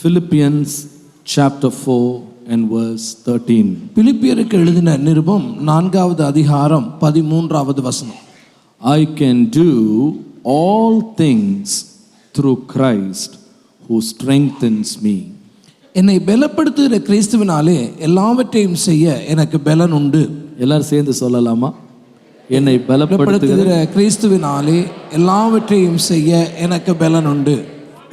Philippians chapter 4 and verse 13. பிலிப்பியருக்கு எழுதின நிருபம் 4வது அதிகாரம் 13வது வசனம். I can do all things through Christ who strengthens me. என்னை பலப்படுத்துகிற கிறிஸ்துவினாலே எல்லாவற்றையும் செய்ய எனக்கு பலன் உண்டு. எல்லாரும் சேர்ந்து சொல்லலாமா? என்னை பலப்படுத்துகிற கிறிஸ்துவினாலே எல்லாவற்றையும் செய்ய எனக்கு பலன் உண்டு.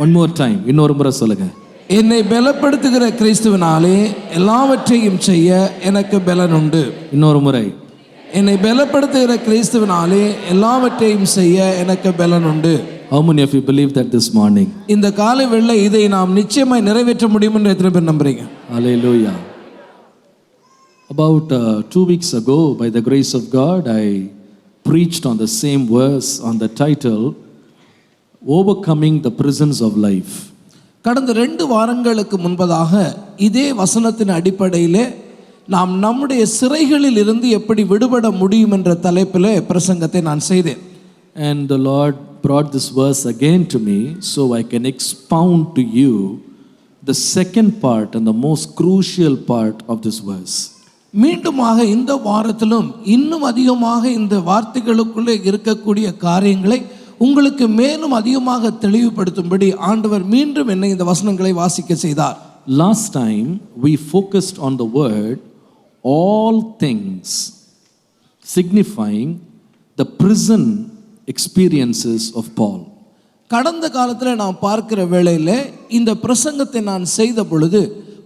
One more time, இன்னொரு முறை சொல்லுங்க. என்னை பலப்படுத்துகிற கிறிஸ்துவினாலே எல்லாவற்றையும் செய்ய எனக்கு பலன் உண்டு. இன்னொரு முறை. என்னை பலப்படுத்துகிற கிறிஸ்துவினாலே எல்லாவற்றையும் செய்ய எனக்கு பலன் உண்டு. How many of you believe that this morning? இந்த காலை வேளை இதை நாம் நிச்சயமாய் நிறைவேற்ற முடியும் என்று எத்தனை பேர் நம்புறீங்க? Hallelujah. About 2 weeks ago, by the grace of God, I preached on the same verse on the title, Overcoming the Prisons of Life. கடந்த 2 வாரங்களுக்கு முன்பதாக இதே வசனத்தின் அடிப்படையிலே நாம் நம்முடைய சிறைகளில் இருந்து எப்படி விடுபட முடியும் என்ற தலைப்பிலே பிரசங்கத்தை நான் செய்தேன். And the Lord brought this verse again to me so I can expound to you the second part and the most crucial part of this verse. மீண்டுமாக இந்த வாரத்திலும் இன்னும் அதிகமாக இந்த வார்த்தைகளுக்குள்ளே இருக்கக்கூடிய காரியங்களை உங்களுக்கு மேலும் அதிகமாக தெளிவுபடுத்தும்படி ஆண்டவர் மீண்டும் என்னை இந்த வசனங்களை வாசிக்க செய்தார். Last time we focused on the word all things, signifying the prison experiences of Paul. கடந்த காலத்தில் நாம் பார்க்கிற வேளையில் இந்த பிரசங்கத்தை நான் செய்த பொழுது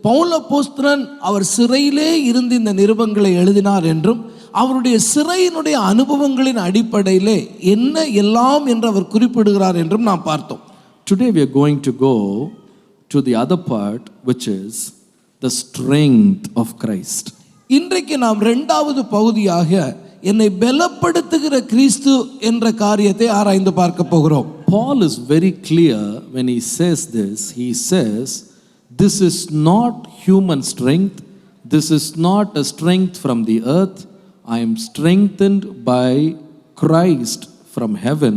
பவுல் அப்போஸ்தலன் அவர் சிறையிலே இருந்து இந்த நிருபங்களை எழுதினார் என்றும் அவருடைய சிறையினுடைய அனுபவங்களின் அடிப்படையிலே என்ன எல்லாம் என்று அவர் குறிப்பிடுகிறார் என்றும் நாம் பார்த்தோம். Today we are going to go to the other part, which is the strength of Christ. இன்றைக்கு நாம் 2வது பகுதியாக என்னை பலப்படுத்துகிற கிறிஸ்து என்ற காரியத்தை ஆராய்ந்து பார்க்க போகிறோம். Paul is very clear when he says this. He says, this is not human strength. This is not a strength from the earth. I am strengthened by Christ from heaven,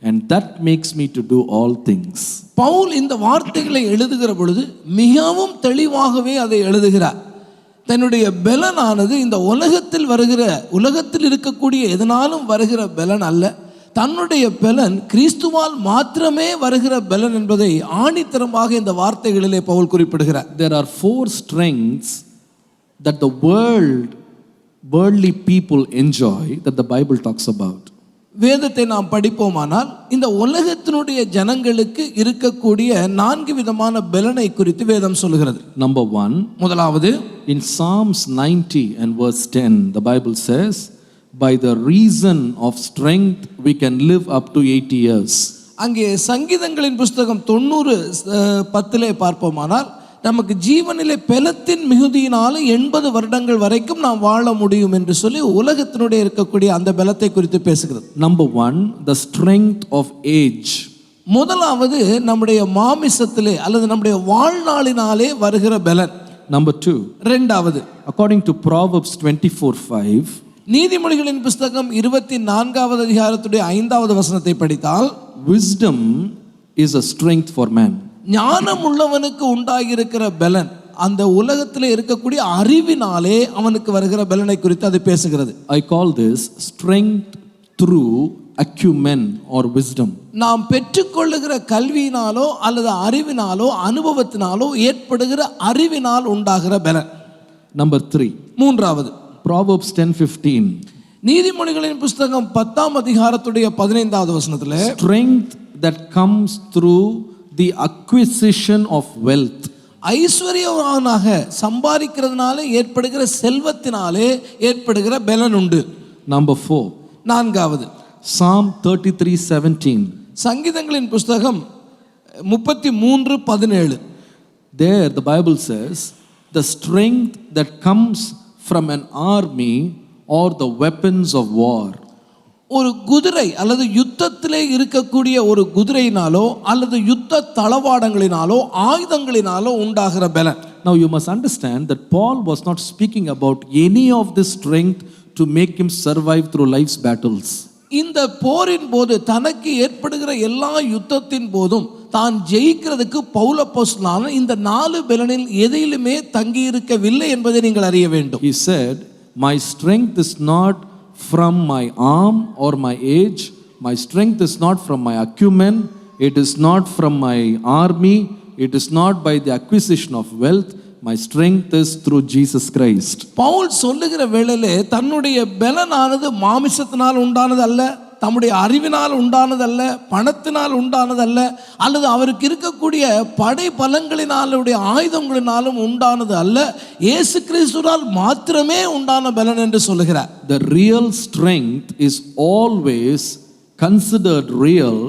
and that makes me to do all things. Pavul இந்த வார்த்தைகளை எழுதுகிற பொழுது மிகவும் தெளிவாகவே அதை எழுதுகிறார். தன்னுடைய பலனானது இந்த உலகத்தில் இருக்கக்கூடிய எதனாலும் வருகிற பலன் அல்ல, தன்னுடைய பலன் கிறிஸ்துவால் மாத்திரமே வருகிற பலன் என்பதை ஆணித்தரமாக இந்த வார்த்தைகளிலே பவுல் குறிப்பிடுகிறார். There are 4 strengths that the worldly people enjoy, that the Bible talks about. வேதத்தை நாம் படிப்போமானால் இந்த உலகத்தினுடைய ஜனங்களுக்கு இருக்கக்கூடிய 4 விதமான பலனை குறித்து வேதம் சொல்கிறது. Number 1, முதலாவது, in Psalms 90 and verse 10, the Bible says, by the reason of strength we can live up to 80 years. அங்கே சங்கீதங்களின் புஸ்தகம் 90:10 பார்ப்போமானால் நமக்கு ஜீவனிலே பலத்தின் மிகுதியினால 80 வருடங்கள் வரைக்கும் நாம் வாழ முடியும் என்று சொல்லி உலகத்தினுடைய இருக்கக்கூடிய அந்த பலத்தை குறித்து பேசுகிறது. Number 1, the strength of age. முதலாவது நம்முடைய மாமிசத்திலே அல்லது நம்முடைய வாழ்நாளினாலே வருகிற பலன். Number 2, இரண்டாவது, according to Proverbs 24:5, நீதிமொழிகளின் புஸ்தகம் 24வது அதிகாரத்துடைய 5வது வசனத்தை படித்தால், wisdom is a strength for man. ஞானம் உள்ளவனுக்கு உண்டாகியிருக்கிற பலன் அந்த உலகத்தில் இருக்கக்கூடிய அறிவினாலே அவனுக்கு வருகிற பலனை குறித்து அது பேசுகிறது. I call this strength through acumen or wisdom. நாம் பெற்றுக்கொள்ளுகிற கல்வியினாலோ அல்லது அறிவினாலோ அனுபவத்தினாலோ ஏற்படுகிற அறிவினால் உண்டாகிற பலன். Number 3, மூன்றாவது, Proverbs 10:15, நீதிமொழிகளின் புஸ்தகம் 10ஆம் அதிகாரத்துடைய 15வது வசனத்தில், strength that comes through the acquisition of wealth. ஐஸ்வர்யவானாக சம்பாதிக்கிறதுனால ஏற்படுகிற செல்வத்தினாலே ஏற்படுகிற பலன் உண்டு. Number 4, நான்காவது, Psalm 33:17, சங்கீதங்களின் புஸ்தகம் 33:17, there the Bible says the strength that comes from an army or the weapons of war. ஒரு குதிரை அல்லது யுத்தத்திலே இருக்கக்கூடிய ஒரு குதிரையினாலோ அல்லது யுத்த தளவாடங்களினாலோ ஆயுதங்களினாலோ உண்டாகிற பலன். Now you must understand that Paul was not speaking about any of this strength to make him survive through life's battles. இந்த போரின் போது தனக்கு ஏற்படுகிற எல்லா யுத்தத்தின் போதும் தான் ஜெயிக்கிறதுக்கு பவுல் அப்போஸ்தலன் இந்த 4 பெலனில் எதிலுமே தங்கி இருக்கவில்லை என்பதை நீங்கள் அறிய வேண்டும். He said, my strength is not from my arm or my age. My strength is not from my acumen. It is not from my army. It is not by the acquisition of wealth. My strength is through Jesus Christ. Pavul சொல்லுகிற வேளையிலே தன்னுடைய பெலனானது மாமிசத்தினால் உண்டானது அல்ல, தம்முடைய அறிவினால் உண்டானதல்ல, பணத்தினால் உண்டானதல்ல, அல்லது அவருக்கு இருக்கக்கூடிய படை பலங்களினாலுடைய ஆயுதங்களினாலும் உண்டானது அல்ல, இயேசு கிறிஸ்துவால் மாத்திரமே உண்டான பலன் என்று சொல்லுகிறார். The real strength is always considered real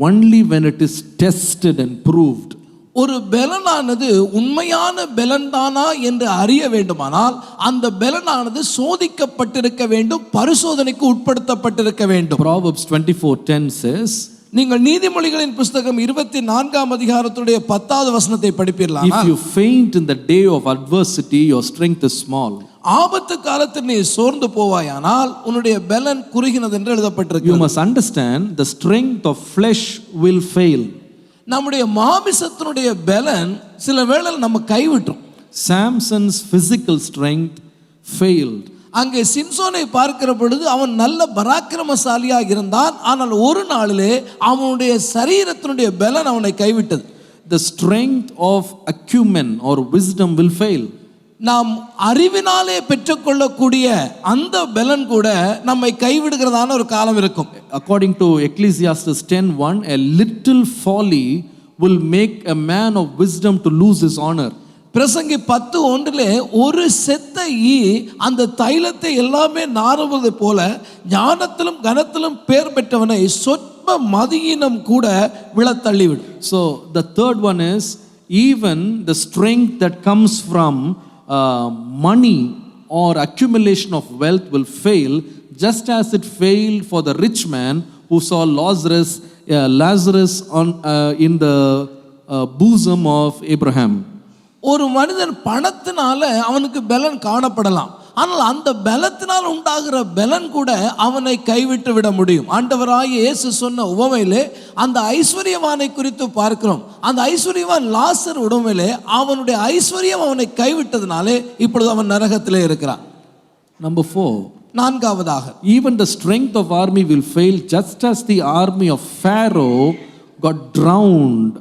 only when it is tested and proved. ஒரு பெலனானது உண்மையான பெலன் தானா என்று அறிய வேண்டுமானால் அந்த பெலனானது சோதிக்கப்பட்டிருக்க வேண்டும், பரிசோதனைக்கு உட்படுத்தப்பட்டிருக்க வேண்டும். Proverbs 24:10 says, நீங்கள் நீதிமொழிகளின் புத்தகம் 24ஆம் அதிகாரத்துடைய 10வது வசனத்தை படிப்பீர்களா? if you faint in the day of adversity, your strength is small. ஆபத்து காலத்தில் நீ சோர்ந்து போவாயானால் உன்னுடைய பெலன் குறுகினது என்று எழுதப்பட்டிருக்கு. You must understand the strength of flesh will fail. நம்முடைய மாமிசத்தினுடைய பெலன் சில வேளை நம்ம கைவிட்டோம். Samson's physical strength failed. அங்கே சிம்சோனை பார்க்கிற பொழுது அவன் நல்ல பராக்கிரமசாலியாக இருந்தான், ஆனால் ஒரு நாளிலே அவனுடைய சரீரத்தினுடைய பெலன் அவனை கைவிட்டது. The strength of acumen or wisdom will fail. நாம் அறிவினாலே பெற்றுக்கொள்ளக்கூடிய அந்த பெலன் கூட நம்மை கைவிடுகிறதான ஒரு காலம் இருக்கும். According to Ecclesiastes 10:1, a little folly will make a man of wisdom to lose his honor. பிரசங்கி 10:1 ஒரு செத்த ஈ அந்த தைலத்தை எல்லாமே நாறுவது போல ஞானத்திலும் கனத்திலும் பேர் பெற்றவனை சொற்ப மதியினம் கூட விழத்தள்ளிவிடும். So the third one is, even the strength that comes from money or accumulation of wealth will fail, just as it failed for the rich man who saw Lazarus in the bosom of Abraham. ஒரு மனிதன் பணத்தினால அவனுக்கு பலன் காணப்படலாம், ஆனால் அந்த பலத்தினால் உண்டாகிற பலன் கூட அவனை கைவிட்டு விட முடியும். ஆண்டவராகிய இயேசு சொன்ன உவமையிலே அந்த ஐஸ்வர்யவானை குறித்து பார்க்கிறோம். அந்த ஐஸ்வர்யவான் லாசர் உடமையிலே அவனுடைய ஐஸ்வர்யம் அவனை கைவிட்டதுனாலே இப்பொழுது அவன் நரகத்திலே இருக்கிறான். Number 4, நான்காவதாக, even the strength of army will fail, just as the army of Pharaoh got drowned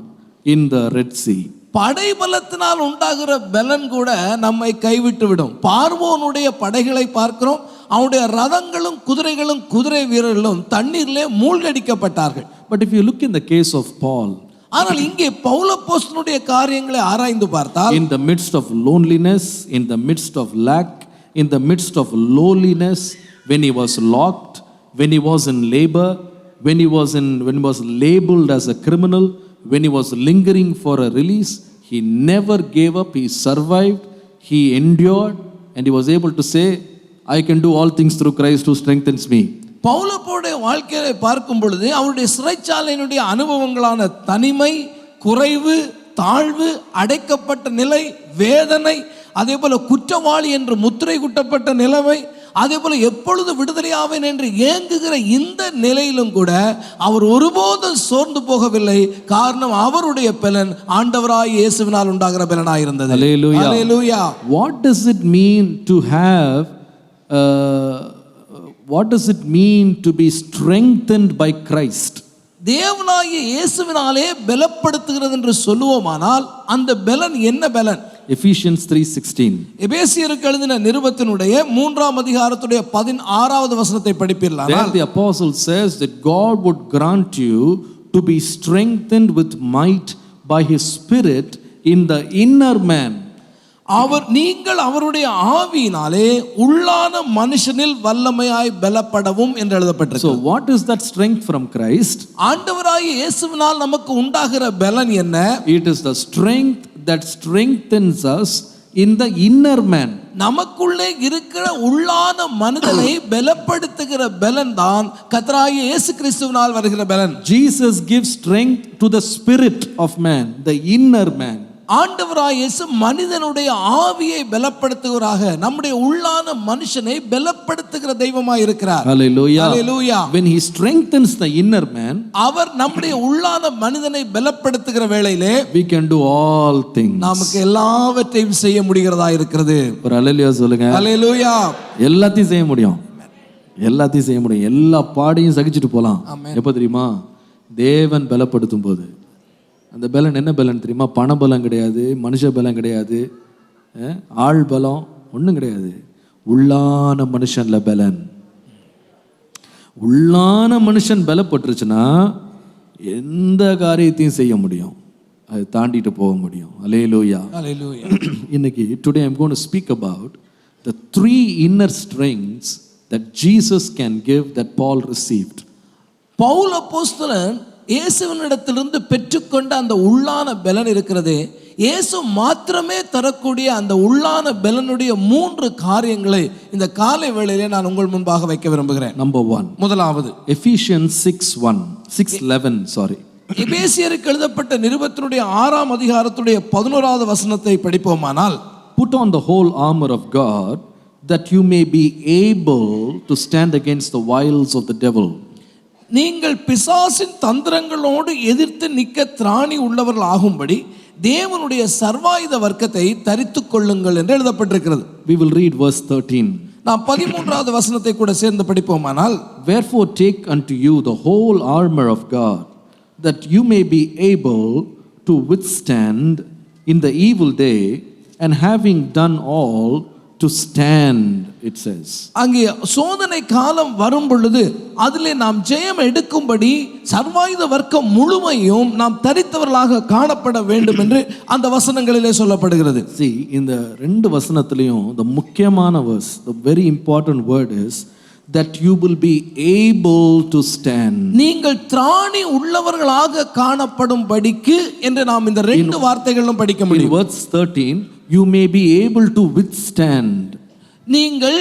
in the Red Sea. படை பலத்தினால் உண்டாகிற பலன் கூட நம்மை கைவிட்டு விடும். பார்வோனுடைய படைகளை பார்க்கிறோம், அவனுடைய ரதங்களும் குதிரைகளும் குதிரை வீரர்களும் தண்ணீரிலே மூழ்கடிக்கப்பட்டார்கள். But if you look in the case of Paul, ஆனால் இங்கே பவுல் அப்போஸ்தலனுடைய காரியங்களை ஆராய்ந்து பார்த்தால், in the midst of loneliness, in the midst of lack, in the midst of lowliness, when he was locked, when he was in labor, when he was labeled as a criminal, when he was lingering for a release, he never gave up. He survived, he endured, and he was able to say, I can do all things through Christ who strengthens me. பவுலுடைய வாழ்க்கையை பார்க்கும் பொழுது அவருடைய சிறைச்சாலையினுடைய அனுபவங்களான தனிமை, குறைவு, தாழ்வு, அடைக்கப்பட்ட நிலை, வேதனை, அதே போல குற்றவாளி என்று முத்திரை குட்டப்பட்ட நிலைமை, அதே போல எப்பொழுது விடுதலையாவேன் என்று ஏங்குகிற இந்த நிலையிலும் கூட அவர் ஒருபோதும் சோர்ந்து போகவில்லை. காரணம் அவருடைய பலன் ஆண்டவராகிய இயேசுவினால் உண்டாகிற பலனாய் இருந்தது. Hallelujah. Hallelujah. What does it mean to have what does it mean to be strengthened by Christ? தேவனாகிய இயேசுவினாலே பலப்படுத்துகிறது என்று சொல்லுவோமானால் அந்த பலன் என்ன பலன்? Ephesians 3:16. எபேசியருக்கு எழுதின நிருபத்தினுடைய 3ஆம் அதிகாரத்துடைய 16வது வசனத்தை படிப்பீர்களா? There the apostle says that God would grant you to be strengthened with might by his spirit in the inner man. நீங்கள் அவருடைய ஆவியினாலே உள்ளான மனுஷனில் வல்லமையாய் பலப்படவும் என்று எழுதப்பட்டிருக்கு. So what is that strength from Christ? ஆண்டவராகிய இயேசுவினால் நமக்கு உண்டாகிற பலன் என்ன? It is the strength that strengthens us in the inner man. நமக்குள்ளே இருக்கிற உள்ளான மனிதனை பலப்படுத்துகிற பலன் தான் கர்த்தராகிய இயேசு கிறிஸ்துவினால் வருகிற பலன். Jesus gives strength to the spirit of man, the inner man. ஆண்டவராய் இயேசு மனிதனுடைய ஆவியை பலப்படுத்துகிறாக, நம்முடைய உள்ளான மனுஷனை பலப்படுத்துகிற தெய்வமாய் இருக்கிறார். Hallelujah. Hallelujah. When he strengthens the inner man, அவர் நம்முடைய உள்ளான மனிதனை பலப்படுத்துகிற வேளையிலே we can do all things. நமக்கு எல்லாவற்றையும் செய்ய முடிகிறதா இருக்கிறது. ஒரு அல்லேலூயா சொல்லுங்க. Hallelujah. எல்லாத்தையும் செய்ய முடியும், எல்லாத்தையும் செய்ய முடியும். எல்லா பாடையும் சகிச்சுட்டு போலாம். எப்ப தெரியுமா? தேவன் பலப்படுத்தும் போது. அந்த பலன் என்ன பலன் தெரியுமா? பண பலம் கிடையாது, மனுஷ பலம் கிடையாது, ஆள் பலம் ஒன்றும் கிடையாது. உள்ளான மனுஷன்ல பலன். உள்ளான மனுஷன் பலப்பட்டுருச்சுன்னா எந்த காரியத்தையும் செய்ய முடியும், அதை தாண்டிட்டு போக முடியும். அல்லேலூயா. Hallelujah. இன்னைக்கு today I'm going to speak about the 3 inner strengths that Jesus can give that Paul received. Pavul அப்போஸ்தலன் இயேசுவினிடத்திலிருந்து பெற்றுக்கொண்ட அந்த உள்ளான பலன் இருக்கிறதே, இயேசு மாத்திரமே தரக்கூடிய அந்த உள்ளான பலனுடைய 3 காரியங்களை இந்த காலை வேளையிலே நான் உங்கள் முன்பாக வைக்க விரும்புகிறேன். Number 1, முதலாவது Ephesians 6:11. எபேசியருக்கு எழுதப்பட்ட நிருபத்தினுடைய 6ஆம் அதிகாரத்துடைய 11வது வசனத்தை படிப்போமானால், Put on the whole armor of God that you may be able to stand against the wiles of the devil. நீங்கள் பிசாசின் தந்திரங்களோடு எதிர்த்து நிற்க திராணி உள்ளவர்கள் ஆகும்படி தேவனுடைய சர்வாயுத வர்க்கத்தை தரித்துக் கொள்ளுங்கள் என்று எழுதப்பட்டிருக்கிறது. We will read verse 13. நாம் 13வது வசனத்தை கூட சேர்ந்து படிப்போமானால், Wherefore take unto you the whole armor of God, that you may be able to withstand in the evil day, and having done all to stand, it says. அங்கே சோதனை காலம் வரும் பொழுது அதிலே நாம் ஜெயம் எடுக்கும்படி சர்வாயுத வர்க்கம் முழுமையும் நாம் தரித்தவர்களாக காணப்பட வேண்டும் என்று அந்த வசனங்களிலே சொல்லப்படுகிறது. See, இந்த 2 வசனத்திலையும் the முக்கியமான verse, the very important word is that you will be able to stand. நீங்கள் திராணி உள்ளவர்களாக காணப்படும்படிக்கு என்று நாம் இந்த 2 வார்த்தைகளும் படிக்க In முடியும். verse 13, you may be able to withstand. நீங்கள்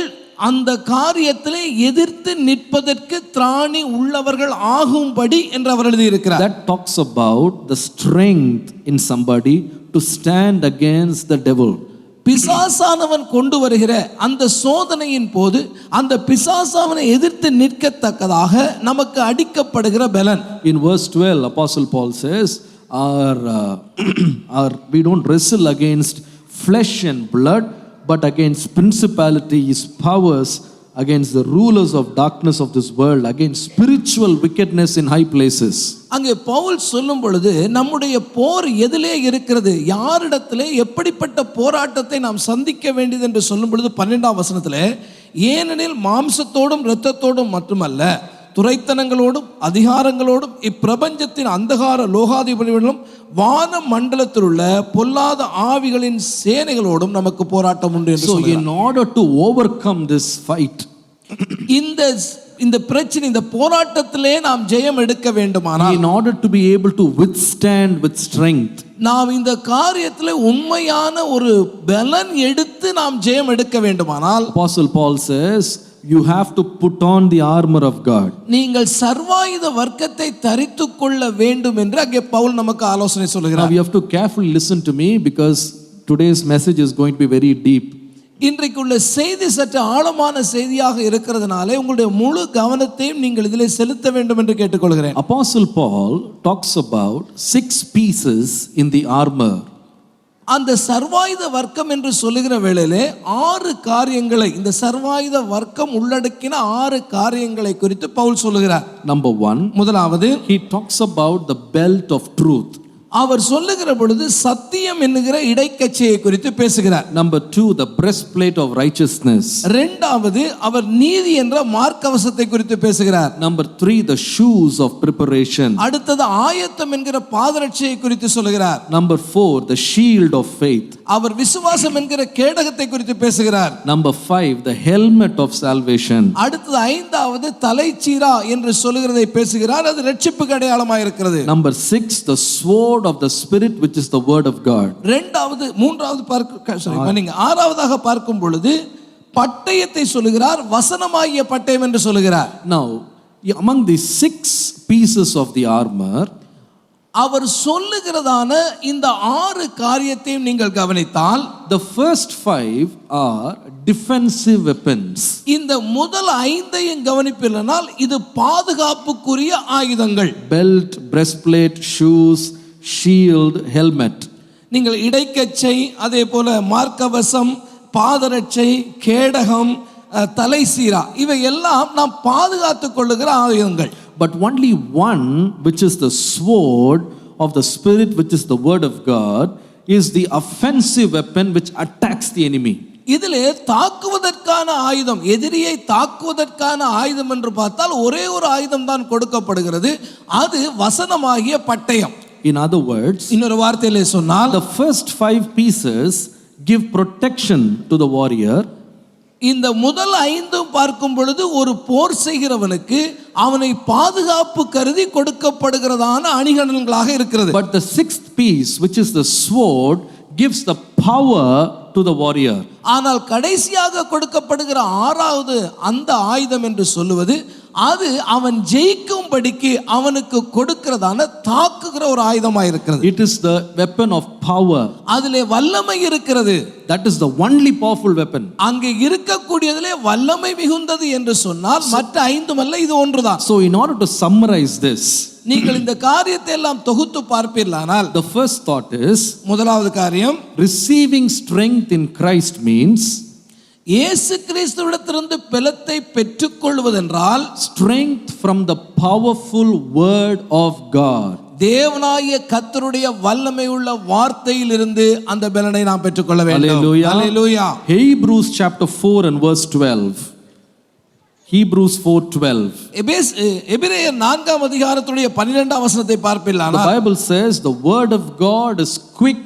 அந்த காரியத்திலே எதிர்த்து நிற்பதற்கு திராணி உள்ளவர்கள் ஆகும்படி என்று அவர் எழுதியிருக்கிறார். That talks about the strength in somebody to stand against the devil. பிசாசானவன் கொண்டு வருகிற அந்த சோதனையின் போது அந்த பிசாசானவனை எதிர்த்து நிற்கத்தக்கதாக நமக்கு அடிக்கப்படுகிற பலன். In verse 12, Apostle Paul says, we don't wrestle against flesh and blood, but against principalities, powers, against the rulers of darkness of this world, against spiritual wickedness in high places. அங்கே பவுல் சொல்லும் பொழுது நம்முடைய போர் எதிலே இருக்கிறது, யாரிடத்திலே எப்படிப்பட்ட போராட்டத்தை நாம் சந்திக்க வேண்டியது என்று சொல்லும் பொழுது 12ஆம் வசனத்திலே, ஏனெனில் மாம்சத்தோடும் இரத்தத்தோடும் மட்டுமல்ல, துரைத்தனங்களோடும் அதிகாரங்களோடும் இப்பிரபஞ்சத்தின் அந்தகார லோகாதிபதிகளும் வான மண்டலத்தில் உள்ள பொல்லாத ஆவிகளின் சேனைகளோடும் நமக்கு போராட்டம் உண்டு என்று So சொல்கிறார். in order to overcome this fight, இந்த பிரச்சனை, இந்த போராட்டத்திலே நாம் ஜெயம் எடுக்க வேண்டுமானால், in order to be able to withstand with strength, நாம் இந்த காரியத்தில் உண்மையான ஒரு பலன் எடுத்து நாம் ஜெயம் எடுக்க வேண்டுமானால், Apostle Paul says, you have to put on the armor of God. நீங்கள் சர்வாயுத வர்க்கத்தை தரித்துக் கொள்ள வேண்டும் என்று அங்கே பவுல் நமக்கு ஆலோசனை Now சொல்கிறார். you have to carefully listen to me because today's message is going to be very deep. இன்றைக்குள்ள செய்தி சற்று ஆழமான செய்தியாக இருக்கிறதுனாலே உங்களுடைய முழு கவனத்தையும் நீங்கள் இதிலே செலுத்த வேண்டும் என்று கேட்டுக்கொள்கிறேன். Apostle Paul talks about 6 pieces in the armor. அந்த சர்வாயுத வர்க்கம் என்று சொல்லுகிற வேளையிலே 6 காரியங்களை, இந்த சர்வாயுத வர்க்கம் உள்ளடக்கின 6 காரியங்களை குறித்து பவுல் சொல்லுகிறார். Number 1, முதலாவது, he talks about the belt of truth. அவர் சொல்லுகிற பொழுது சத்தியம் என்னுகிற இடைக்கச்சையை குறித்து பேசுகிறார். Number 2, the breastplate of righteousness. இரண்டாவது, அவர் நீதி என்ற மார்க்கவசத்தை குறித்து பேசுகிறார். Number 3, the shoes of preparation. அடுத்தது ஆயத்தம் என்கிற பாதரட்சையை குறித்து சொல்லுகிறார். Number 4, the shield of faith. அவர் விசுவாசம் என்கிற கேடகத்தை குறித்து பேசுகிறார். Number 5, the helmet of salvation. அடுத்தது ஐந்தாவது தலைச்சீரா என்று சொல்லுகிறதை பேசுகிறார். அது ரட்சிப்புக்கு அடையாளமாக இருக்கிறது. Number 6, the sword of the spirit, which is the word of God. ஆறாவதாக பார்க்கும் பொழுது பட்டயத்தை சொல்லுகிறார், வசனமாகிய பட்டயம் என்று சொல்லுகிறார். Now, among these 6 pieces of the armor, அவர் சொல்லுகிறதான இந்த 6 காரியத்தையும் நீங்கள் கவனித்தால் the first 5 are defensive weapons. இந்த முதல் 5ஐயும் கவனிப்பில்லைனால் இது பாதுகாப்புக்குரிய ஆயுதங்கள். Belt, breastplate, shoes, shield, helmet. நீங்கள் இடைக்கச்சை, அதே போல மார்க்கவசம், பாதரட்சை, கேடகம், தலைசீரா, இவை எல்லாம் நாம் பாதுகாத்துக் கொள்ளுகிற ஆயுதங்கள். But only one, which is the sword of the Spirit, which is the word of God, is the offensive weapon which attacks the enemy. இதிலே தாக்குவதற்கான ஆயுதம், எதிரியை தாக்குவதற்கான ஆயுதம் என்று பார்த்தால் ஒரே ஒரு ஆயுதம் தான் கொடுக்கப்படுகிறது, அது வசனமாகிய பட்டயம். In other words, இன்னொரு வார்த்தையிலே சொன்னால் the first 5 pieces give protection to the warrior. இந்த முதல் 5 பார்க்கும் பொழுது ஒரு போர் செய்கிறவனுக்கு அவனை பாதுகாப்பு கருதி கொடுக்கப்படுகிறதான அணிகலன்களாக இருக்கிறது. But the 6th piece, which is the sword, gives the power to the warrior. ஆனால் கடைசியாக கொடுக்கப்படுகிற 6வது அந்த ஆயுதம் என்று சொல்லுவது அது அவன் ஜெயிக்கும்படிக்கு அவனுக்கு கொடுக்கிறதான தாக்குகிற ஒரு ஆயுதமாக இருக்கிறது. It is the weapon of power. அதிலே வல்லமை இருக்கிறது. That is the only powerful weapon. அங்கே இருக்கக்கூடியதிலே வல்லமை மிகுந்தது என்று சொன்னால் மற்ற 5 அல்ல, இது ஒன்றுதான். So in order to summarize this, நீங்கள் இந்த காரியத்தை எல்லாம் தொகுத்து பார்ப்பீர்களானால் the first thought is, முதலாவது காரியம், receiving strength in Christ means இயேசு கிறிஸ்துவிடத்திலிருந்து பலத்தை பெற்றுக்கொள்வதென்றால் strength from the powerful word of God. தேவனாகிய கர்த்தருடைய வல்லமை உள்ள வார்த்தையிலிருந்து அந்த பலனை நாம் பெற்றுக்கொள்ள வேண்டும். Hallelujah. Hallelujah. Hebrews chapter 4 and verse 12. Hebrews 4:12. எபிரேயர் 4ஆம் அதிகாரத்துடைய 12ஆம் வசனத்தை The பார்ப்பீர்களானால் Bible says the word of God is quick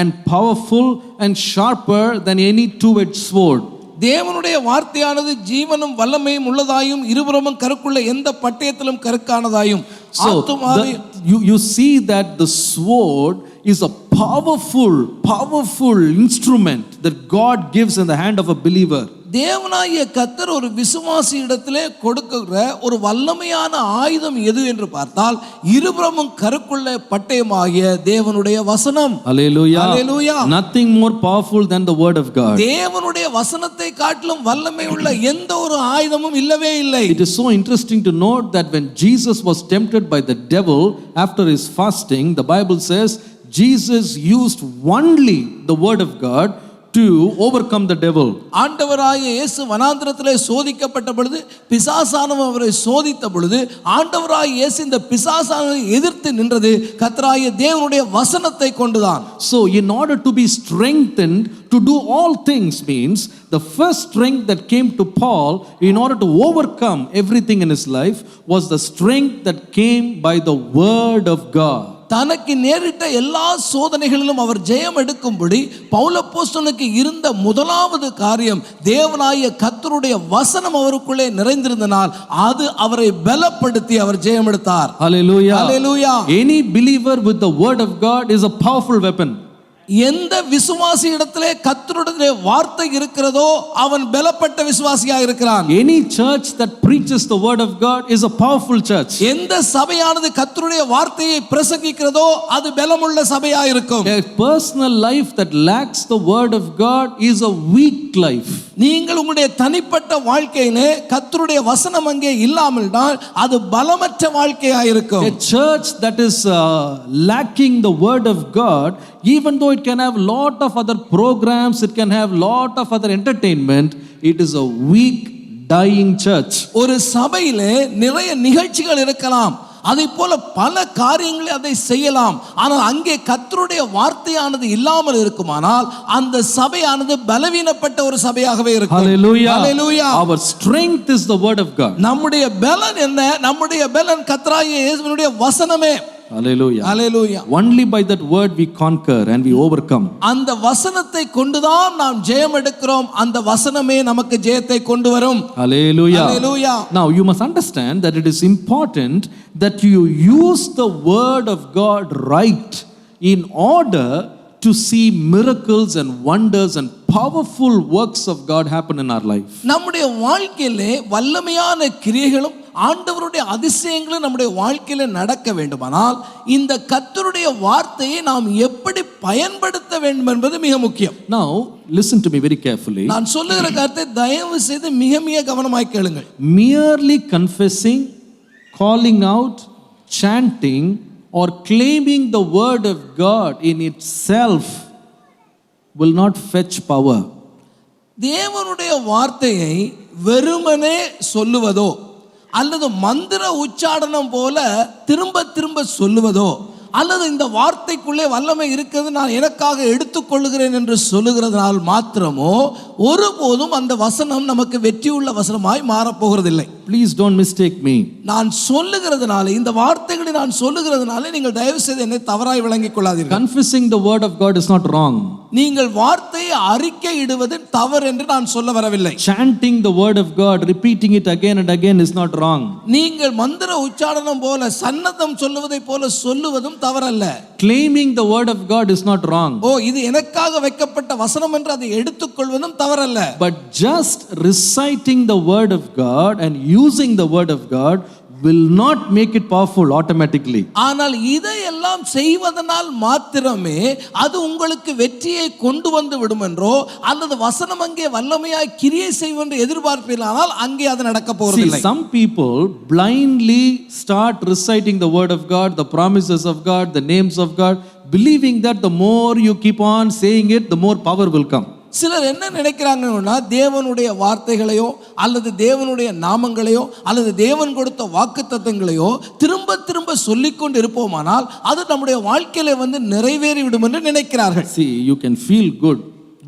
and powerful and sharper than any two-edged sword. தேவனுடைய வார்த்தையானது ஜீவனும் வல்லமையும் உள்ளதாயும் இருபுறமும் கருக்குள்ள எந்த பட்டயத்திலும் கருக்கானதாயும். So you see that the sword is a powerful instrument that God gives in the hand of a believer. தேவனாகிய கர்த்தர் ஒரு விசுவாசி இடத்திலே கொடுக்கிற ஒரு வல்லமையான ஆயுதம் எது என்று பார்த்தால் இருபுறமும் கருக்குள்ள பட்டயமாகிய தேவனுடைய வசனம். Hallelujah. Hallelujah. Nothing more powerful than the word of God. தேவனுடைய வசனத்தை காட்டிலும் வல்லமை உள்ள எந்த ஒரு ஆயுதமும் இல்லவே இல்லை. It is so interesting to note that when Jesus was tempted by the devil after his fasting, the Bible says Jesus used only the word of God to overcome the devil. ஆண்டவராகிய இயேசு வனாந்திரத்திலே சோதிக்கப்பட்ட பொழுது, பிசாசானவன் அவரை சோதித்த பொழுது, ஆண்டவராகிய இயேசு இந்த பிசாசானவனை எதிர்த்து நின்றது கர்த்தராகிய தேவனுடைய வசனத்தை கொண்டுதான். So in order to be strengthened to do all things means the first strength that came to Paul in order to overcome everything in his life was the strength that came by the word of God. தனக்கு நேரிட்ட எல்லா சோதனைகளிலும் அவர் ஜெயம் எடுக்கும்படி பவுலப்போஸ்தலனுக்கு இருந்த முதலாவது காரியம் தேவனாகிய கர்த்தருடைய வசனம் அவருக்குள்ளே நிறைந்திருந்தனால் அது அவரை பலப்படுத்தி அவர் ஜெயம் எடுத்தார். Hallelujah. Hallelujah. Any believer with the word of God is a powerful weapon. எந்த விசுவாசி இடத்திலே கர்த்தருடைய வார்த்தை இருக்கிறதோ அவன் பலப்பட்ட விசுவாசியா இருக்கிறான். Any church that preaches the word of God is a powerful church. எந்த சபையானது கர்த்தருடைய வார்த்தையை பிரசங்கிக்கிறதோ அது பலமுள்ள சபையா இருக்கும். A personal life that lacks the word of God is a weak life. நீங்கள் உங்களுடைய தனிப்பட்ட வாழ்க்கையிலே கர்த்தருடைய வசனம் அங்கே இல்லாமல்தான் அது பலமற்ற வாழ்க்கையா இருக்கும். A church that is lacking the word of God, even though it can have lot of other programs, it can have lot of other entertainment, it is a weak, dying church. ஒரு சபையிலே நிறைய நிகழ்ச்சிகள் இருக்கலாம், அதை போல பல காரியங்களை அதை செய்யலாம், ஆனால் அங்கே கர்த்தருடைய வார்த்தையானது இல்லாமல் இருக்குமானால் அந்த சபையானது பலவீனப்பட்ட ஒரு சபையாகவே இருக்கும். Hallelujah. Hallelujah. Our strength is the word of God. நம்முடைய பலன் என்ன? நம்முடைய பலன் கர்த்தராகிய இயேசுவினுடைய வசனமே. Hallelujah. Hallelujah. Only by that word we conquer and we overcome. அந்த வசனத்தை கொண்டுதான் நாம் ஜெயம் எடுக்கிறோம். அந்த வசனமே நமக்கு ஜெயத்தை கொண்டு வரும். Hallelujah. Hallelujah. Now you must understand that it is important that you use the word of God right in order to see miracles and wonders and powerful works of God happen in our life. நம்முடைய வாழ்க்கையிலே வல்லமையான கிரியைகளும் ஆண்டவருடைய அதிசயங்களும் நம்முடைய வாழ்க்கையில நடக்க வேண்டுமானால் இந்த கர்த்தருடைய வார்த்தையை நாம் எப்படி பயன்படுத்த வேண்டும் என்பது மிக முக்கியம். Now, listen to me very carefully. நான் சொல்லுகிற கருத்தை தயவு செய்து மிக மிக கவனமாய் கேளுங்கள். Merely confessing, calling out, chanting, or claiming the word of God in itself will not fetch power. தேவனுடைய வார்த்தையை வெறுமனே சொல்லுவதோ அல்லது மந்திர உச்சாடனம் போல திரும்ப திரும்ப சொல்லுவதோ அல்லது இந்த வார்த்தைக்குள்ளே வல்லமை இருக்கிறது நான் எனக்காக எடுத்துக்கொள்ளுகிறேன் என்று சொல்லுகிறதுனால் மாத்திரமோ ஒருபோதும் அந்த வசனம் நமக்கு வெற்றியுள்ள வசனமாய் மாறப்போகிறதில்லை. Please don't mistake me. நான் சொல்லுகிறதுனால, இந்த வார்த்தைகளை நான் சொல்லுகிறதுனால நீங்கள் தயவு செய்து என்னை தவறாய் விளங்கிக் கொள்ளாதீர்கள். Confessing the word of God is not wrong. நீங்கள் வார்த்தையை அறிக்கையிடுவது தவறு என்று நான் சொல்ல வரவில்லை. Chanting the word of God, repeating it again and again is not wrong. நீங்கள் மந்திர உச்சாரணம் போல சன்னதம் சொல்லுவதை போல சொல்லுவதும் தவறல்ல. Claiming the word of God is not wrong. இது எனக்காக வைக்கப்பட்ட வசனம் என்று அதை எடுத்துக்கொள்வதும் தவறல்ல. But just reciting the word of God and using the word of God will not make it powerful automatically. ஆனால் இதையெல்லாம் செய்வதனால் மாத்திரமே அது உங்களுக்கு வெற்றியை கொண்டு வந்து விடும் என்றோ அல்லது வசனம் அங்கே வல்லமையாய் கிரியை செய்யும் என்று எதிர்பார்ப்பீர்களானால் அங்கே அது நடக்க போவதில்லை. See, some people blindly start reciting the word of God, the promises of God, the names of God, believing that the more you keep on saying it, the more power will come. சிலர் என்ன நினைக்கிறாங்கன்னா, தேவனுடைய வார்த்தைகளையோ அல்லது தேவனுடைய நாமங்களையோ அல்லது தேவன் கொடுத்த வாக்குத்தத்தங்களையோ திரும்ப திரும்ப சொல்லிக்கொண்டு இருப்போமானால் அது நம்முடைய வாழ்க்கையில வந்து நிறைவேறிவிடும் என்று நினைக்கிறார்கள். See, you can feel good,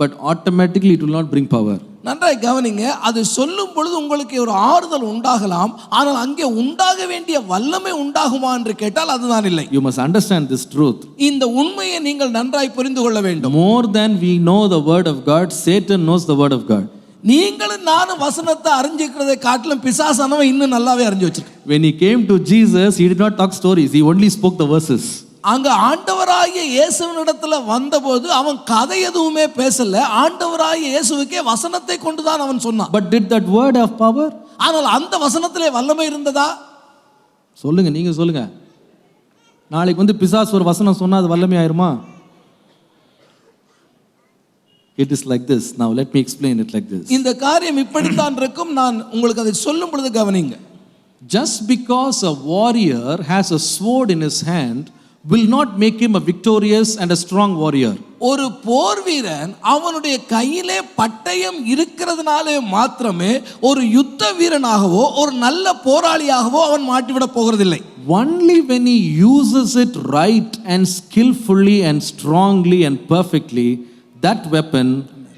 but automatically it will not bring power. நன்றாய் கவனிங்க, அது சொல்லும் பொழுது உங்களுக்கு ஒரு ஆறுதல் உண்டாகலாம், ஆனால் அங்கே உண்டாக வேண்டிய வல்லமை உண்டாகுமா என்று கேட்டால் அதுதான் இல்லை. You must understand this truth. இந்த உண்மையை நீங்கள் நன்றாய் புரிந்து கொள்ள வேண்டும். More than we know the word of God, Satan knows the word of God. நீங்களும் நானும் வசனத்தை அறிஞ்சிக்கிறதை காட்டிலும் பிசாசானவன் இன்னும் நல்லாவே அறிஞ்சு வச்சிருக்கான். When he came to Jesus, he did not talk stories, he only spoke the verses. அங்க ஆண்டவராகிய இயேசுவினிடத்துல வந்தபோது அவன் கதை எதுவுமே பேசல, ஆண்டவராகிய இயேசுவுக்கே வசனத்தை கொண்டுதான் அவன் சொன்னான். But did that word have power? ஆனால் அந்த வசனத்திலே வல்லமை இருந்ததா? சொல்லுங்க, நீங்க சொல்லுங்க. நாளைக்கு வந்து பிசாசு ஒரு வசனம் சொன்னா அது வல்லமை ஆயிருமா? It is like this. Now let me explain it like this. இந்த காரியம் இப்படித்தான் இருக்கும். நான் உங்களுக்கு அதை சொல்லும் பொழுது கவனிங்க. Just because a warrior has a sword in his hand will not make him a victorious and a strong warrior. ஒரு போர் வீரன் அவனுடைய கையிலே பட்டயம் இருக்கிறதுனாலே மாத்திரமே ஒரு யுத்த வீரனாகவோ ஒரு நல்ல போராளியாகவோ அவன் மாட்டிவிட போகிறதில்லை. Only when he uses it right and skillfully and strongly and perfectly, that weapon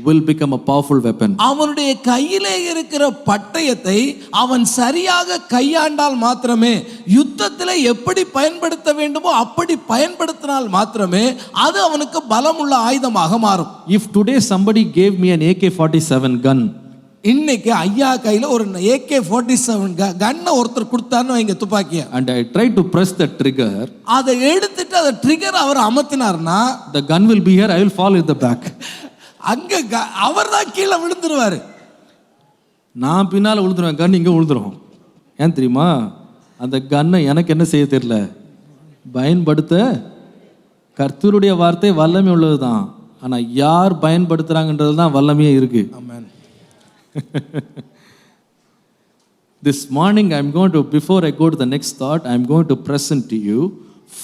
will become a powerful weapon. அவனுடைய கையிலே இருக்கிற பட்டயத்தை அவன் சரியாக கையாண்டால் மாத்திரமே, யுத்தத்தில் எப்படி பயன்படுத்த வேண்டுமோ அப்படி பயன்படுத்தினால் மாத்திரமே அது அவனுக்கு பலமுள்ள ஆயுதமாக மாறும். If today somebody gave me an AK-47 gun, இன்னைக்கு ஐயா கையில ஒரு AK-47 கன்னை ஒருத்தர் கொடுத்தாருன்னு வைங்க, துப்பாக்கிய, and I try to press the trigger, அதை எடுத்துட்டு அந்த ட்ரிகர் அவர் அமர்த்தினார்னா the gun will be here, I will fall in the back. அங்க அவர் தான் கீழே விழுந்துருவாரு, நான் பின்னால விழுந்துருவேன், கன் இங்க விழுந்துரும். ஏன் தெரியுமா? அந்த கன்னை எனக்கு என்ன செய்ய தெரியல, பயன்படுத்த கர்த்தருடைய வார்த்தை வல்லமை உள்ளதுதான், ஆனா யார் பயன்படுத்துறாங்கன்றது தான் வல்லமையே இருக்கு. This morning I'm going to, before I go to the next thought, I'm going to present to you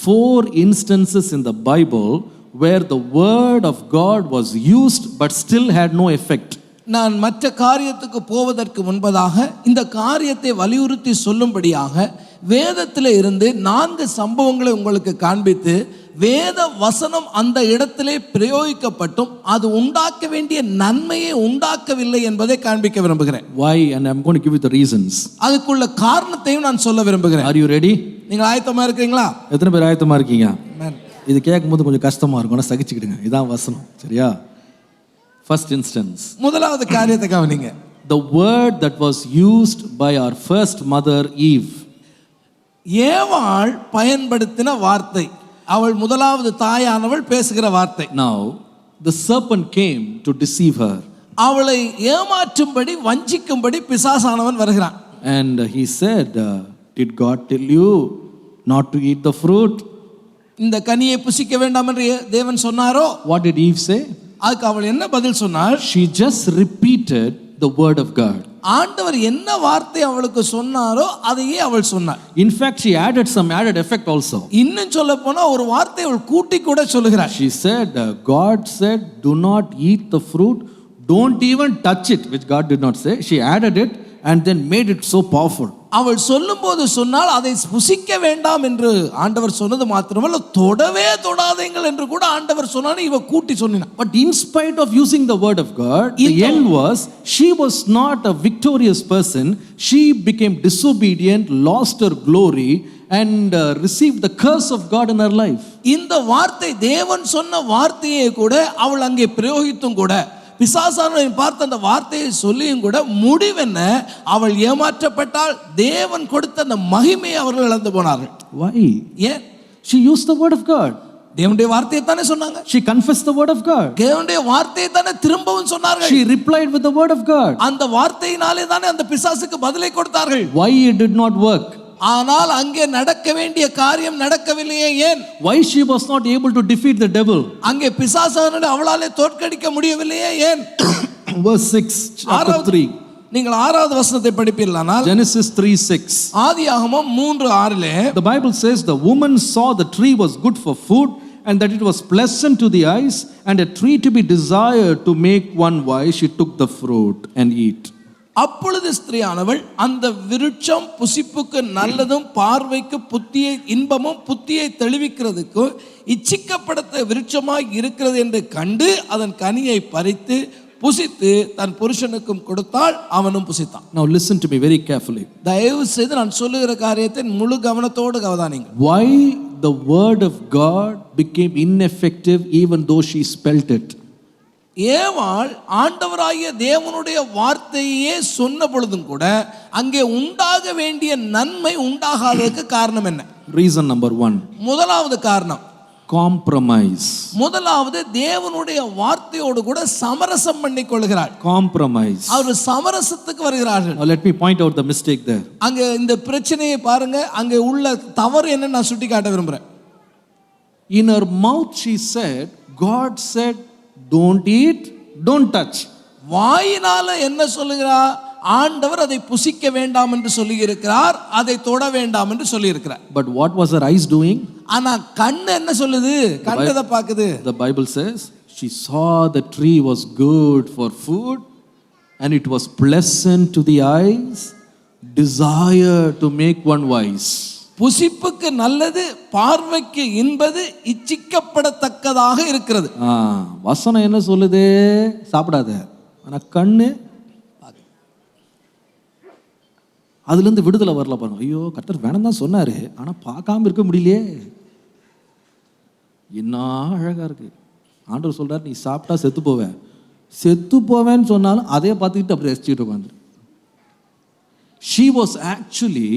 4 instances in the Bible where the word of God was used but still had no effect. நான் மற்ற காரியத்துக்கு போவதற்கு முன்பதாக இந்த காரியத்தை வலியுறுத்தி சொல்லும்படியாக வேதத்தில் இருந்து 4 சம்பவங்களை உங்களுக்கு காண்பித்து வேத வசனம் அந்த இடத்திலே பிரயோகிக்கப்பட்டும் அது உண்டாக்க வேண்டிய நன்மையை உண்டாக்கவில்லை என்பதை காண்பிக்க விரும்புகிறேன். Why? And I'm going to give you the reasons. அதுக்குள்ள காரணத்தையும் நான் சொல்ல விரும்புகிறேன். Are you ready? நீங்கள் ஆயத்தமா இருக்கீங்களா? எத்தனை பேர் ஆயத்தமா இருக்கீங்க? இது கேட்கும்போது கொஞ்சம் கஷ்டமா இருக்கும், சகிச்சுக்கிடுங்க, இதான் வசனம், சரியா? First instance, முதலாவது காரியத்தை கவனிங்க. The word that was used by our first mother Eve. ஏவாள் பயன்படுத்தின வார்த்தை, அவள் முதலாவது தாயானவள் பேசுகிற வார்த்தை. Now the serpent came to deceive her. அவளை ஏமாற்றும்படி வஞ்சிக்கும்படி பிசாசானவன் வருகிறான். And he said, did God tell you not to eat the fruit? இந்த கனியை புசிக்க வேண்டாம் என்று தேவன் சொன்னாரோ? What did Eve say? அதுக்கு அவள் என்ன பதில் சொன்னாள்? She just repeated the word of God. ஆண்டவர் என்ன வார்த்தை அவளுக்கு சொன்னாரோ அதையே அவள் சொன்னாள். In fact, she added some added effect also. இன்னும் சொல்ல போனா ஒரு வார்த்தை அவள் கூட்டி கூட சொல்லுகிறாள். She said, God said, do not eat the fruit, don't even touch it, which God did not say. She added it and then made it so powerful. அவள் சொல்லும்போது சொன்னால் அதை புசிக்க வேண்டாம் என்று ஆண்டவர் சொன்னது மாத்திரமல்ல, தொடவே தொடாதீங்கள் என்று கூட ஆண்டவர் சொன்னார். இவ கூட்டி சொன்னான். But in spite of using the word of God, the end was she was not a victorious person. She became disobedient, lost her glory and received the curse of God in her life. இந்த வார்த்தை தேவன் சொன்ன வார்த்தையை கூட அவள் அங்கே பிரயோகித்தும் கூட, பிசாசானவனை பார்த்த அந்த வார்த்தையை சொல்லியும் கூட முடிவென்ன, அவள் ஏமாற்றப்பட்டால் தேவன் கொடுத்த அந்த மகிமையை அவர்கள் இழந்து போனார்கள். Why? ஏன்? She used the word of God. தேவனுடைய வார்த்தையை தானே சொன்னாங்க. She confessed the word of God. தேவனுடைய வார்த்தையை தானே திரும்பவும் சொன்னார்கள். She replied with the word of God. அந்த வார்த்தையினாலே தானே அந்த பிசாசுக்கு பதிலை கொடுத்தார்கள். Why it did not work? ஆனால் அங்கே நடக்க வேண்டிய காரியம் நடக்கவில்லையே. ஏன்? Why she was not able to defeat the devil? அங்கே பிசாசானவனை அவளாலே தோற்கடிக்க முடியவில்லையே. ஏன்? Verse 6 chapter 3. நீங்கள் 6வது வசனத்தை படிப்பீர்களானால் Genesis 3:6. ஆதியாகமம் 3:6 The Bible says the woman saw the tree was good for food and that it was pleasant to the eyes and a tree to be desired to make one wise. She took the fruit and eat. அப்பொழுது ஸ்திரீயானவள் அந்த விருட்சம் புசிப்புக்கு நல்லதும் பார்வைக்கு புத்தியை இன்பமும் புத்தியை தெளிவிக்கிறதுக்கு இச்சிக்கப்படத்த விருட்சமாய் இருக்கிறது என்று கண்டு அதன் கனியை பறித்து புசித்து தன் புருஷனுக்கும் கொடுத்தாள், அவனும் புசித்தான். Now listen to me very carefully. தயவு செய்து நான் சொல்லுகிற காரியத்தை முழு கவனத்தோடு கவனிங்க. Why the word of God became ineffective even though she spelt it? ஏவாள் ஆண்டவராகிய தேவனுடைய வார்த்தையே சொன்ன பொழுதும் கூட அங்கே உண்டாக வேண்டிய நன்மை உண்டாகாததுக்கு காரணம் என்ன? Reason number 1. முதலாவது காரணம் compromise. முதலாவது தேவனுடைய வார்த்தையோடு கூட சமரசம் பண்ணி கொள்கிறாள். Compromise. அவர் சமரசத்துக்கு வருகிறார்கள். Now let me point out the mistake there. அங்க இந்த பிரச்சனையை பாருங்க, அங்கே உள்ள தவறு என்ன நான் சுட்டி காட்ட விரும்புறேன். In her mouth she said, God said, don't eat, don't touch. வாயினால என்ன சொல்லுகிறா? ஆண்டவர் அதை புசிக்க வேண்டாம் என்று சொல்லி இருக்கிறார், அதை தொட வேண்டாம் என்று சொல்லி இருக்கிறார். But what was her eyes doing? ஆனா கண்ணு என்ன சொல்லுது? கண்ணத பாக்குது. The Bible says she saw the tree was good for food and it was pleasant to the eyes, desire to make one wise. புசிப்புக்கு நல்லது, பார்வைக்கு இன்பது, இச்சிக்கப்படத்தக்கதாக இருக்கிறது. வசனம் என்ன சொல்லுது? சாப்பிடாத. ஆனா கண்ணு அதுல இருந்து விடுதலை வரல பாருங்க. ஐயோ கர்த்தர் வேணாம் தான் சொன்னாரு, ஆனா பார்க்காம இருக்க முடியலையே. என்ன அழகா இருக்கு. ஆண்டவர் சொல்றாரு, நீ சாப்பிட்டா செத்து போவேன். செத்து போவேன்னு சொன்னாலும் அதே பார்த்துக்கிட்டு அப்படி ரசிச்சுட்டு உட்காந்து. She was actually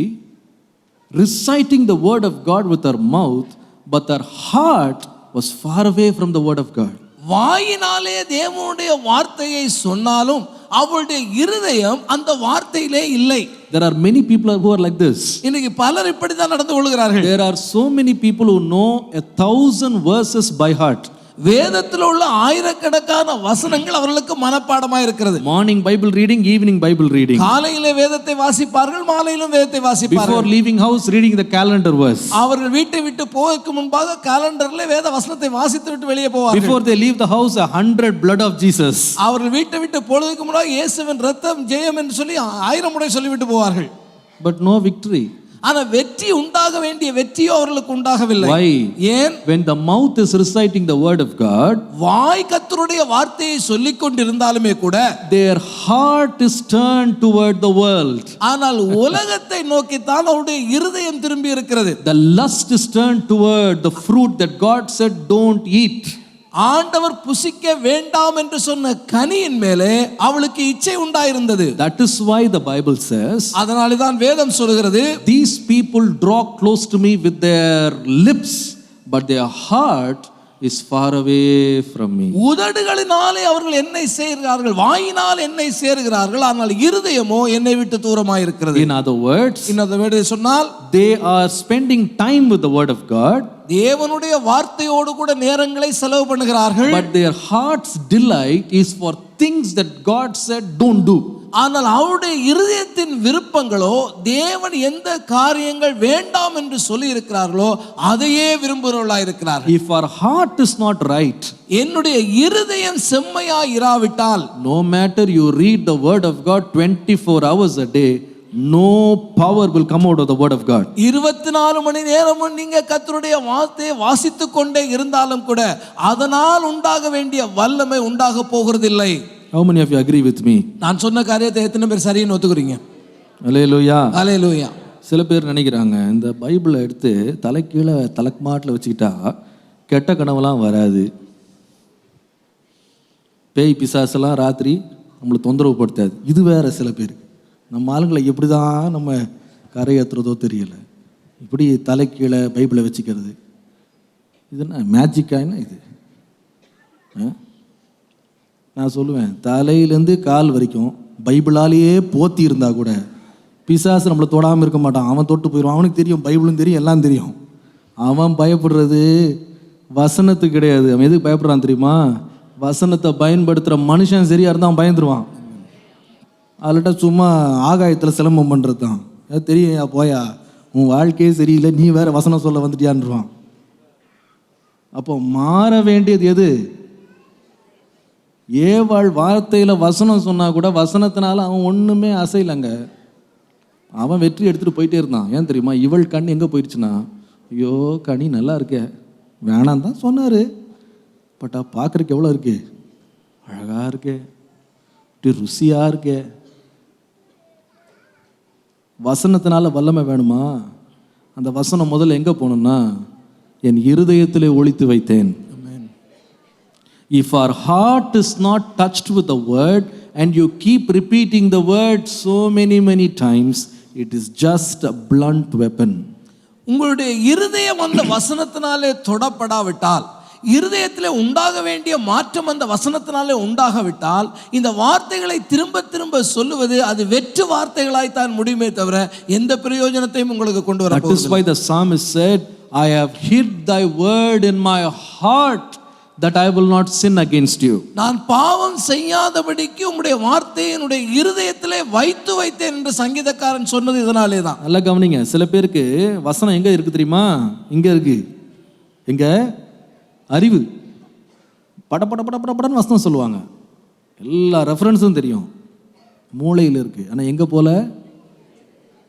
reciting the word of God with her mouth, but her heart was far away from the word of God. வாயினாலே தேவனுடைய வார்த்தையை சொன்னாலும் அவளுடைய இருதயம் அந்த வார்த்தையிலே இல்லை. There are many people who are like this. இன்னைக்கு பலர் இப்படி தான் நடந்து கொள்கிறார்கள். There are so many people who know 1,000 verses by heart. வேதத்தில் உள்ள ஆயிரக்கணக்கான வசனங்கள் அவர்களுக்கு மனப்பாடமாக இருக்கிறது. Morning Bible reading, evening Bible reading. காலையிலே வேதத்தை வாசிப்பார்கள், மாலையிலும் வேதத்தை வாசிப்பார்கள். Before leaving house, reading the calendar verse. அவர்கள் வீட்டை விட்டு போவதற்கு முன்பாக காலண்டர்ல வேத வசனத்தை வாசித்து விட்டு வெளியே போவார்கள். Before they leave the house, 100 blood of Jesus. அவர்கள் வீட்டை விட்டு போவதற்கு முன்பாக இயேசுவின் இரத்தம் ஜெயம் என்று சொல்லி 1000 முறை சொல்லிவிட்டு போவார்கள். But no victory. ஆனா வெற்றி உண்டாக வேண்டிய வெற்றியோ அவர்களுக்கு உண்டாகவில்லை. Why? ஏன்? When the mouth is reciting the word of God, வாய் கர்த்தருடைய வார்த்தையை சொல்லிக் கொண்டிருந்தாலுமே கூட their heart is turned toward the world. ஆனால் உலகத்தை நோக்கி தான் அவருடைய இருதயம் திரும்பி இருக்கிறது. The lust is turned toward the fruit that God said don't eat. ஆண்டவர் புசிக்க வேண்டாம் என்று சொன்ன கனியின் மேலே அவளுக்கு இச்சை உண்டாயிருந்தது. That is why the Bible says, அதனால தான் வேதம் சொல்கிறது, these people draw close to me with their lips but their heart is far away from me. உதடுகளினாலே அவர்கள் என்னை சேர்கிறார்கள், வாயினால் என்னை சேர்கிறார்கள், ஆனால் இருதயமோ என்னை விட்டு தூரமாய் இருக்கிறது. In other words, சொன்னால் they are spending time with the word of God, தேவனுடைய வார்த்தையோடு கூட நேரங்களை செலவு பண்ணுகிறார்கள். but their heart's delight is for things that God said don't do. ஆனால் அவருடைய இருதயத்தின் விருப்பங்களோ தேவன் எந்த காரியங்கள் வேண்டாம் என்று சொல்லி இருக்கிறார்களோ அதையே விரும்புகிறவர்களாய் இருக்கிறார்கள். If our heart is not right, என்னுடைய இருதயம் செம்மையாய் இராவிட்டால், no matter you read the word of God 24 hours a day, no power will come out of the word of God. 24 மணி நேரமும் நீங்க கர்த்தருடைய வார்த்தையை வாசித்துக் கொண்டே இருந்தாலும் கூட அதனால் உண்டாக வேண்டிய வல்லமை உண்டாக போகிறதில்லை. How many of you agree with me? நான் சொன்ன காரியத்தை எத்தனை பேர் சரின்னு ஒத்துக்கிறீங்க? Hallelujah. ஹல்லேலூயா. சில பேர் நினைக்கிறாங்க இந்த பைபிளை எடுத்து தலைக்கீழே தலைமாட்டில் வச்சுக்கிட்டா கெட்ட கனவெல்லாம் வராது, பேய் பிசாசெல்லாம் ராத்திரி நம்மளை தொந்தரவு படுத்தாது. இது வேற. சில பேர் நம்ம ஆளுங்களை எப்படி தான் நம்ம கரையேற்றுறதோ தெரியல, இப்படி தலைக்கீழே பைபிளை வச்சுக்கிறது இது என்ன மேஜிக்கான இது? நான் சொல்லுவேன், தலையிலேருந்து கால் வரைக்கும் பைபிளாலேயே போத்தி இருந்தா கூட பிசாசு நம்மளை தொடாமல் இருக்க மாட்டான். அவன் தொட்டு போயிடுவான். அவனுக்கு தெரியும், பைபிளும் தெரியும், எல்லாம் தெரியும். அவன் பயப்படுறது வசனத்துக்கு கிடையாது. அவன் எதுக்கு பயப்படுறான் தெரியுமா? வசனத்தை பயன்படுத்துகிற மனுஷன் சரியாக இருந்தால் அவன் பயந்துருவான். அதில்ட்ட சும்மா ஆகாயத்தில் சிலம்பம் பண்ணுறது தான். தெரியும், போயா உன் வாழ்க்கையே சரியில்லை, நீ வேற வசனம் சொல்ல வந்துட்டியான்றான். அப்போ மாற வேண்டியது எது? ஏவாள் வார்த்தையில் வசனம் சொன்னா கூட வசனத்தினால அவன் ஒன்றுமே அசையலைங்க. அவன் வெற்றி எடுத்துகிட்டு போயிட்டே இருந்தான். ஏன் தெரியுமா? இவள் கண் எங்கே போயிடுச்சுன்னா, ஐயோ கனி நல்லா இருக்கே, வேணாம் தான் சொன்னார், பட்டா பார்க்குறக்கு எவ்வளோ இருக்கு, அழகாக இருக்கே, இப்படி ருசியாக இருக்கே. வசனத்தினால வல்லமை வேணுமா? அந்த வசனம் முதல்ல எங்கே போகணும்னா, என் இருதயத்திலே ஒளித்து வைத்தேன். If our heart is not touched with the word and you keep repeating the word so many times, it is just a blunt weapon. உங்களுடைய இருதயம் அந்த வசனத்தினாலே தொடப்படாவிட்டால், இருதயத்திலே உண்டாக வேண்டிய மாற்றம் அந்த வசனத்தினாலே உண்டாகவிட்டால், இந்த வார்த்தைகளை திரும்ப திரும்ப சொல்லுவது அது வெற்று வார்த்தைகளாய் தான் முடியுமே தவிர எந்த பிரயோஜனத்தையும் உங்களுக்கு கொண்டு வர போவதில்லை. That is why the psalmist said, I have hid thy word in my heart that I will not sin against you. நான் பாவம் செய்யாதபடிக்கு உம்முடைய வார்த்தையை என்னுடைய இருதயத்திலே வைத்து வைத்தேன் என்று சங்கீதக்காரன் சொன்னது இதனாலே தான். நல்லா கவனிங்க. சில பேருக்கு வசனம் எங்க இருக்கு தெரியுமா? இங்க இருக்கு. எங்க? அறிவு. பட பட பட பட படன்னு வசனம் சொல்லுவாங்க, எல்லா ரெஃபரன்ஸும் தெரியும், மூளையில் இருக்கு. ஆனால் எங்க போல?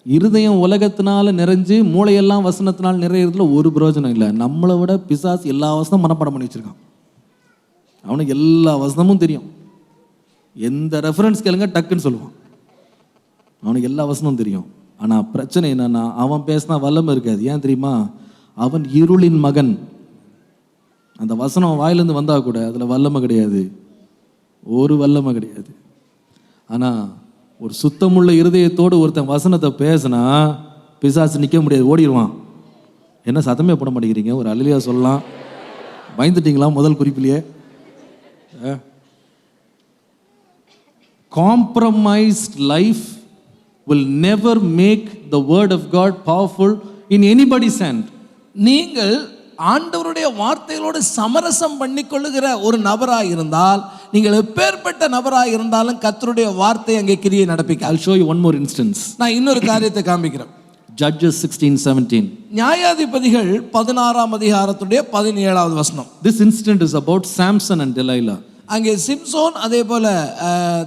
இருதயம் உலகத்தினால நிறைஞ்சு மூளையெல்லாம் வசனத்தினால் நிறையிறதுல ஒரு பிரயோஜனம் இல்லை. நம்மளை விட பிசாசு எல்லா வசனமும் மனப்பாடம் பண்ணி வச்சிருக்கான். அவனுக்கு எல்லா வசனமும் தெரியும். எந்த ரெஃபரன்ஸ் கேளுங்க டக்குன்னு சொல்லுவான். அவனுக்கு எல்லா வசனமும் தெரியும். ஆனால் பிரச்சனை என்னன்னா, அவன் பேசினா வல்லமை இருக்காது. ஏன் தெரியுமா? அவன் இருளின் மகன். அந்த வசனம் வாயிலேருந்து வந்தால் கூட அதில் வல்லமை கிடையாது, ஒரு வல்லமை கிடையாது. ஆனால் ஒரு சுத்தமுள்ள இருதயத்தோடு ஒருத்தன் வசனத்தை பேசினா பிசாசு நிற்க முடியாது, ஓடிடுவான். என்ன சத்தமே போட மாட்டேங்கிறீங்க? ஒரு அல்லேலூயா சொல்லலாம். பயந்துட்டீங்களா முதல் குறிப்பிலேயே? Compromised life will never make the word of God powerful in anybody's hand. நீங்கள் ஆண்டவருடைய வார்த்தைகளோடு சமரசம் பண்ணிக்கொள்ளுகிற ஒரு நபராக இருந்தால், நீங்கள் எப்பேற்பட்ட நபராக இருந்தாலும் கர்த்தருடைய வார்த்தை அங்கே கிரியை நடப்பிக்க. I'll show you one more instance. நான் இன்னொரு காரியத்தை காண்பிக்கிறேன். Judges 16:17. நியாயாதிபதிகள் 16ஆம் அதிகாரத்துடைய 17வது வசனம். This incident is about Samson and Delilah. அங்கே சிம்சோன் அதே போல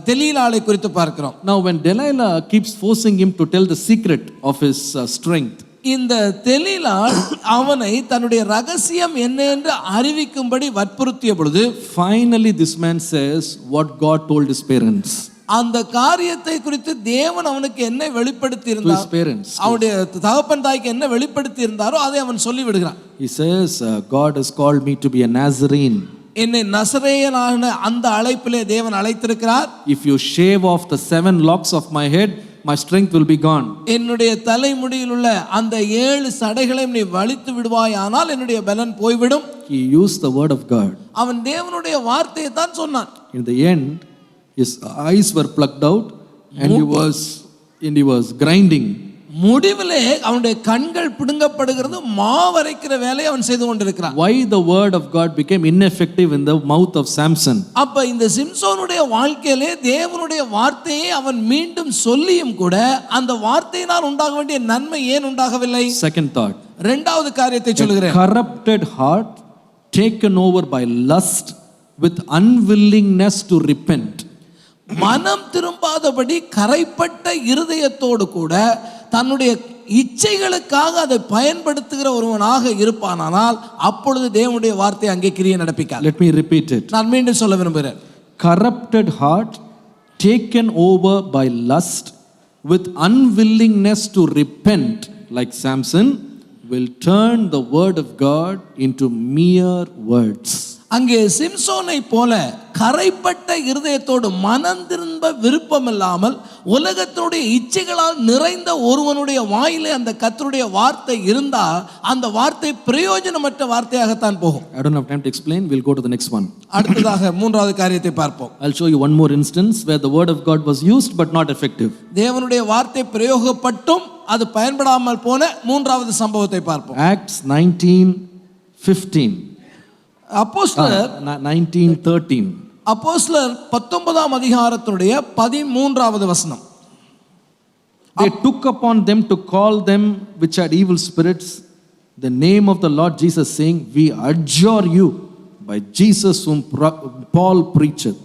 தெலீலாளை குறித்து பார்க்கிறோம். Now when Delilah keeps forcing him to tell the secret of his strength, இந்த தெலீலாள் அவனை தன்னுடைய ரகசியம் என்ன என்று அறிவிக்கும்படி வற்புறுத்திய பொழுது, finally this man says what God told his parents. அந்த காரியத்தை குறித்து தேவன் அவனுக்கு என்ன வெளிப்படுத்தி இருந்தார், அவனுடைய தகப்பன் தாய்க்கு என்ன வெளிப்படுத்தி இருந்தாரோ அதை அவன் சொல்லி விடுகிறான். He says God has called me to be a Nazarene. என்னை நசரேயனான அந்த அழைப்பிலே தேவன் அழைத்திருக்கிறார். If you shave off the 7 locks of my head, my strength will be gone. என்னுடைய தலைமுடியில் உள்ள அந்த 7 சடைகளையும் நீ வலித்து விடுவாயானால் என்னுடைய பலன் போய்விடும். He used the word of God. அவன் தேவனுடைய வார்த்தையை தான் சொன்னான். In the end, his eyes were plucked out and he was grinding. முடிவிலே அவனுடைய கண்கள் பிடுங்கப்படுகிறது, மாவரைக்கிற வேலையை அவன் செய்து கொண்டிருக்கிறான். Why the word of God became ineffective in the mouth of Samson? அப்ப இந்த சிம்சோனுடைய வாழ்க்கையிலே தேவனுடைய வார்த்தையை அவன் மீண்டும் சொல்லியும் கூட அந்த வார்த்தையினால் உண்டாக வேண்டிய நன்மை ஏன் உண்டாகவில்லை? Second thought. இரண்டாவது காரியத்தை சொல்கிறேன். Corrupted heart taken over by lust with unwillingness to repent. மனம் திரும்பாதபடி கரைப்பட்ட இருதயத்தோடு கூட தன்னுடைய இச்சைகளுக்காக அதை பயன்படுத்துகிற ஒருவனாக இருப்பானால் அப்பொழுது தேவனுடைய வார்த்தை அங்கே கிரியை நடப்பிக்காது. Let me repeat it. நான் மீண்டும் சொல்ல விரும்புகிறேன். Corrupted heart taken over by lust with unwillingness to repent, like Samson, will turn the word of God into mere words. அங்கே சிம்சோனை போல கரைப்பட்ட இருதயத்தோடு மனம் திரும்ப விருப்பம் இல்லாமல் உலகத்தினுடைய இச்சைகளால் நிறைந்த ஒருவனுடைய வாயிலே அந்த கர்த்தருடைய வார்த்தை இருந்தால் அந்த வார்த்தை பிரயோஜனமற்ற வார்த்தையாகத்தான் போகும். I don't have time to explain. We'll go to the next one. அடுத்ததாக மூன்றாவது காரியத்தை பார்ப்போம். I'll show you one more instance where the word of God was used but not effective. தேவனுடைய வார்த்தை பிரயோகப்பட்டும் அது பயன்படாமல் போன மூன்றாவது சம்பவத்தை பார்ப்போம். Acts 19:15. அப்போஸ்தலர் 19:13. அப்போஸ்தலர் 19ஆம் அதிகாரத்தினுடைய 13வது வசனம். They took upon them to call them which had evil spirits the name of the Lord Jesus, saying, we adjure you by Jesus whom Paul preacheth.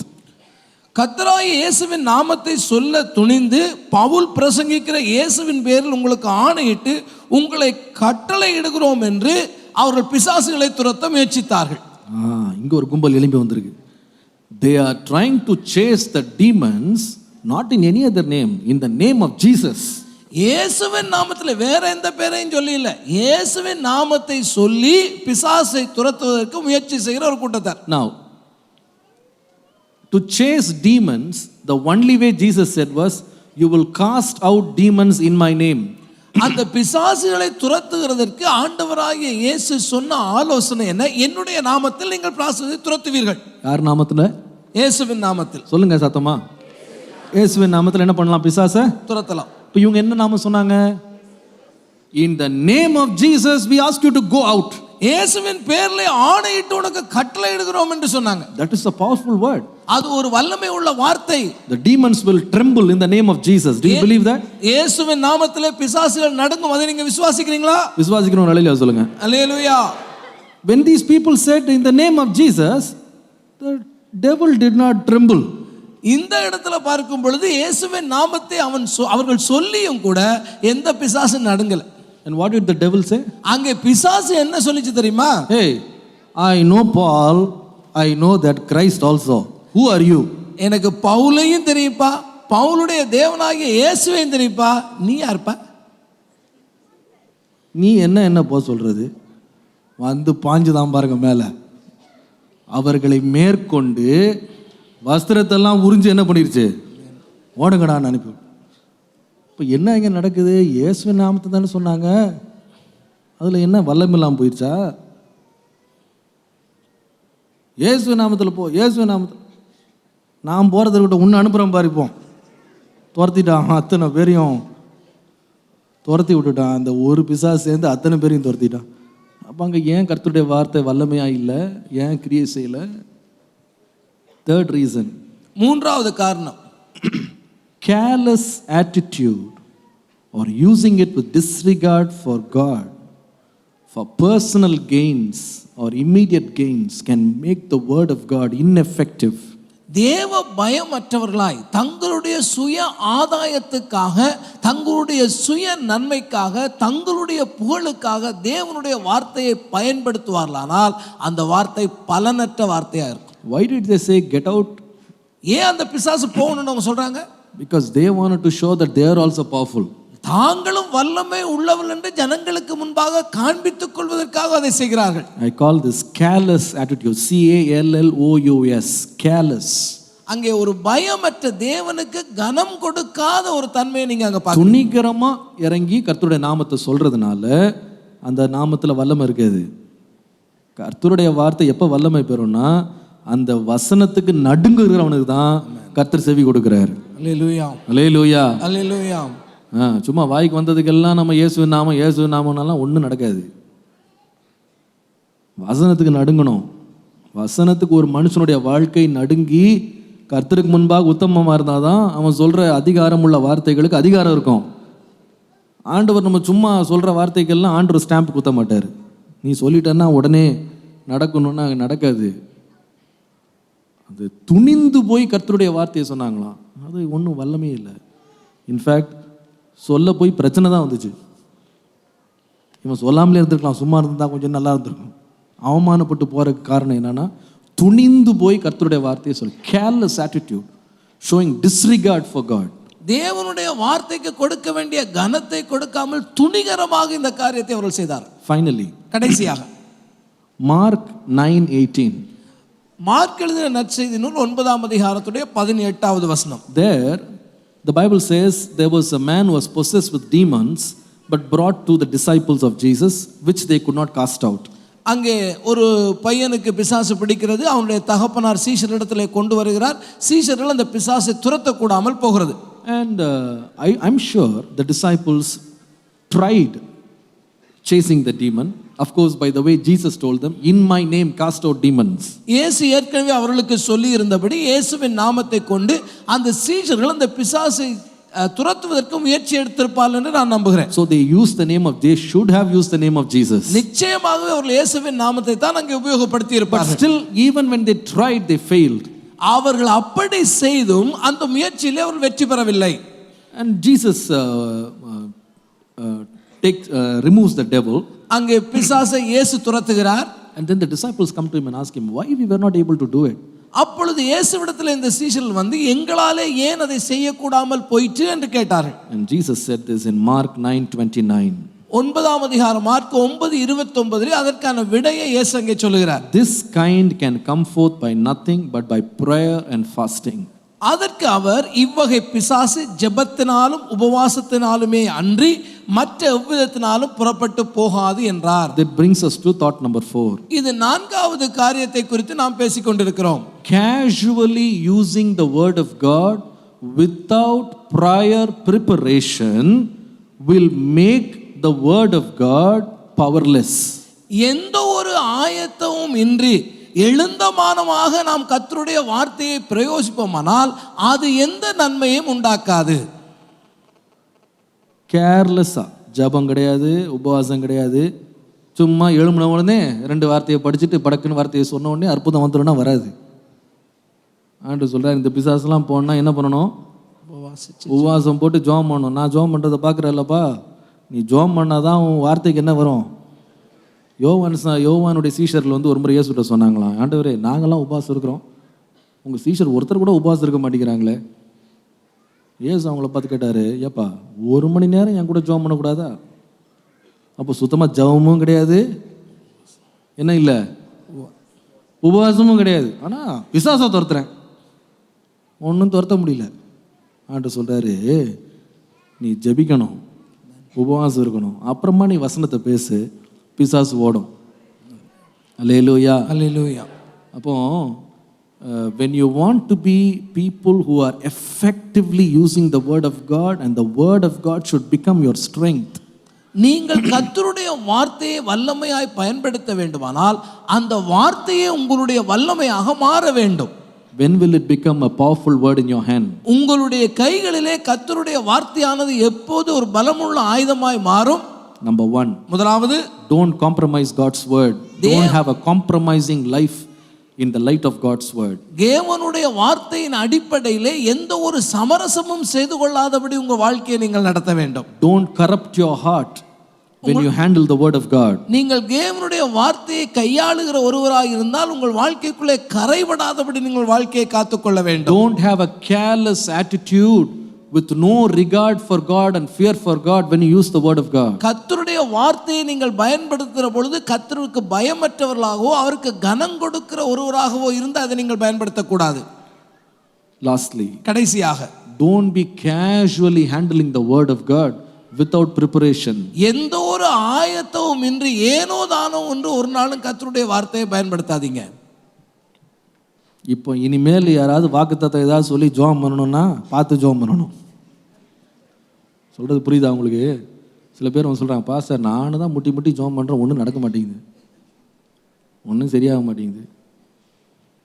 கர்த்தராகிய இயேசுவின் நாமத்தை சொல்ல துணிந்து பவுல் பிரசங்கிக்கிற இயேசுவின் பேரில் உங்களுக்கு ஆணையிட்டு உங்களை கட்டளை இடுகிறோம் என்று அவர்கள் பிசாசுகளை துரத்த முயற்சித்தார்கள். இங்க ஒரு கும்பல் எழும்பி வந்திருக்கு. They are trying to chase the demons not in any other name, in the name of Jesus. இயேசுவின் நாமத்தில் வேற எந்த பேரையும் சொல்லி இல்லை, இயேசுவின் நாமத்தை சொல்லி பிசாசை துரத்துவதற்கு முயற்சி செய்கிற ஒரு கூட்டத்தார். Now, to chase demons, the only way Jesus said was, you will cast out demons in my name. அந்த பிசாசுகளை துரத்துகிறதற்கு ஆண்டவராகிய இயேசு சொன்ன ஆலோசனை என்ன? என்னுடைய நாமத்தில் நீங்கள் பிசாசுகளை துரத்துவீர்கள். யார் நாமத்துல? இயேசுவின் நாமத்தில். சொல்லுங்க சத்தமா. இயேசுவின் நாமத்தில் என்ன பண்ணலாம்? பிசாசை துரத்தலாம். இப்போ இவங்க என்ன நாமம் சொன்னாங்க? In the name of Jesus we ask you to go out. இயேசுவின் பேர்ல ஆணையிட்டு உனக்கு கட்டளை இடுகிறோம் என்று சொன்னாங்க. That is a powerful word. அது ஒரு வல்லமை உள்ள வார்த்தை. The demons will tremble in the name of Jesus. Do you believe that? இயேசுவின் நாமத்திலே பிசாசுகள் நடுங்கும். அதை நீங்க விசுவாசிக்கிறீங்களா? விசுவாசிக்கிறோம். அல்லேலூயா சொல்லுங்க. அல்லேலூயா. When these people said in the name of Jesus, the devil did not tremble. இந்த இடத்துல பார்க்கும் பொழுது இயேசுவின் நாமத்தை அவர்கள் சொல்லியும் கூட எந்த பிசாசு நடுங்கல. And what did the devil say? அங்கே பிசாசு என்ன சொல்லிச்சு தெரியுமா? Hey, I know Paul, I know that Christ also. Who are you? எனக்கு பவுலையும் தெரியுப்பா, பவுலுடைய தேவனாகிய இயேசுவையும் தெரியுப்பா, நீ யாருப்பா? நீ என்ன போ சொல்றது? வந்து பாஞ்சுதான் பாருங்க மேல. அவர்களை மேற்கொண்டு வஸ்திரத்தெல்லாம் உறிஞ்சு என்ன பண்ணிருச்சு? ஓடுங்கடா அனுப்பி. இப்போ என்ன இங்கே நடக்குது? இயேசுவின் நாமத்தை தானே சொன்னாங்க, அதில் என்ன வல்லமில்லாமல் போயிடுச்சா? இயேசுவின் நாமத்தில் போ, இயேசுவின் நாமத்தில். நான் போகிறத விட்ட உன்னை அனுப்புகிறேன் பாரிப்போம். துரத்திட்டான், அத்தனை பேரையும் துரத்தி விட்டுட்டான். அந்த ஒரு பிசாசு சேர்ந்து அத்தனை பேரையும் துரத்திட்டான். அப்போ அங்கே ஏன் கர்த்தருடைய வார்த்தை வல்லமையாக இல்லை? ஏன் கிரியை செய்யலை? Third reason. மூன்றாவது காரணம், careless attitude or using it with disregard for God for personal gains or immediate gains can make the word of God ineffective. தேவ பயமற்றவர்களாய் தங்களுடைய சுய ஆதாயத்துக்காக, தங்களுடைய சுய நன்மைக்காக, தங்களுடைய புகழுக்காக தேவனுடைய வார்த்தையை பயன்படுத்துவார்களானால் அந்த வார்த்தை பலனற்ற வார்த்தையாக இருக்கும். Why did they say get out? ஏன் அந்த பிசாசு போகணும்னு அவங்க சொல்றாங்க? Because they wanted to show that they are also powerful. தாங்களும் வல்லமை உள்ளவர்கள் என்று ஜனங்களுக்கு முன்பாக காண்பித்துக் கொள்வதற்காக அதை செய்கிறார்கள். I call this careless attitude. CALLOUS. Careless. அங்கே ஒரு பயமற்ற தேவனுக்கு கனம் கொடுக்காத ஒரு தன்மையை நீங்க அங்க பார்க்க. துணிகரமா இறங்கி கர்த்தருடைய நாமத்தை சொல்றதுனால அந்த நாமத்துல வல்லமை இருக்காது. கர்த்தருடைய வார்த்தை எப்ப வல்லமை பெறும்னா அந்த வசனத்துக்கு நடுங்குகிறவனுக்கு தான் கர்த்தர் செவி கொடுக்கிறார். அல்லேலூயா, அல்லேலூயா, அல்லேலூயா. சும்மா வாய்க்கு வந்ததுக்கெல்லாம் நம்ம இயேசு நாமம்னாலாம் ஒன்றும் நடக்காது. வசனத்துக்கு நடுங்கணும். வசனத்துக்கு ஒரு மனுஷனுடைய வாழ்க்கை நடுங்கி கர்த்தருக்கு முன்பாக உத்தமமாக இருந்தால் தான் அவன் சொல்கிற அதிகாரம் உள்ள வார்த்தைகளுக்கு அதிகாரம் இருக்கும். ஆண்டவர் நம்ம சும்மா சொல்கிற வார்த்தைக்கெல்லாம் ஆண்டவர் ஸ்டாம்ப் குத்த மாட்டார். நீ சொல்லிட்டன்னா உடனே நடக்கணும்னா நடக்காது. அது துணிந்து போய் கர்த்தருடைய வார்த்தையை சொன்னாங்களாம். அது ஒன்றும் வல்லமே இல்லை. இன்ஃபேக்ட் சொல்ல போய் பிரச்சனை தான் வந்துச்சு. இவன் சொல்லாமலே இருந்திருக்கலாம், சும்மா இருந்தால் கொஞ்சம் நல்லா இருந்திருக்கும். அவமானப்பட்டு போகிறதுக்கு காரணம் என்னன்னா துணிந்து போய் கர்த்தருடைய வார்த்தையை சொல். Careless attitude, showing disregard for God. தேவனுடைய வார்த்தைக்கு கொடுக்க வேண்டிய கனத்தை கொடுக்காமல் துணிகரமாக இந்த காரியத்தை அவர்கள் செய்தார். ஃபைனலி கடைசியாக மார்க் 9:18. மார்க் எழுதின நற்செய்தி நூல் 9ஆம் அதிகாரத்துடைய 18வது வசனம். There the Bible says there was a man who was possessed with demons but brought to the disciples of Jesus which they could not cast out. அங்கே ஒரு பையனுக்கு பிசாசு பிடிக்கிறது. அவனுடைய தகப்பனார் சீஷரிடத்தில் கொண்டு வருகிறார். சீஷர்கள் அந்த பிசாசை துரத்தக்கூடாமல் போகிறது. And I'm sure the disciples tried chasing the demon. Of course, by the way, Jesus told them, in my name cast out demons. இயேசு ஏற்கனவே அவர்களுக்கு சொல்லி இருந்தபடி இயேசுவின் நாமத்தை கொண்டு அந்த சீஷர்கள் அந்த பிசாசை துரத்துவதற்கு முயற்சி எடுத்திருப்பார்கள் என்று நான் நம்புகிறேன். So they should have used the name of Jesus. நிச்சயமாகவே அவர்கள் இயேசுவின் நாமத்தை தான் அங்கே உபயோகப்படுத்தி இருப்பார்கள். But still, even when they tried, they failed. அவர்கள் அப்படி செய்தும் அந்த முயற்சியிலே அவர்கள் வெற்றி பெறவில்லை. And Jesus removes the devil. அங்கே பிசாசை இயேசு துரத்துகிறார். And then the disciples come to him and ask him, why we were not able to do it? அப்பொழுது இயேசுவிடத்தில் இந்த சீஷர்கள் வந்து எங்களாலே ஏன் அதை செய்யக்கூடாமல் போயிற்று என்று கேட்டார்கள். And Jesus said this in Mark 9:29. 9ஆம் அதிகாரம் மார்க் 9:29 அதற்கான விடையை இயேசு அங்கே சொல்லுகிறார். This kind can come forth by nothing but by prayer and fasting. அதற்கு அவர் இவ்வகை பிசாசு ஜெபத்தினாலும் உபவாசத்தினாலுமே அன்றி மற்ற எவ்விதத்தினாலும் புறப்பட்டு போகாது என்றார். That brings us to thought number 4. இது 4வது காரியத்தை குறித்து நாம் பேசிக் கொண்டிருக்கிறோம். Casually using the word of God without prior preparation will make the word of God powerless. எந்த ஒரு ஆயத்தமும் இன்றி எழுந்தமானமாக நாம் கர்த்தருடைய வார்த்தையை பிரயோகிப்போமானால் அது எந்த நன்மையும் உண்டாக்காது. கேர்லெஸ்ஸா ஜபம் கிடையாது, உபவாசம் கிடையாது, சும்மா எழும்பின உடனே 2 வார்த்தையை படிச்சுட்டு படக்குன்னு வார்த்தையை சொன்ன உடனே அற்புதம் வந்துடும்னா வராது. ஆண்டு சொல்கிறார், இந்த பிசாசெல்லாம் போனால் என்ன பண்ணணும்? உபவாசம் போட்டு ஜோம் பண்ணணும். நான் ஜோம் பண்ணுறதை பார்க்குறல்லப்பா, நீ ஜோம் பண்ணாதான் உன் வார்த்தைக்கு என்ன வரும்? யோவானுடைய சீஷரில் வந்து ஒரு முறை இயேசுகிட்ட சொன்னாங்களாம், ஆண்டவரே நாங்கள்லாம் உபவாசம் இருக்கிறோம், உங்கள் சீஷர் ஒருத்தர் கூட உபவாசம் இருக்க மாட்டேங்கிறாங்களே. இயேசு அவங்கள பார்த்து கேட்டார், ஏப்பா 1 மணி நேரம் என் கூட ஜெபம் பண்ணக்கூடாதா? அப்போ சுத்தமாக ஜெபமும் கிடையாது, என்ன இல்லை உபவாசமும் கிடையாது, ஆனால் பிசாசை துரத்துறேன், ஒன்றும் துரத்த முடியல. ஆண்டு சொல்கிறாரு, நீ ஜெபிக்கணும், உபவாசம் இருக்கணும், அப்புறமா நீ வசனத்தை பேசு, பிசாசு ஓடும். அல்லேலூயா, அல்லேலூயா. அப்போ when you want to be people who are effectively using the word of God, and the word of God should become your strength. நீங்கள் கர்த்தருடைய வார்த்தையை வல்லமையாய் பயன்படுத்த வேண்டுமானால் அந்த வார்த்தையே உங்களுடைய வல்லமையாக மாற வேண்டும். When will it become a powerful word in your hand? உங்களுடைய கைகளிலே கர்த்தருடைய வார்த்தையானது எப்போது ஒரு பலமுள்ள ஆயுதமாய் மாறும்? Number 1, முதலாவது, don't compromise God's word. Don't have a compromising life in the light of God's word. தேவனுடைய வார்த்தையின் அடிப்படையிலே எந்த ஒரு சமரசமும் செய்து கொள்ளாதபடி உங்கள் வாழ்க்கையை நீங்கள் நடத்த வேண்டும். Don't corrupt your heart when you handle the word of God. நீங்கள் தேவனுடைய வார்த்தையை கையாளுகிற ஒருவராக இருந்தால் உங்கள் வாழ்க்கைக்குள்ளே கரைபடாதபடி நீங்கள் வாழ்க்கையை காத்துக்கொள்ள வேண்டும். Don't have a careless attitude with no regard for God and fear for God when you use the word of God. கர்த்தருடைய வார்த்தையை நீங்கள் பயன்படுத்துகிற பொழுது கர்த்தருக்கு பயமற்றவர்களாகவோ அவருக்கு கனம் கொடுக்கிற ஒருவராகவோ இருந்து அதை நீங்கள் பயன்படுத்தக்கூடாது. Lastly, கடைசியாக don't be casually handling the word of God without preparation. எந்த ஒரு ஆயத்தமும் இன்றி ஏனோ தானோ ஒன்று ஒரு நாளும் கர்த்தருடைய வார்த்தையை பயன்படுத்தாதீங்க. இப்போ இனிமேல் யாராவது வாக்குத்தத்தம் ஏதாவது சொல்லி ஜெபம் பண்ணணும்னா பார்த்து ஜெபம் பண்ணணும். சொல்கிறது புரியுதா உங்களுக்கு? சில பேர் வந்து சொல்கிறாங்க, பாஸ்டர் நானும் தான் முட்டி முட்டி ஜெபம் பண்ணுறேன், ஒன்றும் நடக்க மாட்டேங்குது, ஒன்றும் சரியாக மாட்டேங்குது.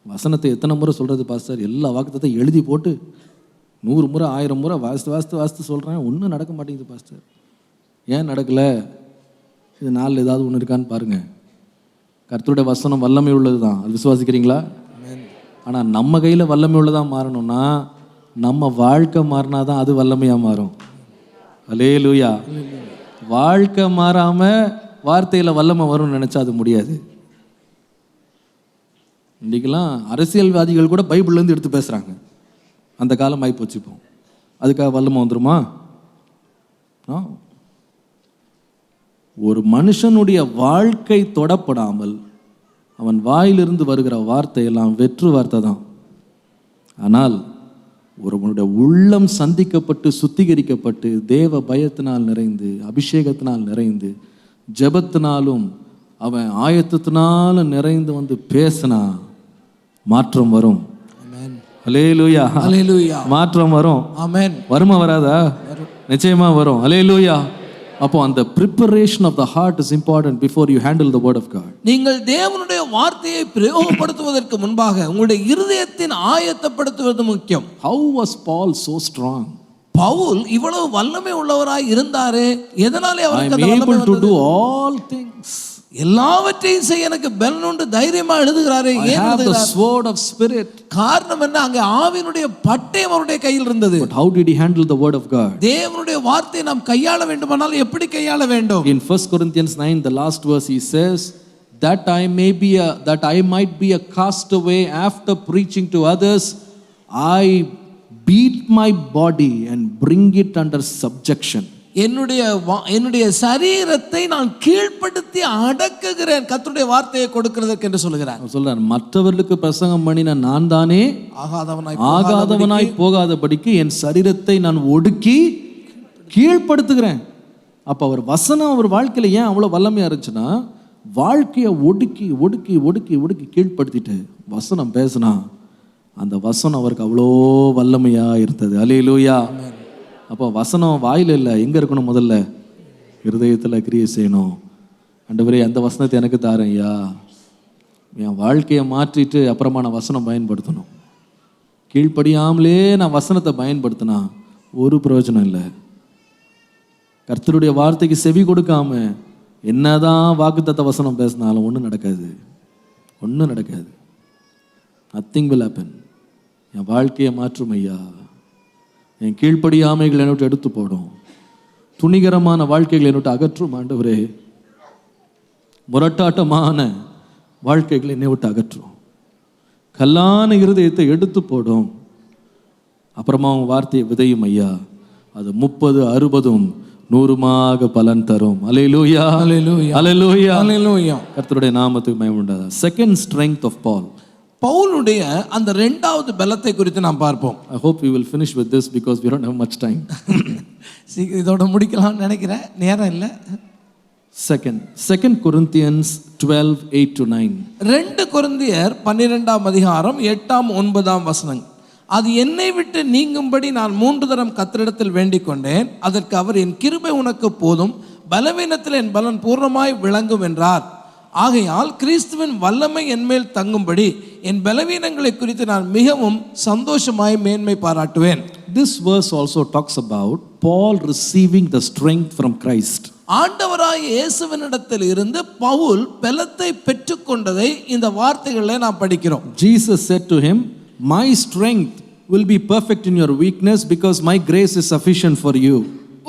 வசனத்தை எத்தனை முறை சொல்கிறது பாஸ்டர்? எல்லா வாக்குத்தத்தையும் எழுதி போட்டு 100 முறை 1000 முறை வாசித்து சொல்கிறேன், ஒன்றும் நடக்க மாட்டேங்குது பாஸ்டர். ஏன் நடக்கலை? இது நாளில் ஏதாவது ஒன்று இருக்கான்னு பாருங்கள். கர்த்தருடைய வசனம் வல்லமை உள்ளது தான், அது விசுவாசிக்கிறீங்களா? ஆனால் நம்ம கையில் வல்லமை உள்ளதாக மாறணும்னா நம்ம வாழ்க்கை மாறினா தான் அது வல்லமையாக மாறும். அல்லேலூயா. வாழ்க்கை மாறாமல் வார்த்தையில் வல்லமை வரும்னு நினச்சா அது முடியாது. இன்றைக்கெல்லாம் அரசியல்வாதிகள் கூட பைபிள்லேருந்து எடுத்து பேசுகிறாங்க. அந்த காலம் ஆகி போச்சுப்போம். அதுக்காக வல்லமை வந்துருமா? ஒரு மனுஷனுடைய வாழ்க்கை தொடப்படாமல் அவன் வாயிலிருந்து வருகிற வார்த்தையெல்லாம் வெற்று வார்த்தை தான். ஆனால் ஒருவனுடைய உள்ளம் சந்திக்கப்பட்டு சுத்திகரிக்கப்பட்டு தேவ பயத்தினால் நிறைந்து அபிஷேகத்தினால் நிறைந்து ஜெபத்தினாலும் அவன் ஆயத்தத்தினாலும் நிறைந்து வந்து பேசினா மாற்றம் வரும். அல்லேலூயா. அல்லேலூயா. மாற்றம் வரும். ஆமென். வருமா வராதா? நிச்சயமா வரும். அல்லேலூயா. அப்போ அந்த preparation of the heart is important before you handle the word of God. நீங்கள் தேவனுடைய வார்த்தையை பிரயோகப்படுத்துவதற்கு முன்பாக உங்களுடைய இருதயத்தின் ஆயத்தப்படுத்துவது முக்கியம். How was Paul so strong? Pavul இவ்வளவு வல்லமை உள்ளவராய் இருந்தாரே, எதனாலே I அவருக்கு am அந்த வல்லமை able to வந்தது? do all things. எல்லாவற்றையும் செய்ய எனக்கு பலன் உண்டு தைரியமா எழுதுகிறாரே. I ஏன் have the எழுதுகிறார்? sword of spirit. காரணம் என்ன? அங்கே ஆவியினுடைய பட்டயம் அவருடைய கையில் இருந்தது. But how did he handle the word of God? தேவனுடைய வார்த்தையை நாம் கையாள வேண்டுமானால் எப்படி கையாள வேண்டும்? In 1 Corinthians 9, the last verse, he says that I might be a castaway after preaching to others, I beat my body and bring it under subjection. என்னுடைய சரீரத்தை நான் கீழ்ப்படுத்தி அடக்குகிறேன் கர்த்தருடைய வார்த்தையை கொடுக்கிறதுக்கு என்று சொல்கிறார். சொல்றார், மற்றவர்களுக்கு பிரசங்கம் பண்ணின நான் தானே ஆகாதவனாய் போகாதபடிக்கு என் சரீரத்தை நான் ஒடுக்கி கீழ்ப்படுத்துகிறேன். அப்ப அவர் வசனம் அவர் வாழ்க்கையில ஏன் அவ்வளவு வல்லமையா இருந்துச்சுன்னா, வாழ்க்கையை ஒடுக்கி ஒடுக்கி ஒடுக்கி ஒடுக்கி கீழ்ப்படுத்திட்டு வசனம் பேசினா அந்த வசனம் அவருக்கு அவ்வளோ வல்லமையா இருந்தது. அல்லேலூயா. அப்போ வசனம் வாயில் இல்லை, எங்கே இருக்கணும்? முதல்ல இருதயத்தில் கிரியை செய்யணும். ஆண்டவரே அந்த வசனத்தை எனக்கு தாரேன் ஐயா, என் வாழ்க்கையை மாற்றிட்டு அப்புறமா நான் வசனம் பயன்படுத்தணும். கீழ்ப்படியாமலே நான் வசனத்தை பயன்படுத்தினா ஒரு பிரயோஜனம் இல்லை. கர்த்தருடைய வார்த்தைக்கு செவி கொடுக்காம என்னதான் வாக்குத்தத்த வசனம் பேசினாலும் ஒன்றும் நடக்காது, ஒன்றும் நடக்காது. Nothing will happen. என் வாழ்க்கையை மாற்றும் ஐயா, என் கீழ்ப்படியாமைகள் என்னோட்டு எடுத்து போடும், துணிகரமான வாழ்க்கைகளை என்னோட்டு அகற்றும் ஆண்டவரே, முரட்டாட்டமான வாழ்க்கைகளை என்னை விட்டு அகற்றும், கல்லான இருதயத்தை எடுத்து போடும். அப்புறமா உன் வார்த்தையை விதையும் ஐயா, அது 30, 60, 100 பலன் தரும். அல்லேலூயா. அல்லேலூயா. அல்லேலூயா. அல்லேலூயா. கர்த்தருடைய நாமத்துக்கு மகிமை உண்டாதா. செகண்ட் ஸ்ட்ரெங்த் ஆஃப் பால். பவுலுடைய அந்த இரண்டாவது பலத்தை குறித்து நாம் பார்ப்போம். I hope we will finish with this because we don't have much time. இதோட முடிக்கலாம்னு நினைக்கிறேன், நேரம் இல்லை. Second Corinthians 12, 8-9. 2 கொரிந்தியர் 12ஆம் அதிகாரம் 8ஆம் 9ஆம் வசனம். அது என்னை விட்டு நீங்கும்படி நான் 3 தரம் கர்த்தரிடத்தில் வேண்டிக் கொண்டேன், அதற்கு அவர் என் கிருபை உனக்கு போதும், பலவீனத்தில் என் பலன் பூர்ணமாய் விளங்கும் என்றார். ஆகையால் கிறிஸ்துவின் வல்லமை என்மேல் தங்கும்படி என் பலவீனங்களை குறித்து நான் மிகவும் சந்தோஷமாய் மேன்மை பாராட்டுவேன். This verse also talks about Paul receiving the strength from Christ. ஆண்டவராய் இயேசுவினிடத்தில் இருந்து பவுல் பலத்தை பெற்றுக்கொண்டதை இந்த வார்த்தைகளில் நாம் படிக்கிறோம். Jesus said to him, my strength will be perfect in your weakness because my grace is sufficient for you.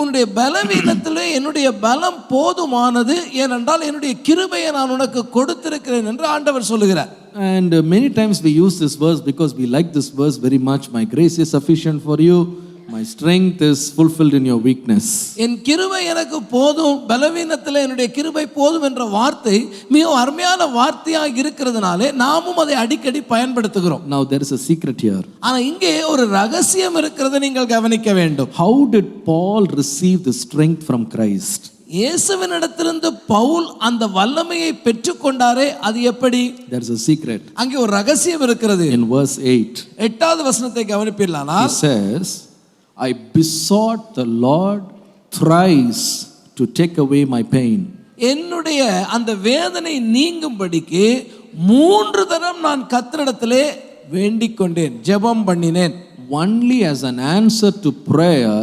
உன்னுடைய பலவீனத்திலே என்னுடைய பலம் போதுமானது, ஏனென்றால் என்னுடைய கிருபையை நான் உனக்கு கொடுத்திருக்கிறேன் என்று ஆண்டவர் சொல்லுகிறார். And many times we use this verse because we like this verse very much. My grace is sufficient for you. My strength is fulfilled in your weakness. என் கிருபை எனக்கு போதும், பலவீனத்தில் என்னுடைய கிருபை போதும் என்ற வார்த்தை மிக அருமையான வார்த்தையாக இருக்கிறதுனாலே நாமும் அதை அடிக்கடி பயன்படுத்துகிறோம். Now there is a secret here. ஆனா இங்கே ஒரு ரகசியம் இருக்கிறதை நீங்கள் கவனிக்க வேண்டும். How did Paul receive the strength from Christ? இயேசுவினிடத்திலிருந்து Pavul அந்த வல்லமையை பெற்றுக்கொண்டாரே, அது எப்படி? There is a secret. அங்கே ஒரு ரகசியம் இருக்கிறது. In verse 8, 8வது வசனத்தை கவனிப்பீர்களானால் he says, I besought the Lord thrice to take away my pain. என்னுடைய அந்த வேதனை நீங்கும்படிக்கு 3 தரம் நான் கர்த்தரிடத்திலே வேண்டிக் கொண்டேன், ஜெபம் பண்ணினேன். Only as an answer to prayer,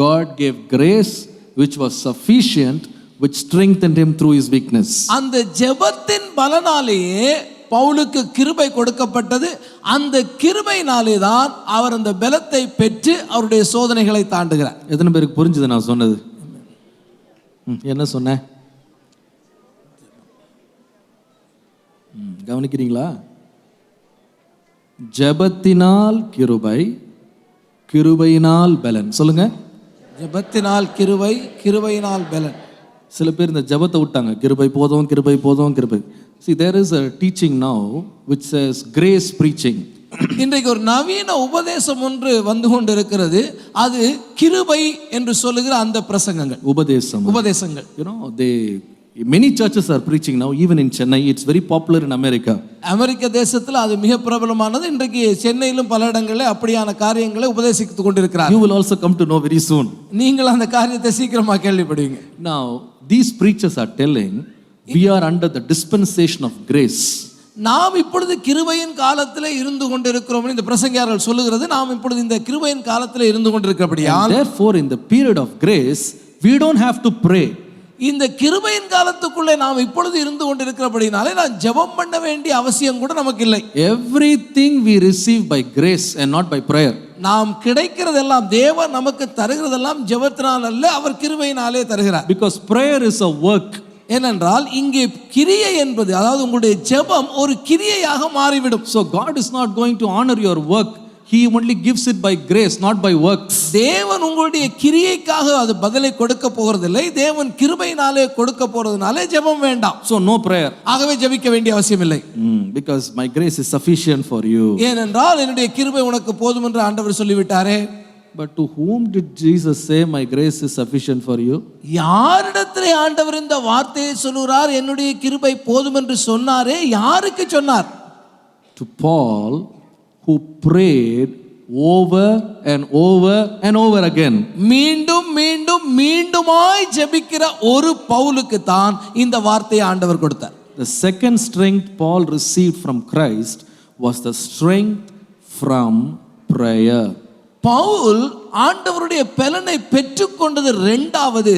God gave grace which was sufficient, which strengthened him through his weakness. அந்த ஜெபத்தின் பலனாலேயே பவுலுக்கு கிருபை கொடுக்கப்பட்டது. அந்த கிருபையினாலே தான் அவர் அந்த பலத்தை பெற்று அவருடைய சோதனைகளை தாண்டுகிறார். எத்தனை பேருக்கு புரிஞ்சுது நான் சொன்னது? என்ன சொன்னேன்? கவனிக்கிறீங்களா? ஜெபத்தினால் கிருபை, கிருபையினால் பலன். சொல்லுங்க. ஜெபத்தினால் கிருபை, கிருபையினால் பலன். சில பேர் இந்த ஜெபத்தை விட்டாங்க. கிருபை போதும், கிருபை போதும், கிருபை. See, there is a teaching now which says grace preaching. இன்றைக்கு ஒரு நவீன உபதேசம் ஒன்று வந்து கொண்டு இருக்கிறது. அது கிருபை என்று சொல்லுகிற அந்த பிரசங்கங்கள், உபதேசங்கள். You know, many churches are preaching now, even in Chennai. It's very popular in America. அமெரிக்க தேசத்தில் அது மிக பிரபலமானது. இன்றைக்கு சென்னையிலும் பல இடங்களில் அப்படியான காரியங்களை உபதேசித்துக் கொண்டிருக்கிறார். You will also come to know very soon. நீங்கள் அந்த காரியத்தை சீக்கிரமாக கேள்விப்படுவீங்க. Now, these preachers are telling we are under the dispensation of grace. நாம் இப்பொழுது கிருபையின் காலத்தில் இருந்து கொண்டிருக்கிறோம். இந்த பிரசங்கியார்கள் சொல்லுகிறது, நாம் இப்பொழுது இந்த கிருபையின் காலத்தில் இருந்து கொண்டிருக்கிறபடியால், therefore in the period of grace we don't have to pray. இந்த கிருபையின் காலத்துக்குள்ளே நாம் இப்பொழுது இருந்து கொண்டிருக்கிறபடினாலே நான் ஜெபம் பண்ண வேண்டிய அவசியம் கூட நமக்கு இல்லை. Everything we receive by grace and not by prayer. நாம் கிடைக்கிறதெல்லாம், தேவன் நமக்கு தருகிறதெல்லாம் ஜெபத்தினால் அல்ல, அவர் கிருபையினாலே தருகிறார். Because prayer is a work. ஏனென்றால் இங்கே கிரியை என்பது, அதாவது உங்களுடைய ஜெபம் ஒரு கிரியையாக மாறிவிடும். So God is not going to honor your work. He only gives it by grace, not by works. தேவன் உங்களுடைய கிரியைக்காக அது பதிலை கொடுக்க போகிறதில்லை. தேவன் கிருபையினாலே கொடுக்க போறதுனாலே ஜெபம் வேண்டாம். So no prayer. ஆகவே ஜெபிக்க வேண்டிய அவசியம் இல்லை. Because my grace is sufficient for you. ஏனென்றால் என்னுடைய கிருபை உனக்கு போதும் என்று ஆண்டவர் சொல்லிவிட்டாரே. But to whom did Jesus say my grace is sufficient for you? யாரிடத்திலே ஆண்டவர் இந்த வார்த்தையை சொல்லுகிறார், என்னுடைய கிருபை போதும் என்று சொன்னாரே, யாருக்கு சொன்னார்? To Paul, who prayed over and over and over again. மீண்டும் மீண்டும் மீண்டுமாய் ஜெபிக்கிற ஒரு பவுலுக்கு தான் இந்த வார்த்தையை ஆண்டவர் கொடுத்தார். The second strength Paul received from Christ was the strength from prayer. Pavul ஆண்டவருடைய பலனை பெற்றுக்கொண்டது இரண்டாவது,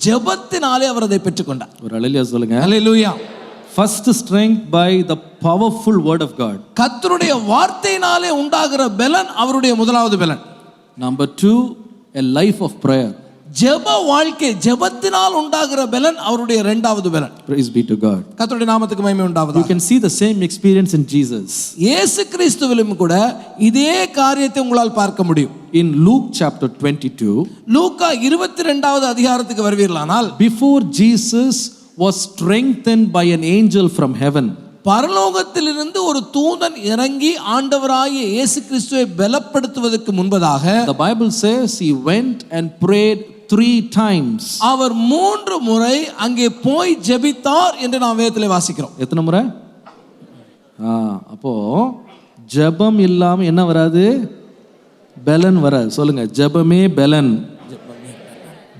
ஜெபத்தினாலே அவர் அதை பெற்றுக்கொண்டார். ஒரு அல்லேலூயா சொல்லுங்க. அல்லேலூயா. First strength by the powerful word of God. கர்த்தருடைய வார்த்தையினாலே உண்டாகிற பலன் அவருடைய முதலாவது பலன். Number 2, a life of prayer. ஜெப வாழ்க்கை, ஜெபத்தினால் உண்டாகிற பலன் அவருடைய இரண்டாவது பலன். Praise be to God. கர்த்தருடைய நாமத்துக்கு மகிமை உண்டாவதாக. You can see the same experience in Jesus. இயேசு கிறிஸ்துவிலும் கூட இதே காரியத்தை உங்களால் பார்க்க முடியும். In Luke chapter 22, லூக்கா 22வது அதிகாரத்துக்கு வருவீர்களானால், before Jesus was strengthened by an angel from heaven. பரலோகத்திலிருந்து ஒரு தூதன் இறங்கி ஆண்டவராகிய இயேசு கிறிஸ்துவை பலப்படுத்துவதற்கு முன்பதாக, the Bible says he went and prayed 3 times. அவர் 3 முறை அங்கே போய் ஜெபித்தார் என்று நாம் வேதத்திலே வாசிக்கிறோம். எத்தனை முறை? அப்போ ஜெபம் இல்லாம என்ன வராது? பலன் வராது. சொல்லுங்க, ஜெபமே பலன்.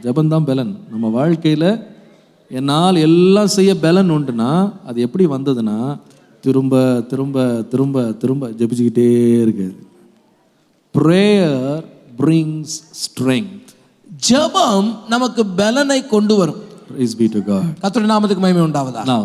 ஜெபம் தான் பலன். நம்ம வாழ்க்கையில என்னால் எல்லாம் செய்ய பலன் உண்டுனா அது எப்படி வந்ததுன்னா, திரும்ப திரும்ப திரும்ப திரும்ப ஜெபிச்சுக்கிட்டே இருக்குது. Prayer brings strength. ஜெபம் நமக்கு பலனை கொண்டு வரும். Praise be to God. கர்த்தருடைய நாமத்துக்கு மகிமை உண்டாவதாக. Now,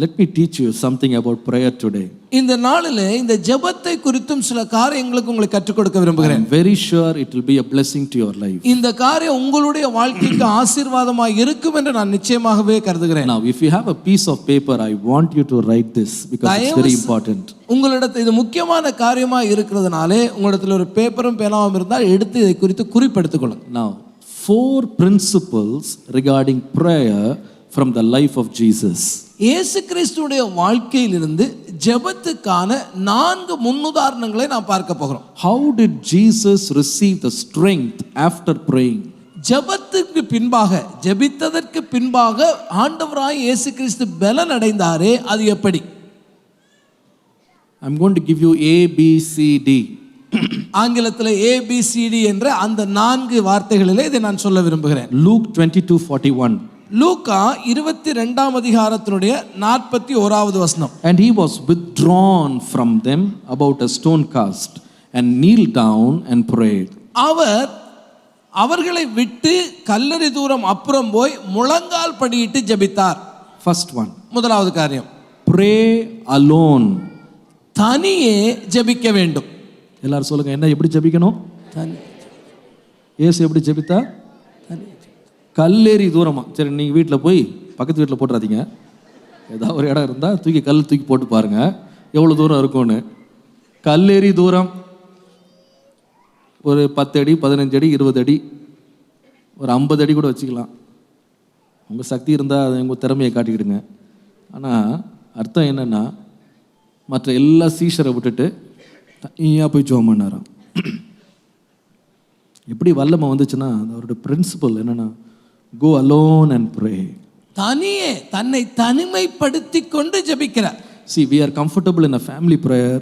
let me teach you something about prayer today. இந்த நாளிலே இந்த ஜெபத்தை குறித்தும் சில காரியங்களுக்கு உங்களுக்கு கற்றுக் கொடுக்க I விரும்புகிறேன். am very sure it will be a blessing to your life. இந்த காரியம் உங்களுடைய வாழ்க்கைக்கு ஆசீர்வாதமாக இருக்கும் என்று நான் நிச்சயமாகவே கருதுகிறேன். Now, if you have a piece of paper, I want you to write this because it's very important. உங்களிடத்தில் இது முக்கியமான காரியமா இருக்கிறதுனாலே உங்களிடத்தில் ஒரு பேப்பரும் பேனாவும் இருந்தால் எடுத்து இதை குறித்து குறிப்பெடுத்துக் கொள்ளுங்க. Now, 4 principles regarding prayer from the life of Jesus. இயேசு கிறிஸ்துவுடைய வாழ்க்கையிலிருந்து ஜெபத்துக்கான 4 முன்னுதாரணங்களை நாம் பார்க்க போகிறோம். How did Jesus receive the strength after praying? ஜெபத்துக்கு பின்பாக, ஜெபித்ததற்கு பின்பாக ஆண்டவராய் இயேசு கிறிஸ்து பலன் அடைந்தாரே, அது எப்படி? I'm going to give you A, B, C, D. ஆங்கிலத்தில் ABCD என்ற அந்த 4 வார்த்தைகளிலே இதை நான் சொல்ல விரும்புகிறேன். Luke 22:41. லூக்கா 22ஆம் அதிகாரத்தினுடைய 41வது வசனம். And he was withdrawn from them about a stone cast and kneeled down and prayed. அவர்களை விட்டு கல்லறை தூரம் அப்புறம் போய் முழங்கால் படியிட்டு ஜெபித்தார். First one. முதலாவது காரியம், Pray alone. தனியே ஜெபிக்க வேண்டும். எல்லாரும் சொல்லுங்க, என்ன எப்படி ஜெபிக்கணும்? இயேசு எப்படி ஜெபித்தா? கல்லேறி தூரமா. சரி, நீங்கள் வீட்டில் போய் பக்கத்து வீட்டில் போட்டுறாதீங்க. ஏதாவது ஒரு இடம் இருந்தால் தூக்கி போட்டு பாருங்க எவ்வளோ தூரம் இருக்கும்னு. கல்லேறி தூரம் ஒரு 10 அடி, 15 அடி, 20 அடி, ஒரு 50 அடி கூட வச்சுக்கலாம். உங்கள் சக்தி இருந்தால் அதை உங்கள் திறமையை காட்டிக்கிடுங்க. ஆனால் அர்த்தம் என்னென்னா, மற்ற எல்லா சீஷரை விட்டுட்டு நீயா போய் ஜோம் பண்ணாராம். எப்படி வல்லமை வந்துச்சுன்னா, அவரோட பிரின்சிபல் என்னென்னா, go alone and pray. தனியே தன்னை தனிமைப்படுத்தி கொண்டு ஜெபிக்கிறார். See, we are comfortable in a family prayer.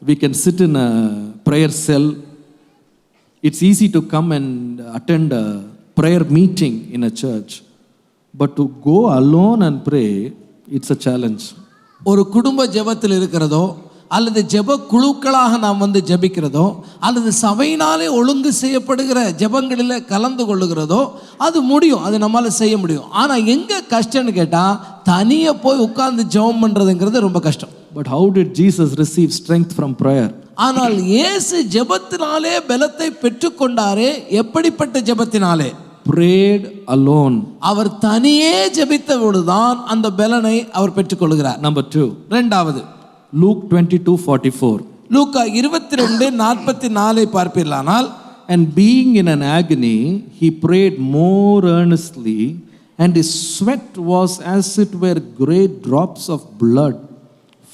We can sit in a prayer cell. It's easy to come and attend a prayer meeting in a church. But to go alone and pray, it's a challenge. ஒரு குடும்ப ஜெபத்தில் இருக்கிறதோ அல்லது ஜெப குழுக்களாக நாம் வந்து ஜெபிக்கிறதோ அல்லது சபையினாலே ஒழுங்கு செய்யப்படுகிற ஜெபங்களில் கலந்து கொள்ளுகிறதோ அது முடியும், அது நம்மளால் செய்ய முடியும். ஆனால் எங்கே கஷ்டம்னு கேட்டால், தனியே போய் உட்கார்ந்து ஜெபம் பண்ணுறதுங்கிறது ரொம்ப கஷ்டம். But how did Jesus receive strength from prayer? ஆனால் இயேசு ஜெபத்தினாலே பலத்தை பெற்றுக்கொண்டாரே. எப்படிப்பட்ட ஜெபத்தினாலே? Prayed alone. அவர் தனியே ஜெபித்த பொழுதுதான் அந்த பலனை அவர் பெற்றுக்கொள்கிறார். Number 2. இரண்டாவது, Luke 22:44. Luca 22:44 பார்ப்பீர்களானால், And being in an agony, he prayed more earnestly, and his sweat was as it were great drops of blood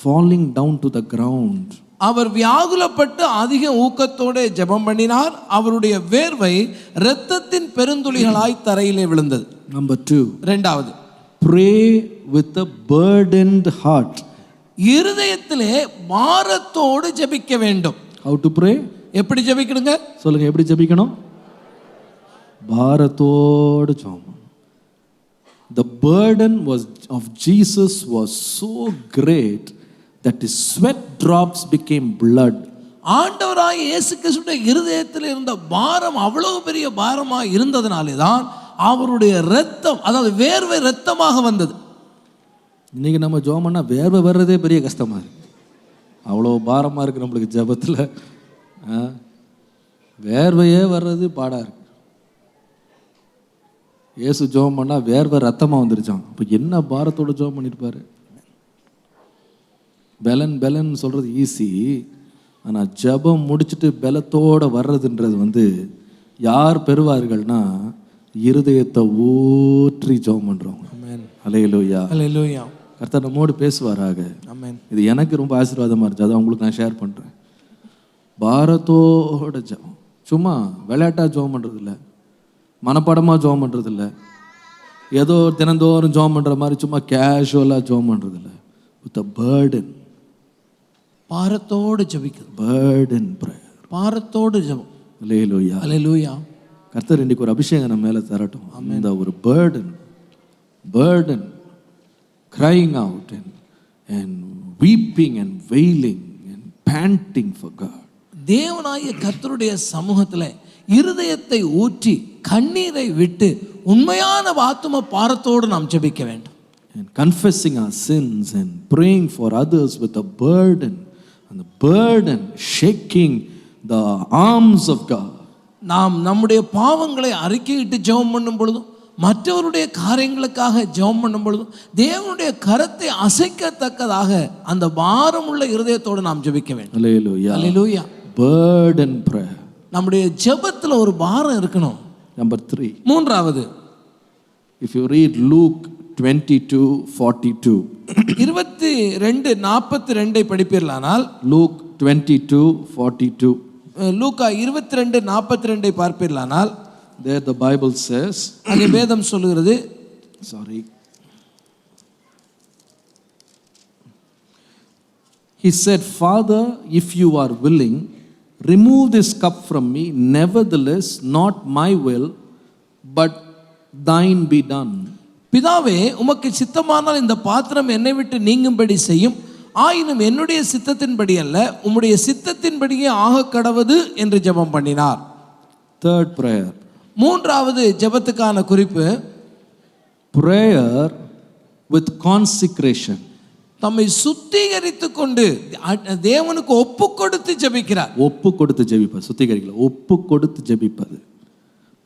falling down to the ground. அவர் வியாகுலப்பட்டு அதிக ஊக்கத்தோடு ஜெபம் பண்ணினார். அவருடைய வேர்வை இரத்தத்தின் பெருந்துளிகளாய் தரையிலே விழுந்தது. Number 2. இரண்டாவது, Pray with a burdened heart. இருதயத்திலே பாரத்தோடு ஜெபிக்க வேண்டும். How to pray? எப்படி ஜெபிக்கணுங்க? சொல்லுங்க, எப்படி ஜெபிக்கணும்? பாரத்தோடு ஜெபம். The burden of Jesus was so great that his sweat drops became blood. ஆண்டவராய் இயேசு கிறிஸ்துவின் இருதயத்தில் இருந்த பாரம் அவ்வளவு பெரிய பாரமாக இருந்ததனாலே தான் அவருடைய இரத்தம், அதாவது வேர்வை இரத்தமாக வந்தது. இன்னைக்கு நம்ம ஜெபம் பண்ணால் வேர்வை வர்றதே பெரிய கஷ்டமாக இருக்கு. அவ்வளோ பாரமாக இருக்குது நம்மளுக்கு ஜெபத்தில். வேர்வையே வர்றது பாடாக இருக்கு. இயேசு ஜெபம் பண்ணால் வேர்வை ரத்தமாக வந்துருச்சான். அப்போ என்ன பாரத்தோடு ஜெபம் பண்ணியிருப்பாரு. பலன் சொல்கிறது ஈஸி. ஆனால் ஜெபம் முடிச்சுட்டு பலத்தோடு வர்றதுன்றது யார் பெறுவார்கள்னா, இருதயத்தை ஊற்றி ஜெபம் பண்ணுறவங்க. அல்லேலூயா, அல்லேலூயா. கர்த்தர் நம்மோடு பேசுவாராக. ஆமென். இது எனக்கு ரொம்ப ஆசீர்வாதமாக இருந்துச்சு. அதை உங்களுக்கு நான் ஷேர் பண்ணுறேன். பாரத்தோட ஜெபம், சும்மா விளையாட்டாக ஜெபம் பண்ணுறது இல்லை, மனப்பாடமாக ஜெபம் பண்ணுறது இல்லை, ஏதோ தினந்தோறும் ஜெபம் பண்ணுற மாதிரி சும்மா கேஷுவலாக ஜெபம் பண்ணுறது இல்லை. With a burden. பாரத்தோடு ஜெபிக்கிறது. Burden prayer. பாரத்தோடு ஜெபம். அல்லேலூயா, அல்லேலூயா. கர்த்தர் இன்னைக்கு ஒரு அபிஷேகம் நம்ம மேலே தரட்டும். அந்த ஒரு burden, crying out and weeping and wailing and panting for God. தேவனாகிய கர்த்தருடைய சமூகத்தில் இருதயத்தை ஊற்றி கண்ணீரை விட்டு உண்மையான ஆத்தும பாரத்தோடு நாம் ஜெபிக்க வேண்டும். and confessing our sins and praying for others with a burden, and the burden shaking the arms of God. நாம் நம்முடைய பாவங்களை அறிக்கையிட்டு ஜெபம் பண்ணும் பொழுதும் மற்றவருடைய காரியங்களுக்காக ஜெபம் பண்ணும் பொழுதும் தேவனுடைய கரத்தை அசைக்கத்தக்கதாக அந்த பாரமுள்ள இருதயத்தோடு நாம் ஜெபிக்க வேண்டும். Hallelujah. அல்லேலூயா. Burden prayer. நம்முடைய ஜெபத்துல ஒரு பாரம் இருக்கணும். Number 3. மூன்றாவது, If you read Luke 22:42. 22:42 படிப்பீர்களானால், Luke 22:42. Luca 22:42 பார்ப்பீர்களானால், There the Bible says, அங்கே வேதம் சொல்லுகிறது, He said, Father, if you are willing, remove this cup from me. Nevertheless, not my will, but thine be done. பிதாவே, உமக்கு சித்தமானால் இந்த பாத்திரம் என்னை விட்டு நீங்கும்படி செய்யும். ஆயினும் என்னுடைய சித்தத்தின்படி அல்ல, உம்முடைய சித்தத்தின்படியே ஆக கடவது என்று ஜெபம் பண்ணினார். Third prayer. மூன்றாவது ஜெபத்துக்கான குறிப்பு, Prayer with consecration. தம்மை சுத்திகரித்து கொண்டு தேவனுக்கு ஒப்பு கொடுத்து ஜெபிக்கிறார். ஒப்பு கொடுத்து ஜெபிப்பது, சுத்திகரிக்கல, ஒப்பு கொடுத்து ஜெபிப்பது.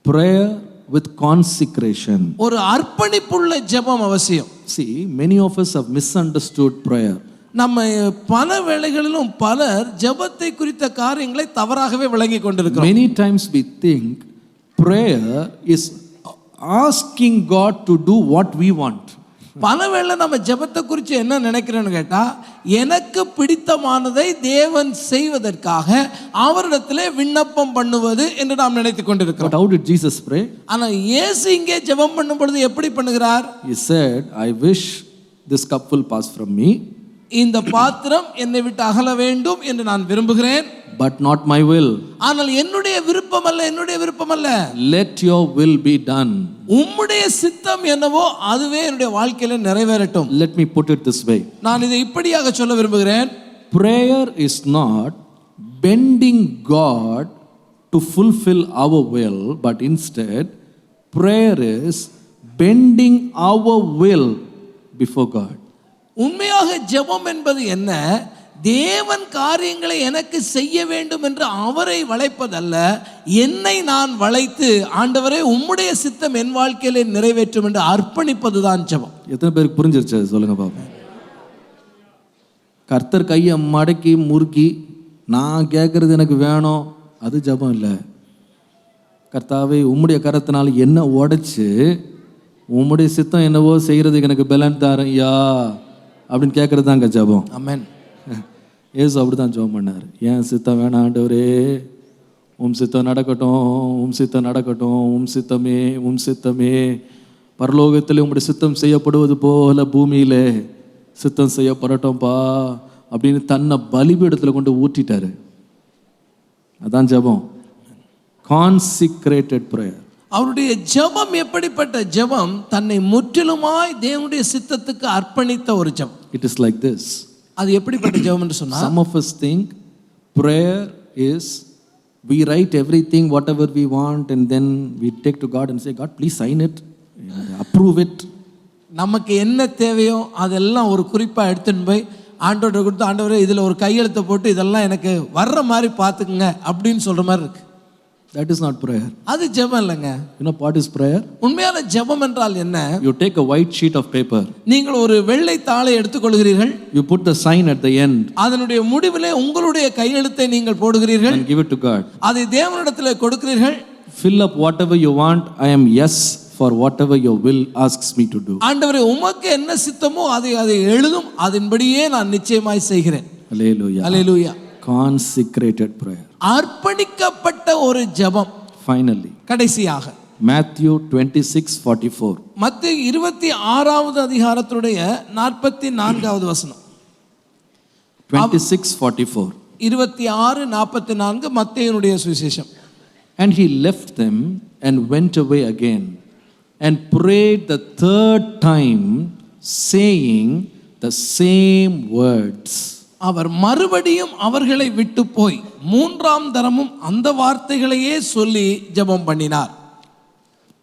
Prayer with consecration. ஒரு அர்ப்பணிப்புள்ள ஜெபம் அவசியம். See, many of us have misunderstood prayer. நம்ம பல வேளைகளிலும் பலர் ஜெபத்தை குறித்த காரியங்களை தவறாகவே விளங்கி கொண்டிருக்கிறோம். Many times we think prayer is asking God to do what we want. பல வேளை நம்ம ஜெபத்தை குறித்து என்ன நினைக்கிறோன்னு கேட்டா, எனக்கு பிடித்தமானதை தேவன் செய்வதற்காக அவரிடத்திலே விண்ணப்பம் பண்ணுவது என்று நாம் நினைத்துக் கொண்டிருக்கிறோம். But how did Jesus pray? ஆனா இயேசு இங்கே ஜெபம் பண்ணும் பொழுது எப்படி பண்ணுகிறார்? He said, I wish this cup will pass from me. இந்த பாத்திரம் என்னை விட்டு அகல வேண்டும் என்று நான் விரும்புகிறேன். But not my will. ஆனால் என்னுடைய விருப்பம் அல்ல, என்னுடைய விருப்பம் அல்ல. Let your will be done. உம்முடைய சித்தம் என்னவோ அதுவே என்னுடைய வாழ்க்கையில நிறைவேறட்டும். Let me put it this way. நான் இதை இப்படியாக சொல்ல விரும்புகிறேன். Prayer is not bending God to fulfill our will, but instead prayer is bending our will before God. உண்மையாக ஜெபம் என்பது என்ன? தேவன் காரியங்களை எனக்கு செய்ய வேண்டும் என்று அவரை வளைப்பதல்ல, என்னை நான் வளைத்து ஆண்டவரே உம்முடைய சித்தம் என் வாழ்க்கையிலே நிறைவேற்றும் என்று அர்ப்பணிப்பது தான் ஜெபம். எத்தனை பேருக்கு புரிஞ்சிருச்சு சொல்லுங்க பாப்போம். கர்த்தர் கையை மடக்கி முறுக்கி நான் கேட்கறது எனக்கு வேணும், அது ஜெபம் இல்லை. கர்த்தாவே உம்முடைய கரத்தினால என்ன உடைச்சு உம்முடைய சித்தம் என்னவோ செய்யறதுக்கு எனக்கு பலன் தாரையா அப்படின்னு கேட்கறது தாங்க ஜெபம். ஆமென். ஏசு அப்படிதான் ஜெபம் பண்ணார். ஏன் சித்தம் வேணாம் ஆண்டவரே, உம் சித்தம் நடக்கட்டும், உம் சித்தம் நடக்கட்டும், உம் சித்தமே, உம் சித்தமே, பரலோகத்தில் உம்முடைய சித்தம் செய்யப்படுவது போல பூமியிலே சித்தம் செய்யப்படட்டும்பா அப்படின்னு தன்னை பலிபீடத்தில் கொண்டு ஊற்றிட்டாரு. அதான் ஜெபம். Consecrated prayer. அவருடைய ஜெபம் எப்படிப்பட்ட ஜெபம்? தன்னை முற்றிலுமாய் தேவனுடைய சித்தத்துக்கு அர்ப்பணித்த ஒரு ஜெபம். It is like this. அது எப்படிப்பட்ட ஜெபம் என்று சொன்னா, Some of us think prayer is we write everything whatever we want and then we take to God and say, God please sign it, approve it. நமக்கு என்ன தேவையோ அதெல்லாம் ஒரு குறிப்பா எடுத்துன்னு போய் ஆண்டவர்கிட்ட கொடுத்து, ஆண்டவரே இதில் ஒரு கையெழுத்தை போட்டு இதெல்லாம் எனக்கு வர்ற மாதிரி பார்த்துக்குங்க அப்படின்னு சொல்ற மாதிரி இருக்கு. That is not prayer. அது ஜெபம் இல்லைங்க. You know what is prayer? உண்மையான ஜெபம் என்றால் என்ன? You take a white sheet of paper. நீங்கள் ஒரு வெள்ளை தாளை எடுத்துக்கொள்கிறீர்கள். You put the sign at the end. அதனுடைய முடிவிலே உங்களுடைய கையெழுத்தை நீங்கள் போடுகிறீர்கள். And give it to God. அதை தேவனிடத்தில் கொடுக்கிறீர்கள். Fill up whatever you want. I am yes for whatever your will asks me to do. ஆண்டவரே உமக்கு என்ன சித்தமோ அதை எழுதும், அதன்படியே நான் நிச்சயமாய் செய்கிறேன். Hallelujah. அல்லேலூயா. Consecrated prayer. அர்ப்பணிக்கப்பட்ட ஒரு ஜெபம். Finally, கடைசியாக Matthew 26:44. மத்தேயு 26வது அதிகாரத்துடைய 44வது வசனம். 26:44. 26:44 மத்தேயுனுடைய சுவிசேஷம். And he left them and went away again and prayed the third time, saying the same words. அவர் மறுபடியும் அவர்களை விட்டு போய் மூன்றாம் தரமும் அந்த வார்த்தைகளையே சொல்லி ஜெபம் பண்ணினார்.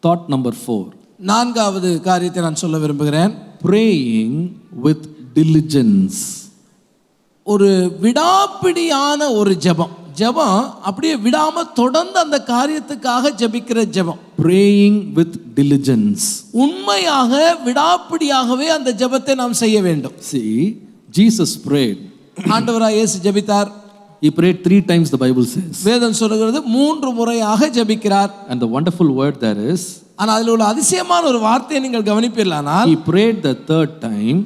Thought number 4. நான்காவது காரியத்தை நான் சொல்ல விரும்புகிறேன். praying with diligence. ஒரு விடாப்பிடியான ஒரு ஜெபம். ஜெபம் அப்படியே விடாம தொடர்ந்து அந்த காரியத்துக்காக ஜெபிக்கிற ஜெபம். Praying with diligence. உண்மையாக விடாப்பிடியாகவே அந்த ஜெபத்தை நாம் செய்ய வேண்டும். See, Jesus prayed. ஆண்டவராய் இயேசு ஜெபித்தார். He prayed 3 times, the Bible says. வேதம் சொல்கிறது 3 முறையாக ஜெபிக்கிறார். And the wonderful word there is, ஆனால் அதில் உள்ள அதிசயமான ஒரு வார்த்தையை நீங்கள் கவனிப்பீர்களானால், he prayed the 3rd time,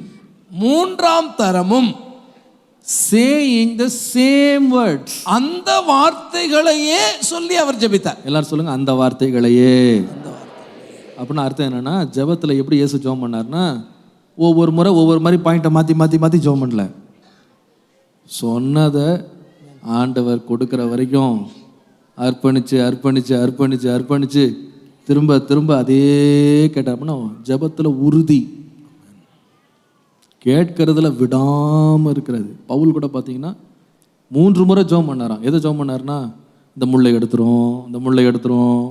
3ஆம் தரமும் saying the same words. அந்த வார்த்தைகளையே சொல்லி அவர் ஜெபித்தார். எல்லாரும் சொல்லுங்க, அந்த வார்த்தைகளையே. அப்படின்னா அர்த்தம் என்னன்னா, ஜெபத்தில் எப்படி இயேசு ஜெபம் பண்ணார்னா, ஒவ்வொரு முறை ஒவ்வொரு மாதிரி பாயிண்ட்டை மாற்றி ஜெபம் பண்ணல. சொன்னதை ஆண்டவர் கொடுக்குற வரைக்கும் அர்ப்பணிச்சு திரும்ப அதே கேட்டார்னா ஜெபத்தில் உறுதி, கேட்கறதுல விடாமல் இருக்கிறது. பவுல் கூட பார்த்தீங்கன்னா 3 முறை ஜெபம் பண்ணாராம். எதை ஜெபம் பண்ணார்னா, இந்த முள்ளை எடுத்துரும்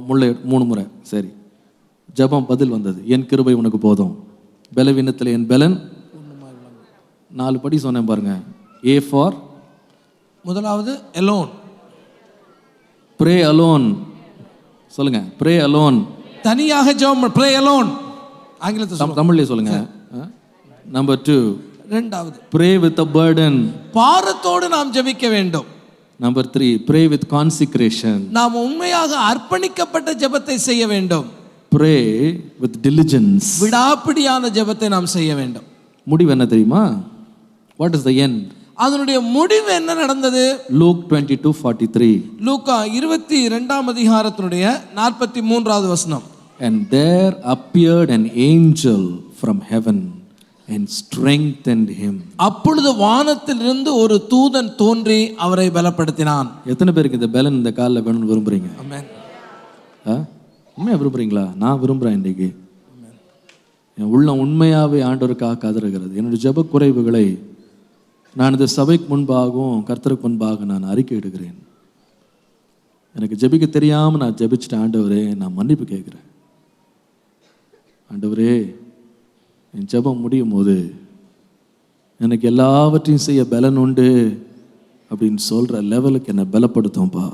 3 முறை. சரி, ஜெபம் பதில் வந்தது, என் கிருபை உனக்கு போதும், பலவீனத்தில் என் பலன். 4 படி சொன்னேன் பாருங்க. A for, முதலாவது alone, pray alone. சொல்லுங்க, pray alone. தனியாக ஜெபம், pray alone. ஆங்கிலத்தில் தமிழ்லேயே சொல்லுங்க. Number 2, இரண்டாவது pray with a burden. பாரத்தோடு நாம் ஜெபிக்க வேண்டும். Number 3, pray with consecration. நாம் உண்மையாக அர்ப்பணிக்கப்பட்ட ஜெபத்தை செய்ய வேண்டும். Pray with diligence. விடாப்பிடியான ஜெபத்தை நாம் செய்ய வேண்டும். முடிவு என்ன தெரியுமா? What is the end? அதனுடைய முடிவு என்ன நடந்தது? Luke 22:43. லூக்கா 22ஆம் அதிகாரத்தினுடைய 43வது வசனம். And there appeared an angel from heaven and strengthened him. அப்பொழுது வானத்திலிருந்து ஒரு தூதன் தோன்றி அவரை பலப்படுத்தினான். எத்தனை பேருக்கு இந்த பலன் இந்த காலில் வேணும்னு விரும்புறீங்க? ஆமென். உண்மையா விரும்புறீங்களா? நான் விரும்புகிறேன். இன்றைக்கி என் உள்ளம் உண்மையாகவே ஆண்டவருக்காக கதறுகிறது. என்னுடைய ஜெப குறைவுகளை நான் இந்த சபைக்கு முன்பாகவும் கர்த்தருக்கு முன்பாக நான் அறிக்கை இடுகிறேன். எனக்கு ஜெபிக்க தெரியாமல் நான் ஜெபிச்சிட்டேன். ஆண்டவரே, நான் மன்னிப்பு கேட்குறேன். ஆண்டவரே, என் ஜெபம் முடியும் போது எனக்கு எல்லாவற்றையும் செய்ய பலன் உண்டு அப்படின்னு சொல்கிற லெவலுக்கு என்னை பலப்படுத்தும்ப்பா.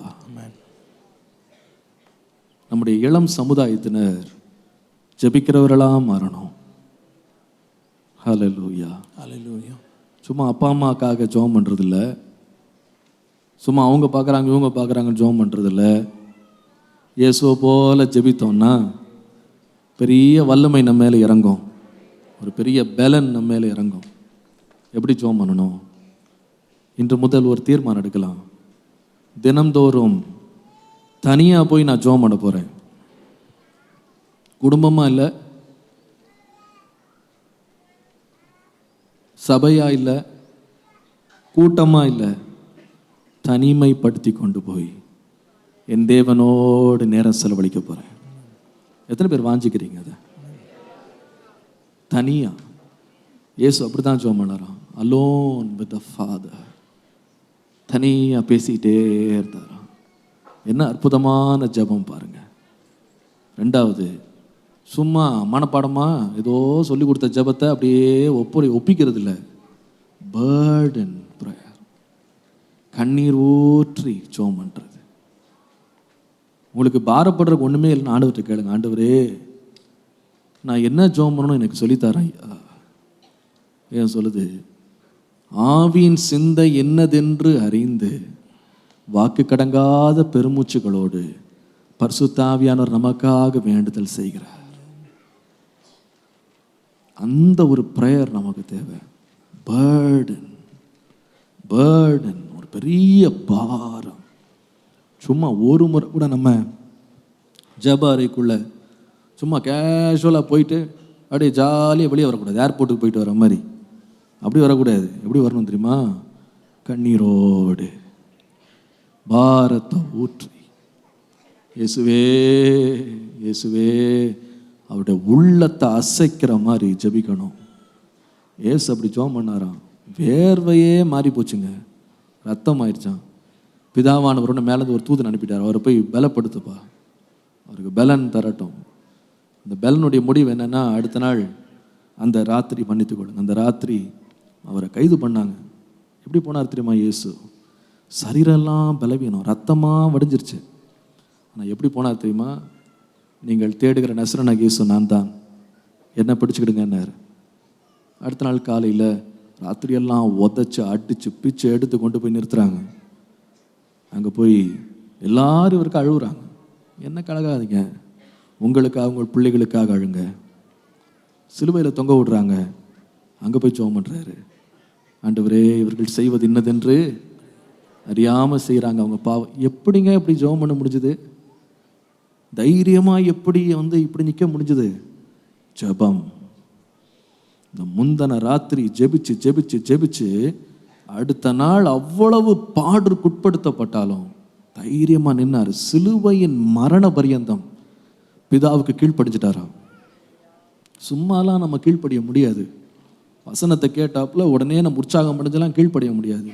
நம்முடைய இளம் சமுதாயத்தினர் ஜெபிக்கிறவர்களாக மாறணும். ஹல்லேலூயா, ஹல்லேலூயா. சும்மா அப்பா அம்மாக்காக ஜெபம் பண்ணுறதில்ல, சும்மா அவங்க பார்க்குறாங்க இவங்க பார்க்குறாங்கன்னு ஜெபம் பண்ணுறதில்ல. இயேசுவை போல ஜெபித்தோம்னா பெரிய வல்லமை நம்ம மேலே இறங்கும், ஒரு பெரிய பலன் நம்ம மேலே இறங்கும். எப்படி ஜெபம் பண்ணணும்? இன்று முதல் ஒரு தீர்மானம் எடுக்கலாம். தினம்தோறும் தனியாக போய் நான் ஜெபம் பண்ண போகிறேன். குடும்பமாக இல்லை, சபையாக இல்லை, கூட்டமாக இல்லை, தனிமைப்படுத்தி கொண்டு போய் என் தேவனோடு நேரம் செலவழிக்க போகிறேன். எத்தனை பேர் வாஞ்சிக்கிறீங்க அதை? தனியா. இயேசு அப்படி தான் ஜெபம் பண்ணாராம். Alone with the father. தனியாக பேசிக்கிட்டே இருந்தாராம். என்ன அற்புதமான ஜெபம் பாருங்க. 2வது, சும்மா மனப்பாடமாக ஏதோ சொல்லி கொடுத்த ஜெபத்தை அப்படியே ஒப்பிக்கிறது இல்லை. பர்டன் ப்ரேயர், கண்ணீர் ஊற்றி ஜெபம் பண்ணுறது. உங்களுக்கு பாரப்படுறதுக்கு ஒன்றுமே இல்லைன்னு ஆண்டவர்கிட்ட கேளுங்க. ஆண்டவரே, நான் என்ன ஜெபம் பண்ணணும் எனக்கு சொல்லித்தரேன். ஏன் சொல்லுது? ஆவியின் சிந்தை என்னதென்று அறிந்து வாக்கு கடங்காத பெருமூச்சுகளோடு பரிசுத்த ஆவியானவர் நமக்காக வேண்டுதல் செய்கிறார். அந்த ஒரு ப்ரேயர் நமக்கு தேவை. பர்டன், ஒரு பெரிய பாரம். சும்மா ஒரு முறை கூட நம்ம ஜெப அறைக்குள்ள சும்மா கேஷுவலாக போயிட்டு அப்படியே ஜாலியாக வெளியே வரக்கூடாது. ஏர்போர்ட்டுக்கு போயிட்டு வர மாதிரி அப்படி வரக்கூடாது. எப்படி வரணும் தெரியுமா? கண்ணீரோடு பாரத்தை ஊற்றி, இயேசுவே இயேசுவே அவருடைய உள்ளத்தை அசைக்கிற மாதிரி ஜெபிக்கணும். ஏசு அப்படி ஜெபம் பண்ணாராம். வேர்வையே மாறி போச்சுங்க, ரத்தம் ஆயிடுச்சான். பிதாவானவரோட மேலேருந்து ஒரு தூதன் அனுப்பிட்டார். அவரை போய் பலப்படுத்துப்பா, அவருக்கு பலன் தரட்டும். இந்த பலனுடைய முடிவு என்னன்னா, அடுத்த நாள் அந்த ராத்திரி மன்னித்துக் கொள்ளுங்க. அந்த ராத்திரி அவரை கைது பண்ணாங்க. எப்படி போனார் தெரியுமா இயேசு? சரீரெல்லாம் பலவீனம், ரத்தமாக வடிஞ்சிருச்சு. ஆனால் எப்படி போனார் தெரியுமா? நீங்கள் தேடுகிற நசரேயனாகிய இயேசு நான் தான், என்ன பிடிச்சிக்கிடுங்கன்னாரு. அடுத்த நாள் காலையில் ராத்திரியெல்லாம் உதச்சி அடித்து பிச்சு எடுத்து கொண்டு போய் நிறுத்துறாங்க. அங்கே போய் எல்லாரும் இவருக்கு அழுகுறாங்க. என்ன கலகாதீங்க, உங்களுக்காக உங்கள் பிள்ளைகளுக்காக அழுங்க. சிலுவையில் தொங்க விடுறாங்க. அங்கே போய் ஜெபம் பண்ணுறாரு. ஆண்டவரே, இவர்கள் செய்வது இன்னதென்று அறியாமல் செய்கிறாங்க, அவங்க பாவம். எப்படிங்க இப்படி ஜெபம் பண்ண முடிஞ்சுது? தைரியமாக எப்படி இப்படி நிற்க முடிஞ்சுது? ஜெபம். இந்த முந்தின ராத்திரி ஜெபிச்சு ஜெபிச்சு ஜெபிச்சு அடுத்த நாள் அவ்வளவு பாடுக்குட்படுத்தப்பட்டாலும் தைரியமாக நின்னார். சிலுவையின் மரண பரியந்தம் பிதாவுக்கு கீழ்ப்படிஞ்சிட்டாராம். சும்மாலாம் நம்ம கீழ்ப்படிய முடியாது. வசனத்தை கேட்டாப்புல உடனே நம்ம உற்சாகம் பண்ணிச்செல்லாம் கீழ்ப்படிய முடியாது.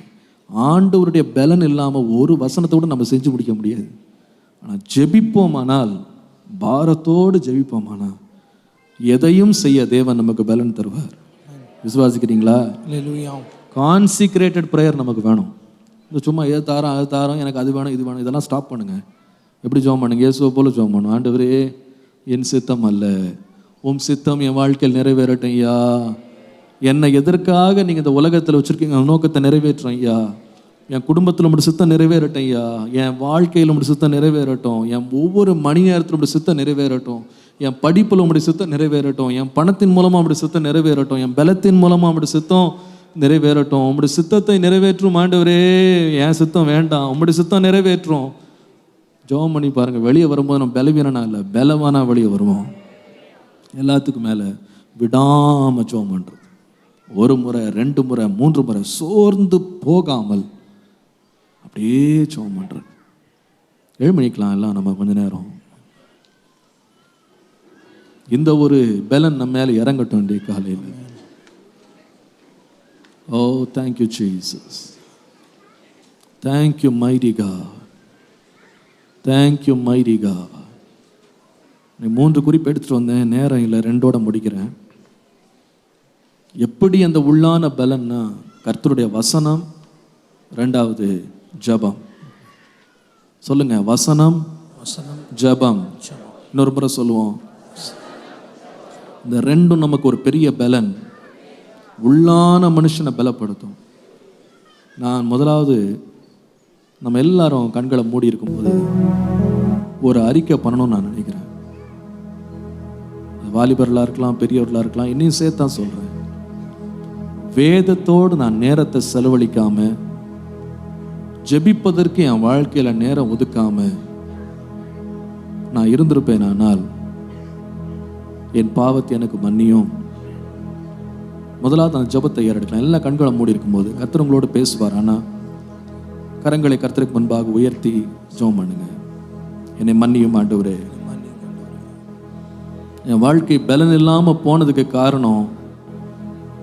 ஆண்டவருடைய பலன் இல்லாமல் ஒரு வசனத்தை கூட நம்ம செஞ்சு முடிக்க முடியாது. ஆனால் ஜெபிப்போமானால், பாரத்தோடு ஜெபிப்போமானால் எதையும் செய்ய தேவன் நமக்கு பலன் தருவார். விசுவாசிக்கிறீங்களா? கான்சிக்ரேட்டட் ப்ரேயர் நமக்கு வேணும். இந்த சும்மா ஏது தாரம் எனக்கு அது வேணும் இது வேணும் இதெல்லாம் ஸ்டாப் பண்ணுங்க. எப்படி ஜெபம் பண்ணுங்க? இயேசுவை போல ஜெபம் பண்ணும். ஆண்டவரே, என் சித்தம் அல்ல, உம் சித்தம் என் வாழ்க்கையில் நிறைவேறட்டும் ஐயா. என்னை எதற்காக நீங்கள் இந்த உலகத்தில் வச்சுருக்கீங்க நோக்கத்தை நிறைவேற்றும் ஐயா. என் குடும்பத்தில் உங்களுடைய சித்தம் நிறைவேறட்டும் ஐயா. என் வாழ்க்கையில் உங்களுடைய சித்தம் நிறைவேறட்டும். என் ஒவ்வொரு மணி நேரத்தில் உங்களுடைய சித்தம் நிறைவேறட்டும். என் படிப்பில் உங்களுடைய சித்தம் நிறைவேறட்டும். என் பணத்தின் மூலமாக உங்களுடைய சித்தம் நிறைவேறட்டும். என் பலத்தின் மூலமாக உங்களுடைய சித்தம் நிறைவேறட்டும். உங்களுடைய சித்தத்தை நிறைவேற்றும் ஆண்டவரே. என் சித்தம் வேண்டாம், உங்களுடைய சித்தம் நிறைவேற்றும். ஜெபம் பண்ணி பாருங்கள். வெளியே வரும்போது நம்ம பலவீனனா இல்லை, பலவானா வெளியே வருவோம். எல்லாத்துக்கும் மேலே விடாமல் ஜெபம் பண்ணுறது. ஒரு முறை, 2 முறை, 3 முறை சோர்ந்து போகாமல் அப்படியே ஜெபம் பண்ணுறது. 7 மணிக்கெலாம் எல்லாம் நம்ம கொஞ்ச நேரம் இந்த ஒரு பலன் நம்ம மேலே இறங்கட்டும் வேண்டிய காலையில். Oh, thank you Jesus, thank you mighty God, thank you mighty God. 3 குறிப்பு எடுத்துகிட்டு வந்தேன், நேரம் இல்லை, 2ஓட முடிக்கிறேன். எப்படி அந்த உள்ளான பலன்னா கர்த்தருடைய வசனம், 2வது ஜெபம். சொல்லுங்க, வசனம் ஜெபம். இன்னொரு முறை சொல்லுவோம். இந்த 2ம் நமக்கு ஒரு பெரிய பலன், உள்ளான மனுஷனை பலப்படுத்தும். நான் முதலாவது நம்ம எல்லாரும் கண்களை மூடி இருக்கும்போது ஒரு அறிக்கை பண்ணணும்னு நான் நினைக்கிறேன். வாலிபர்களாக இருக்கலாம், பெரியவர்களாக இருக்கலாம், இன்னும் சேர்த்தான் சொல்கிறேன். வேதத்தோடு நான் நேரத்தை செலவழிக்காம, ஜெபிப்பதற்கு என் வாழ்க்கையில் நேரம் ஒதுக்காம நான் இருந்திருப்பேன். ஆனால் என் பாவத்தை எனக்கு மன்னியும். முதலாவது அந்த ஜெபத்தை ஏறெடுக்கலாம். எல்லா கண்களை மூடி இருக்கும்போது கர்த்தர் உங்களோடு பேசுவார். ஆனால் கரங்களை கர்த்தருக்கு முன்பாக உயர்த்தி ஜெபம் பண்ணுங்க. என்னை மன்னியும் ஆண்டவரே. என் வாழ்க்கை பலன் இல்லாமல் போனதுக்கு காரணம்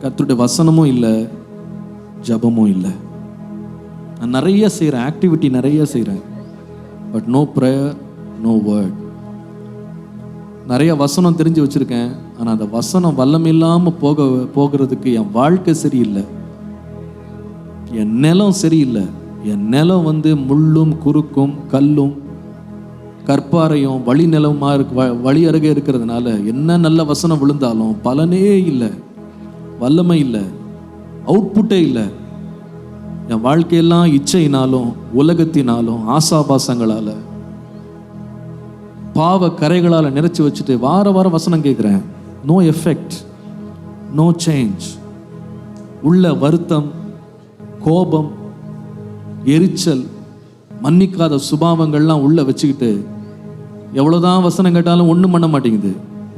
கர்த்தருடைய வசனமும் இல்லை, ஜபமும் இல்லை. நான் நிறைய செய்கிறேன், ஆக்டிவிட்டி நிறைய செய்கிறேன், but no prayer, no word. நிறைய வசனம் தெரிஞ்சு வச்சுருக்கேன், ஆனால் அந்த வசனம் வல்லமில்லாமல் போகிறதுக்கு என் வாழ்க்கை சரியில்லை, என் நிலம் சரியில்லை. என் நிலம் முள்ளும் குறுக்கும் கல்லும் கற்பாறையும் வழி நிலமாக வழி அருகே இருக்கிறதுனால என்ன நல்ல வசனம் விழுந்தாலும் பலனே இல்லை, வல்லமை இல்லை, அவுட்புட்டே இல்லை. என் வாழ்க்கையெல்லாம் இச்சையினாலும் உலகத்தினாலும் ஆசாபாசங்களால் பாவ கரைகளால் நிறைச்சி வச்சுட்டு வார வாரம் வசனம் கேட்குறேன். No effect, no change. உள்ள வருத்தம், கோபம், எரிச்சல், மன்னிக்காத சுபாவங்கள்லாம் உள்ள வச்சுக்கிட்டு எவ்வளோதான் வசனம் கேட்டாலும் ஒன்றும் பண்ண மாட்டேங்குது.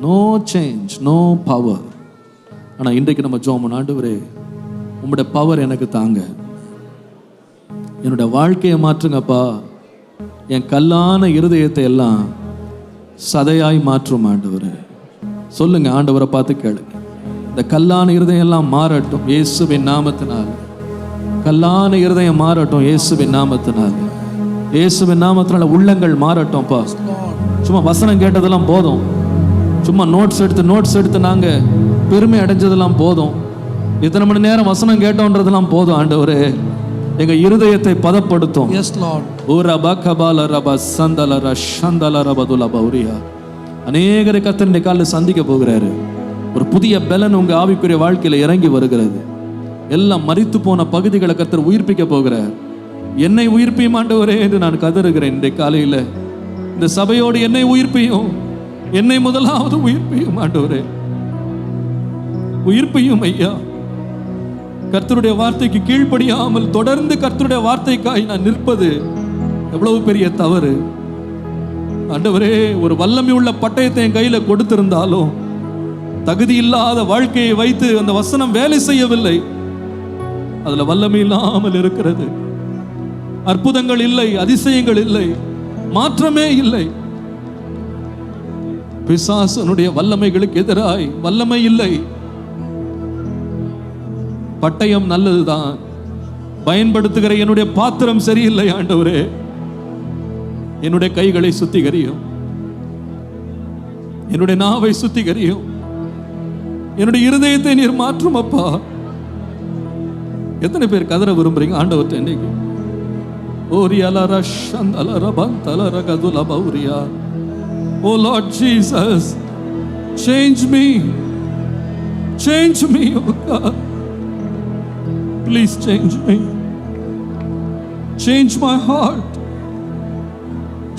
No change, no power. ஆனால் இன்றைக்கு நம்ம ஜெபம், ஆண்டவரே உங்களுடைய பவர் எனக்கு தாங்க, என்னுடைய வாழ்க்கையை மாற்றுங்கப்பா, என் கல்லான இருதயத்தை எல்லாம் சதையாய் மாற்றும் ஆண்டவரே. சொல்லுங்க, ஆண்டவரை பார்த்து கேளுங்க. இந்த கல்லான இருதயம் எல்லாம் மாறட்டும் இயேசுவின் நாமத்தினால். கல்லான இருதயம் மாறட்டும் இயேசுவின் நாமத்தினால். இயேசுவின் நாமத்தினால உள்ளங்கள் மாறட்டும்ப்பா. சும்மா வசனம் கேட்டதெல்லாம் போதும். சும்மா நோட்ஸ் எடுத்து நாங்கள் பெருமை அடைஞ்சதெல்லாம் போதும், இத்தனை மணி நேரம் வசனம் கேட்டோன்றதெல்லாம் போதும். ஆண்டவரே, எங்க இருதயத்தை பதப்படுத்தும். Yes Lord. அநேகரை கர்த்தர் காலில் சந்திக்க போகிறாரு. ஒரு புதிய பலன் உங்க ஆவிக்குரிய வாழ்க்கையில இறங்கி வருகிறது. எல்லாம் மரித்து போன பகுதிகளை கர்த்தர் உயிர்ப்பிக்க போகிறார். என்னை உயிர்ப்பியும் ஆண்டவரே என்று நான் கதறுகிறேன். இந்த காலையில இந்த சபையோடு என்னை உயிர்ப்பியும், என்னை முதலாவது உயிர்ப்பியும் ஆண்டவரே, உயிர்ப்பியும் ஐயா. கர்த்தருடைய வார்த்தைக்கு கீழ்ப்படியாமல் தொடர்ந்து கர்த்தருடைய வார்த்தைக்காய் நான் நிற்பது எவ்வளவு பெரிய தவறு ஆண்டவரே. ஒரு வல்லமை உள்ள பட்டயத்தை என் கையில கொடுத்திருந்தாலும் தகுதி இல்லாத வாழ்க்கையை வைத்து அந்த வசனம் வேலை செய்யவில்லை. அதுல வல்லமை இல்லாமல் இருக்கிறது. அற்புதங்கள் இல்லை, அதிசயங்கள் இல்லை, மாற்றமே இல்லை. பிசாசனுடைய வல்லமைகளுக்கு எதிராய் வல்லமை இல்லை. பட்டயம் நல்லதுதான், பயன்படுத்துகிற என்னுடைய பாத்திரம் சரியில்லை ஆண்டவரே. என்னுடைய கைகளை சுத்திகரியும், என்னுடைய நாவை சுத்திகரியும், என்னுடைய இருதயத்தை நீர் மாற்றும் அப்பா. எத்தனை பேர் கதற விரும்புறீங்க ஆண்டவர்கிட்ட இன்னைக்கு? Oh Lord Jesus, change me, oh God. Please change me. Change my heart.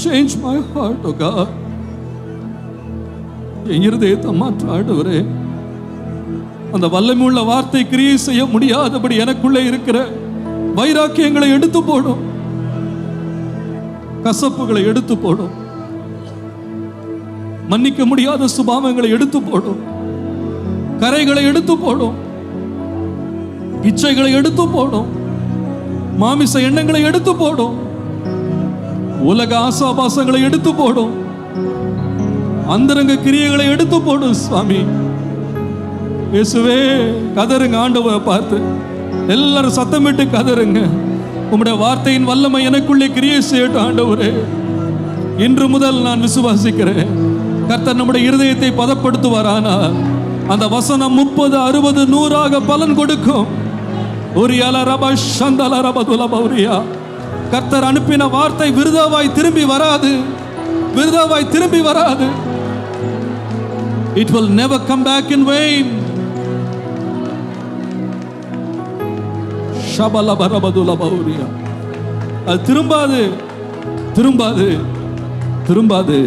Change my heart, oh God. என் இருதயத்தை மாற்ற ஆண்டவரே. அந்த வல்லமை உள்ள வார்த்தை கிரியை செய்ய முடியாதபடி எனக்குள்ளே இருக்கிற வைராக்கியங்களை எடுத்து போடும், கசப்புகளை எடுத்து போடும், மன்னிக்க முடியாத சுபாவங்களை எடுத்து போடும், கரைகளை எடுத்து போடும், இச்சைகளை எடுத்து போடும், மாமிச எண்ணங்களை எடுத்து போடும், உலக ஆசாபாசங்களை எடுத்து போடும், அந்தரங்க கிரியைகளை எடுத்து போடும். சுவாமி இயேசுவே, கதறுங்க ஆண்டவரை பார்த்து. எல்லாரும் சத்தமிட்டு கதறுங்க. உம்முடைய வார்த்தையின் வல்லமை எனக்குள்ளே கிரியை செய்யட்டும் ஆண்டவரே. இன்று முதல் நான் விசுவாசிக்கிறேன், கர்த்தர் நம்முடைய இருதயத்தை பதப்படுத்துவாரானால் அந்த வசனம் 30, 60, 100 பலன் கொடுக்கும். கர்த்தர் அனுப்பின வார்த்தை விருதாவாய் திரும்பி வராது, விருதாவாய் திரும்பி வராது. It will never come back in vain. அது திரும்பாது, திரும்பாது, திரும்பாது.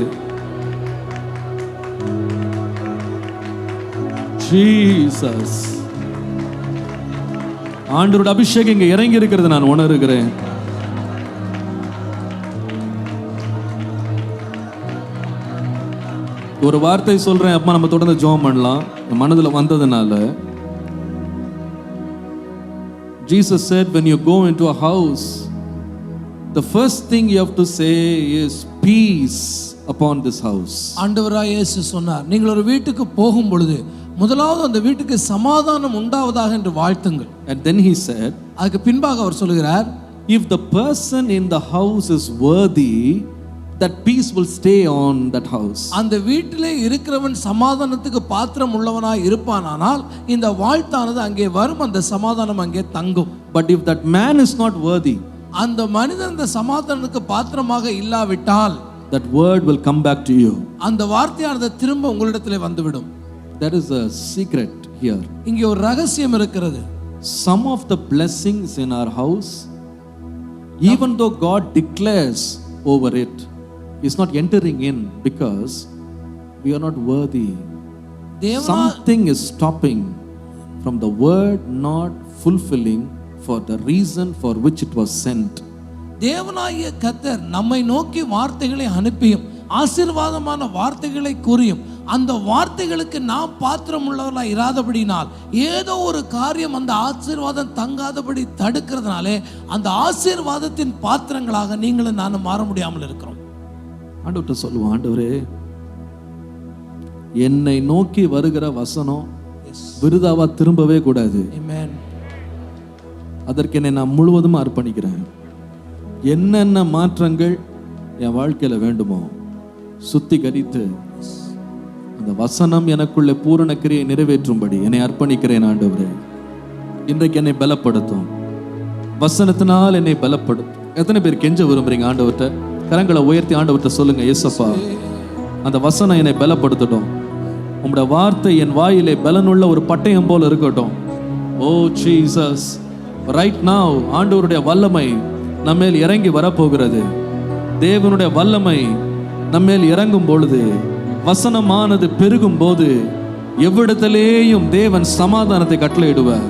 ஜீசஸ், ஆண்டவருடைய அபிஷேகம் இங்க இறங்கி இருக்கிறது நான் உணர்கிறேன். ஒரு வார்த்தை சொல்றேன் அப்பா, நம்ம தொடர்ந்து ஜெபம் பண்ணலாம். மனதுல வந்ததுனால Jesus said, when you go into a house, the first thing you have to say is peace upon this house. ஆண்டவராய் இயேசு சொன்னார், நீங்கள் ஒரு வீட்டுக்கு போகும் பொழுது முதலாவது அந்த வீட்டுக்கு சமாதானம் உண்டாவதாக என்று வாழ்த்துங்கள். And then he said, அதுக்கு பின்பாக அவர் சொல்கிறார், if the person in the house is worthy, that peace will stay on that house. அந்த வீட்டிலே இருக்கிறவன் சமாதானத்துக்கு பாத்திரம் உள்ளவனாய் இருப்பானானால் இந்த வாழ்த்தானது அங்கே வரும், அந்த சமாதானம் அங்கே தங்கும். But if that man is not worthy, அந்த மனிதன் அந்த சமாதானத்துக்கு பாத்திரமாக இல்லாவிட்டால், that word will come back to you. அந்த வார்த்தையானது திரும்ப உங்களிடத்திலே வந்துவிடும். There is a secret here. இங்கே ஒரு ரகசியம் இருக்கிறது. Some of the blessings in our house, even though God declares over it, is not entering in because we are not worthy. Something is stopping from the word not fulfilling for the reason for which it was sent. தேவனாகிய கர்த்தர் நம்மை நோக்கி வார்த்தைகளை அனுப்பியும் ஆசீர்வாதமான வார்த்தைகளை கூறியும் அந்த வார்த்தைகளுக்கு நாம் பாத்திரம் உள்ளவர்களாக இராதபடினால் ஏதோ ஒரு காரியம் அந்த ஆசீர்வாதம் தங்காதபடி தடுக்கிறதுனாலே அந்த ஆசீர்வாதத்தின் பாத்திரங்களாக நீங்களும் நானும் மாற முடியாமல் இருக்கிறோம். ஆண்டவர்கிட்ட சொல்லுவோம், ஆண்டவரே, என்னை நோக்கி வருகிற வசனம் விருதாவா திரும்பவே கூடாது. அதற்கு என்னை நான் முழுவதும் அர்ப்பணிக்கிறேன். என்னென்ன மாற்றங்கள் என் வாழ்க்கையில வேண்டுமோ சுத்திகரித்து இந்த வசனம் எனக்குள்ளே பூரண கிரியை நிறைவேற்றும்படி என்னை அர்ப்பணிக்கிறேன் ஆண்டவரே. இன்றைக்கு என்னை பலப்படுத்தும், வசனத்தினால் என்னை பலப்படுத்தும். எத்தனை பேர் கெஞ்ச விரும்புறீங்க ஆண்டவர்கிட்ட? கரங்களை உயர்த்தி ஆண்டவர்கிட்ட சொல்லுங்க, ஏசப்பா அந்த வசனம் என்னை பலப்படுத்தட்டும். உம்முடைய வார்த்தை என் வாயிலே பலனுள்ள ஒரு பட்டயம் போல இருக்கட்டும். ஓ ஜீசஸ், ரைட் நவ் ஆண்டவருடைய வல்லமை நம்மேல் இறங்கி வரப்போகிறது. தேவனுடைய வல்லமை நம்மேல் இறங்கும் பொழுது, வசனமானது பெருகும் போது, எவ்விடத்திலேயும் தேவன் சமாதானத்தை கட்டளையிடுவார்.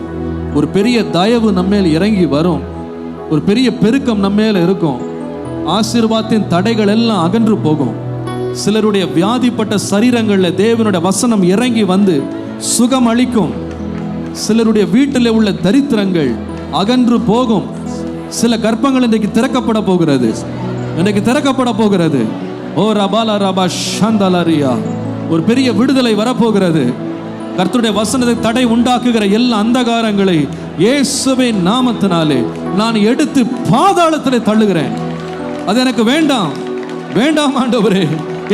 ஒரு பெரிய தயவு நம்மேல் இறங்கி வரும். ஒரு பெரிய பெருக்கம் நம்மேல இருக்கும். ஆசீர்வாதத்தின் தடைகள் எல்லாம் அகன்று போகும். சிலருடைய வியாதிப்பட்ட சரீரங்களில் தேவனுடைய வசனம் இறங்கி வந்து சுகம் அளிக்கும். சிலருடைய வீட்டில் உள்ள தரித்திரங்கள் அகன்று போகும். சில கர்ப்பங்கள் இன்றைக்கு திறக்கப்பட போகிறது, இன்றைக்கு திறக்கப்பட போகிறது. ஓ ரபாலா ரபா ஷந்தலரியா, ஒரு பெரிய விடுதலை வரப்போகிறது. கர்த்தருடைய வசனத்தை தடை உண்டாக்குகிற எல்லா அந்தகாரங்களை இயேசுவின் நாமத்தினாலே நான் எடுத்து பாதாளத்திலே தள்ளுகிறேன். அது எனக்கு வேண்டாம், வேண்டாம் ஆண்டவரே.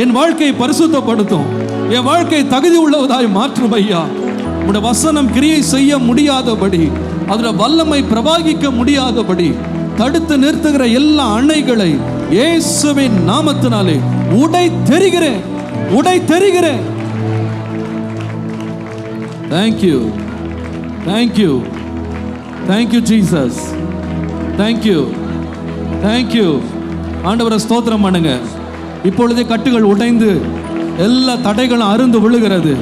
என் வாழ்க்கையை பரிசுத்தப்படுத்தும், என் வாழ்க்கையை தகுதி உள்ளவதாய் மாற்றும் ஐயா. உடைய வசனம் கிரியை செய்ய முடியாதபடி, அதுல வல்லமை பிரவாகிக்க முடியாதபடி தடுத்து நிறுத்துகிற எல்லா அணைகளை இயேசுவின் நாமத்தினாலே உடை தெரிகிறேன், உடை தெரிகிறேன். Thank you, thank you, thank you Jesus, thank you, thank you. ஆண்டவரை ஸ்தோத்திரம் பண்ணுங்க. இப்பொழுதே கட்டுகள் உடைந்து எல்லா தடைகளும் அருந்து விழுகிறது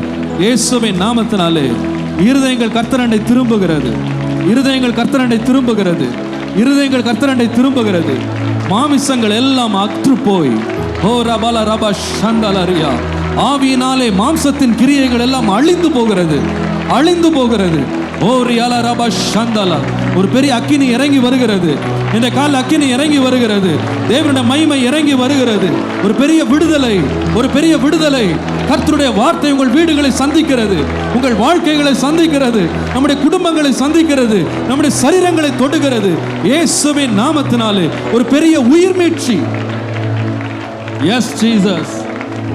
இயேசுவின் நாமத்தினாலே. இருதயங்கள் கர்த்தரண்டை திரும்புகிறது, இருதயங்கள் கர்த்தரண்டை திரும்புகிறது, இருதயங்கள் கர்த்தரண்டை திரும்புகிறது. மாமிசங்கள் எல்லாம் அற்று போய், ஓ ரபால ரபா ஷந்தலரியா, ஆவியினாலே மாம்சத்தின் கிரியைகள் எல்லாம் அழிந்து போகிறது, அழிந்து போகிறது. ஓ ரியாலா ரபா ஷந்தலா, ஒரு பெரிய அக்கினி இறங்கி வருகிறது. இந்த கால அக்கினி இறங்கி வருகிறது. தேவனுடைய மகிமை இறங்கி வருகிறது. ஒரு பெரிய விடுதலை, ஒரு பெரிய விடுதலை. கர்த்தருடைய வார்த்தை உங்கள் வீடுகளை சந்திக்கிறது, உங்கள் வாழ்க்கைகளை சந்திக்கிறது, நம்முடைய குடும்பங்களை சந்திக்கிறது, நம்முடைய சரீரங்களை தொடுகிறது. இயேசுவின் நாமத்தினாலே ஒரு பெரிய உயிர் மீட்சி. S Jesus,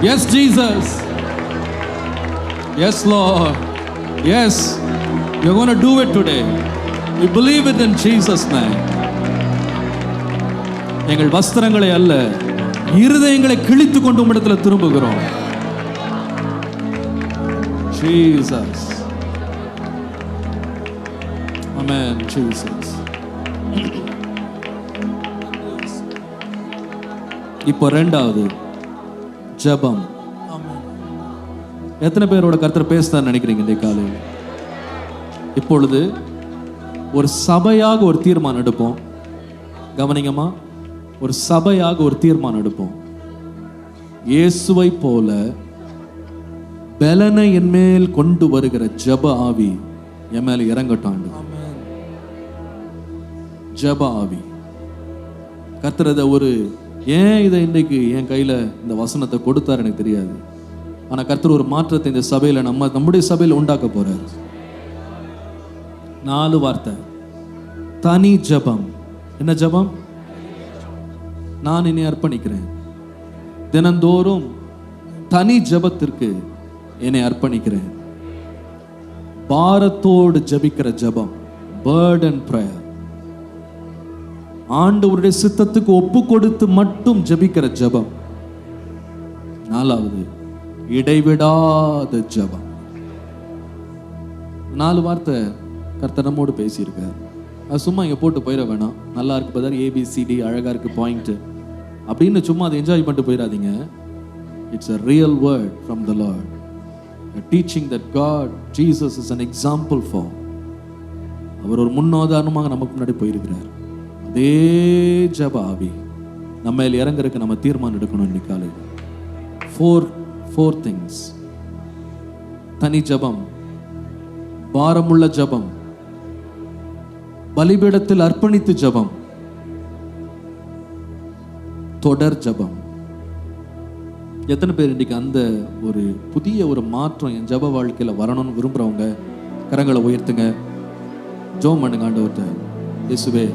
yes Jesus, yes Lord, yes, you're going to do it today. We believe it in Jesus name. எங்கள் வஸ்திரங்களை அல்ல, இருதயங்களை கிழித்து கொண்டு உம்மிடத்தில் திரும்புகிறோம். Jesus, amen. Jesus. இப்போ ரெண்டாவது ஜெபம். எத்தனை பேரோட கர்த்தர் பேசுறான்னு நினைக்கிறீங்க இந்த காலையில்? இப்பொழுது ஒரு சபையாக ஒரு தீர்மானம் எடுப்போம். கவனிங்கம்மா, ஒரு சபையாக ஒரு தீர்மானம் எடுப்போம். இயேசுவை போல பலனை என் மேல் கொண்டு வருகிற ஜெப ஆவி என் மேல இறங்கட்டும். ஜெப ஆவி கர்த்தர் இதை ஒரு ஏன் இதை இன்றைக்கு என் கையில இந்த வசனத்தை கொடுத்தாரு எனக்கு தெரியாது. ஆனா கர்த்தர் ஒரு மாற்றத்தை இந்த சபையில நம்முடைய சபையில உண்டாக்க போறாரு. 4 வார்த்தை. தனி ஜெபம். என்ன ஜெபம்? நான் என்னை அர்ப்பணிக்கிறேன். தினந்தோறும் தனி ஜெபத்திற்கு என்னை அர்ப்பணிக்கிறேன். பாரத்தோடு ஜெபிக்கிற ஜெபம், burden prayer. ஆண்டவருடைய சித்தத்துக்கு ஒப்பு கொடுத்து மட்டும் ஜெபிக்கிற ஜெபம். 4வது, இடைவிடாத ஜெபம். 4 வார்த்தை கர்த்தர் நம்மோடு பேசியிருக்கார். அது சும்மா இங்கே போட்டு போயிட வேணாம். நல்லா இருக்கு பதர், ABCD அழகா இருக்கு பாயிண்ட் அப்படின்னு சும்மா அதை என்ஜாய் பண்ணிட்டு போயிடாதீங்க. It's a real word from the Lord, a teaching that God, Jesus is an example for. அவர் ஒரு முன்னுதாரணமாக நமக்கு முன்னாடி போயிருக்கிறார். அதே ஜெப ஆவி நம்ம மேல் இறங்குறதுக்கு நம்ம தீர்மானம் எடுக்கணும் இன்னைக்கு காலையில். 4 things. தனி ஜெபம், பாரமுள்ள ஜெபம், பலிபீடத்தில் அர்ப்பணித்து ஜெபம், தொடர் ஜெபம். எத்தனை பேர் இன்னைக்கு அந்த ஒரு புதிய ஒரு மாற்றம் என் ஜெப வாழ்க்கையில வரணும்னு விரும்புறவங்க கரங்களை உயர்த்துங்க. ஜெபம் பண்ணுங்க ஆண்டவர்கிட்ட. இயேசுவே,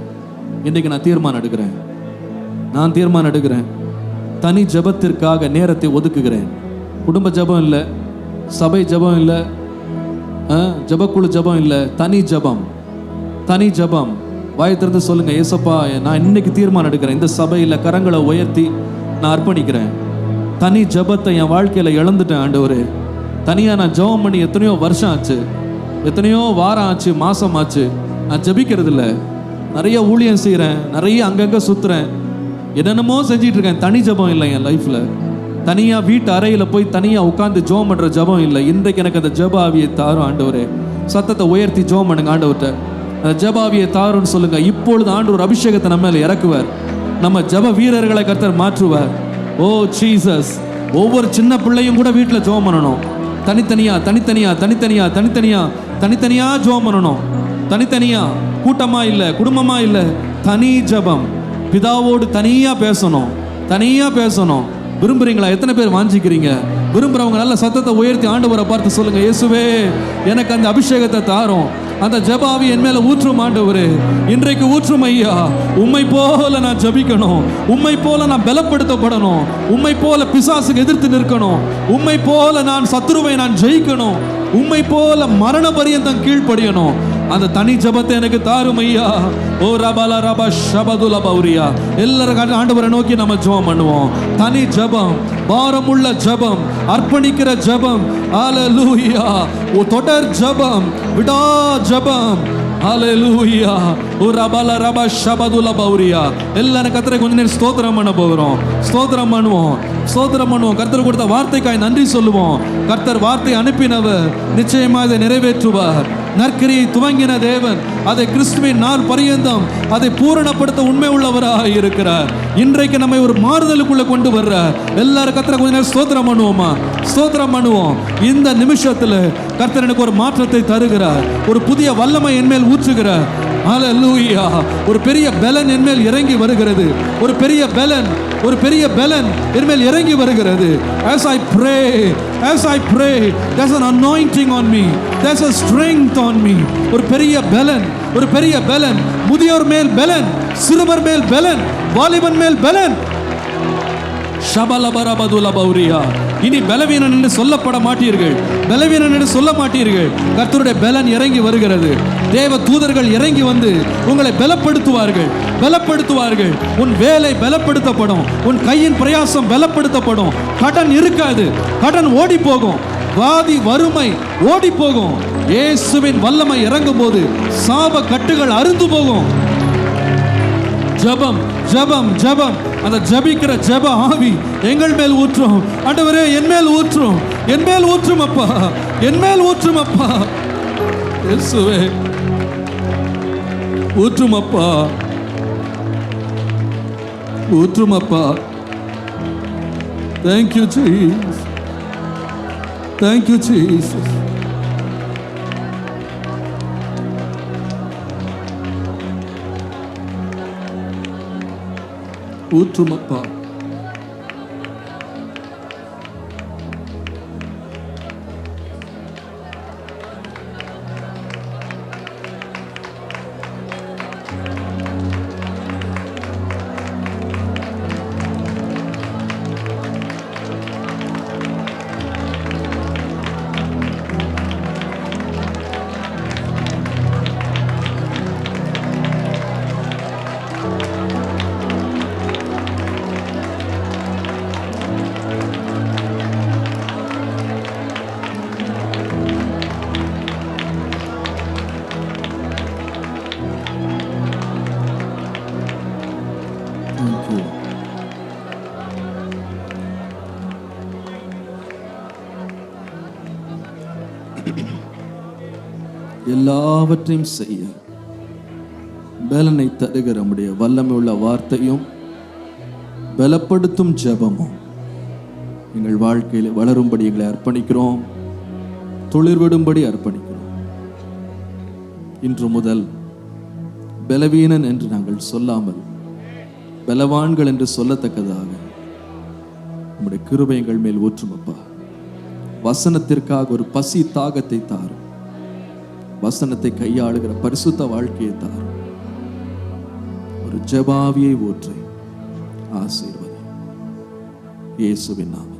இன்னைக்கு நான் தீர்மானம் எடுக்கிறேன். தனி ஜெபத்திற்காக நேரத்தை ஒதுக்குகிறேன். குடும்ப ஜெபம் இல்லை, சபை ஜபம் இல்லை, ஜபக்குழு ஜபம் இல்லை, தனி ஜபம். தனி ஜபம். வாயை திறந்து சொல்லுங்க, ஏசப்பா நான் இன்னைக்கு தீர்மானம் எடுக்கிறேன், இந்த சபையில் கரங்களை உயர்த்தி நான் அர்ப்பணிக்கிறேன். தனி ஜபத்தை என் வாழ்க்கையில் இழந்துட்டேன் ஆண்டவரே. தனியாக நான் ஜபம் பண்ணி எத்தனையோ வருஷம் ஆச்சு, எத்தனையோ வாரம் ஆச்சு, மாதம் ஆச்சு, நான் ஜபிக்கிறது இல்லை. நிறைய ஊழியம் செய்கிறேன், நிறைய அங்கங்கே சுற்றுறேன், என்னென்னமோ செஞ்சிட்டு இருக்கேன். தனி ஜபம் இல்லை என் லைஃப்பில். தனியாக வீட்டு அறையில் போய் தனியாக உட்காந்து ஜெபம் பண்ணுற ஜபம் இல்லை. இன்றைக்கு எனக்கு அந்த ஜப ஆவியை தாரும் ஆண்டவரே. சத்தத்தை உயர்த்தி ஜெபம் பண்ணுங்க ஆண்டவர்கிட்ட. அந்த ஜப ஆவியை தாருன்னு சொல்லுங்க. இப்பொழுது ஆண்டவர் அபிஷேகத்தை நம்ம மேலே இறக்குவார். நம்ம ஜப வீரர்களை கர்த்தர் மாற்றுவார். ஓ ஜீசஸ். ஒவ்வொரு சின்ன பிள்ளையும் கூட வீட்டில் ஜெபம் பண்ணணும். தனித்தனியா தனித்தனியா தனித்தனியா தனித்தனியா தனித்தனியா ஜெபம் பண்ணணும். தனித்தனியா, கூட்டமா இல்லை, குடும்பமா இல்லை, தனி ஜபம். பிதாவோடு தனியா பேசணும், தனியா பேசணும். விரும்புறீங்களா? எத்தனை பேர் வாஞ்சிக்கிறீங்க? விரும்புறவங்க நல்ல சத்தத்தை உயர்த்தி ஆண்டவரை பார்த்து சொல்லுங்க, இயேசுவே எனக்கு அந்த அபிஷேகத்தை தாரும், அந்த ஜபாவி என் மேல ஊற்றும் ஆண்டவரே. இன்றைக்கு ஊற்றும் ஐயா. உம்மை போல நான் ஜபிக்கணும், உம்மை போல நான் பலப்படுத்தப்படணும், உம்மை போல பிசாசுக்கு எதிர்த்து நிற்கணும், உம்மை போல நான் சத்துருவை நான் ஜெயிக்கணும், உம்மை போல மரண பரியந்தம் கீழ்ப்படியணும். அந்த தனி ஜபத்தை எனக்கு தாரும் ஐயா. ஓ ரபாலா ரபா ஷபதுல பௌரியா. எல்லாரும் ஆண்டவரை நோக்கி நம்ம ஜெபம் பண்ணுவோம். தனி ஜபம், பாரமுள்ள ஜபம், அர்ப்பணிக்கிற ஜபம். ஹல்லேலூயா. ஓ தொடர் ஜபம், விடா ஜபம். ஹல்லேலூயா. ஓ ரபாலா ரபா ஷபதுல பௌரியா. எல்லாரும் கர்த்தரை கொஞ்ச நேரம் ஸ்தோத்திரம் பண்ண போகிறோம். ஸ்தோத்திரம் பண்ணுவோம், ஸ்தோத்திரம் பண்ணுவோம். கர்த்தர் கொடுத்த வார்த்தைக்காய் நன்றி சொல்லுவோம். கர்த்தர் வார்த்தை அனுப்பினவர் நிச்சயமாக இதை நிறைவேற்றுவார். நற்கிரியை துவங்கின தேவன் அதை கிறிஸ்துவின் நாள் பரியந்தம் அதை பூரணப்படுத்த உண்மை உள்ளவராக இருக்கிறார். இன்றைக்கு நம்மை ஒரு மாறுதலுக்குள்ள கொண்டு வர்றார். எல்லாரும் கர்த்தரை கொஞ்ச நேரம் ஸ்தோத்திரம் பண்ணுவோமா? ஸ்தோத்திரம் பண்ணுவோம். இந்த நிமிஷத்துல கர்த்தர் எனக்கு ஒரு மாற்றத்தை தருகிறார். ஒரு புதிய வல்லமை என்மேல் ஊற்றுகிறார். ஹல்லேலூயா. ஒரு பெரிய பலன் என்மேல் இறங்கி வருகிறது. ஒரு பெரிய பலன், ஒரு பெரிய பலன் என்மேல் இறங்கி வருகிறது. As I pray, there's an anointing on me, there's a strength on me. ஒரு பெரிய பலன், ஒரு பெரிய பலன். முதியோர் மேல் பலன், சிறுவர் மேல் பலன், வாலிபன் மேல் பலன். இனி பலவீனன் என்று சொல்லப்பட மாட்டீர்கள், பலவீனன் என்று சொல்ல மாட்டீர்கள். கர்த்தருடைய பலன் இறங்கி வருகிறது. தேவ தூதர்கள் இறங்கி வந்து உங்களை பலப்படுத்துவார்கள், பலப்படுத்துவார்கள். உன் வேலை பலப்படுத்தப்படும், உன் கையின் பிரயாசம் பலப்படுத்தப்படும். கடன் இருக்காது, கடன் ஓடி போகும், வாதி வறுமை ஓடி போகும். இயேசுவின் வல்லமை இறங்கும் போது சாப கட்டுகள் அறுந்து போகும். ஜபம், ஜபம், ஜபம். அந்த ஜபிக்கிற ஜப ஆவி எங்கள் மேல் ஊற்றும் ஆண்டவரே. என் மேல் ஊற்றும், என் மேல் ஊற்றும் அப்பா, என் மேல் ஊற்றும் அப்பா. இயேசுவே ஊற்றும் அப்பா, ஊற்றும் அப்பா. Thank you Jesus, thank you Jesus. ஊற்றும் அப்பா. எல்லாவற்றையும் செய்ய பலனை தருகிற நம்முடைய வல்லமை உள்ள வார்த்தையும் பலப்படுத்தும் ஜெபமும் எங்கள் வாழ்க்கையில் வளரும்படி எங்களை அர்ப்பணிக்கிறோம், துளிர்விடும்படி அர்ப்பணிக்கிறோம். இன்று முதல் பலவீனன் என்று நாங்கள் சொல்லாமல் பலவான்கள் என்று சொல்லத்தக்கதாக நம்முடைய கிருபை எங்கள் மேல் ஊற்றும் அப்பா. வசனத்திற்காக ஒரு பசி தாகத்தை தாரும், வசனத்தை கையாளுகிற பரிசுத்த வாழ்க்கையை தாரும், ஒரு ஜெபாவியை ஊற்றி ஆசீர்வதி. இயேசுவின் நாமத்தில்.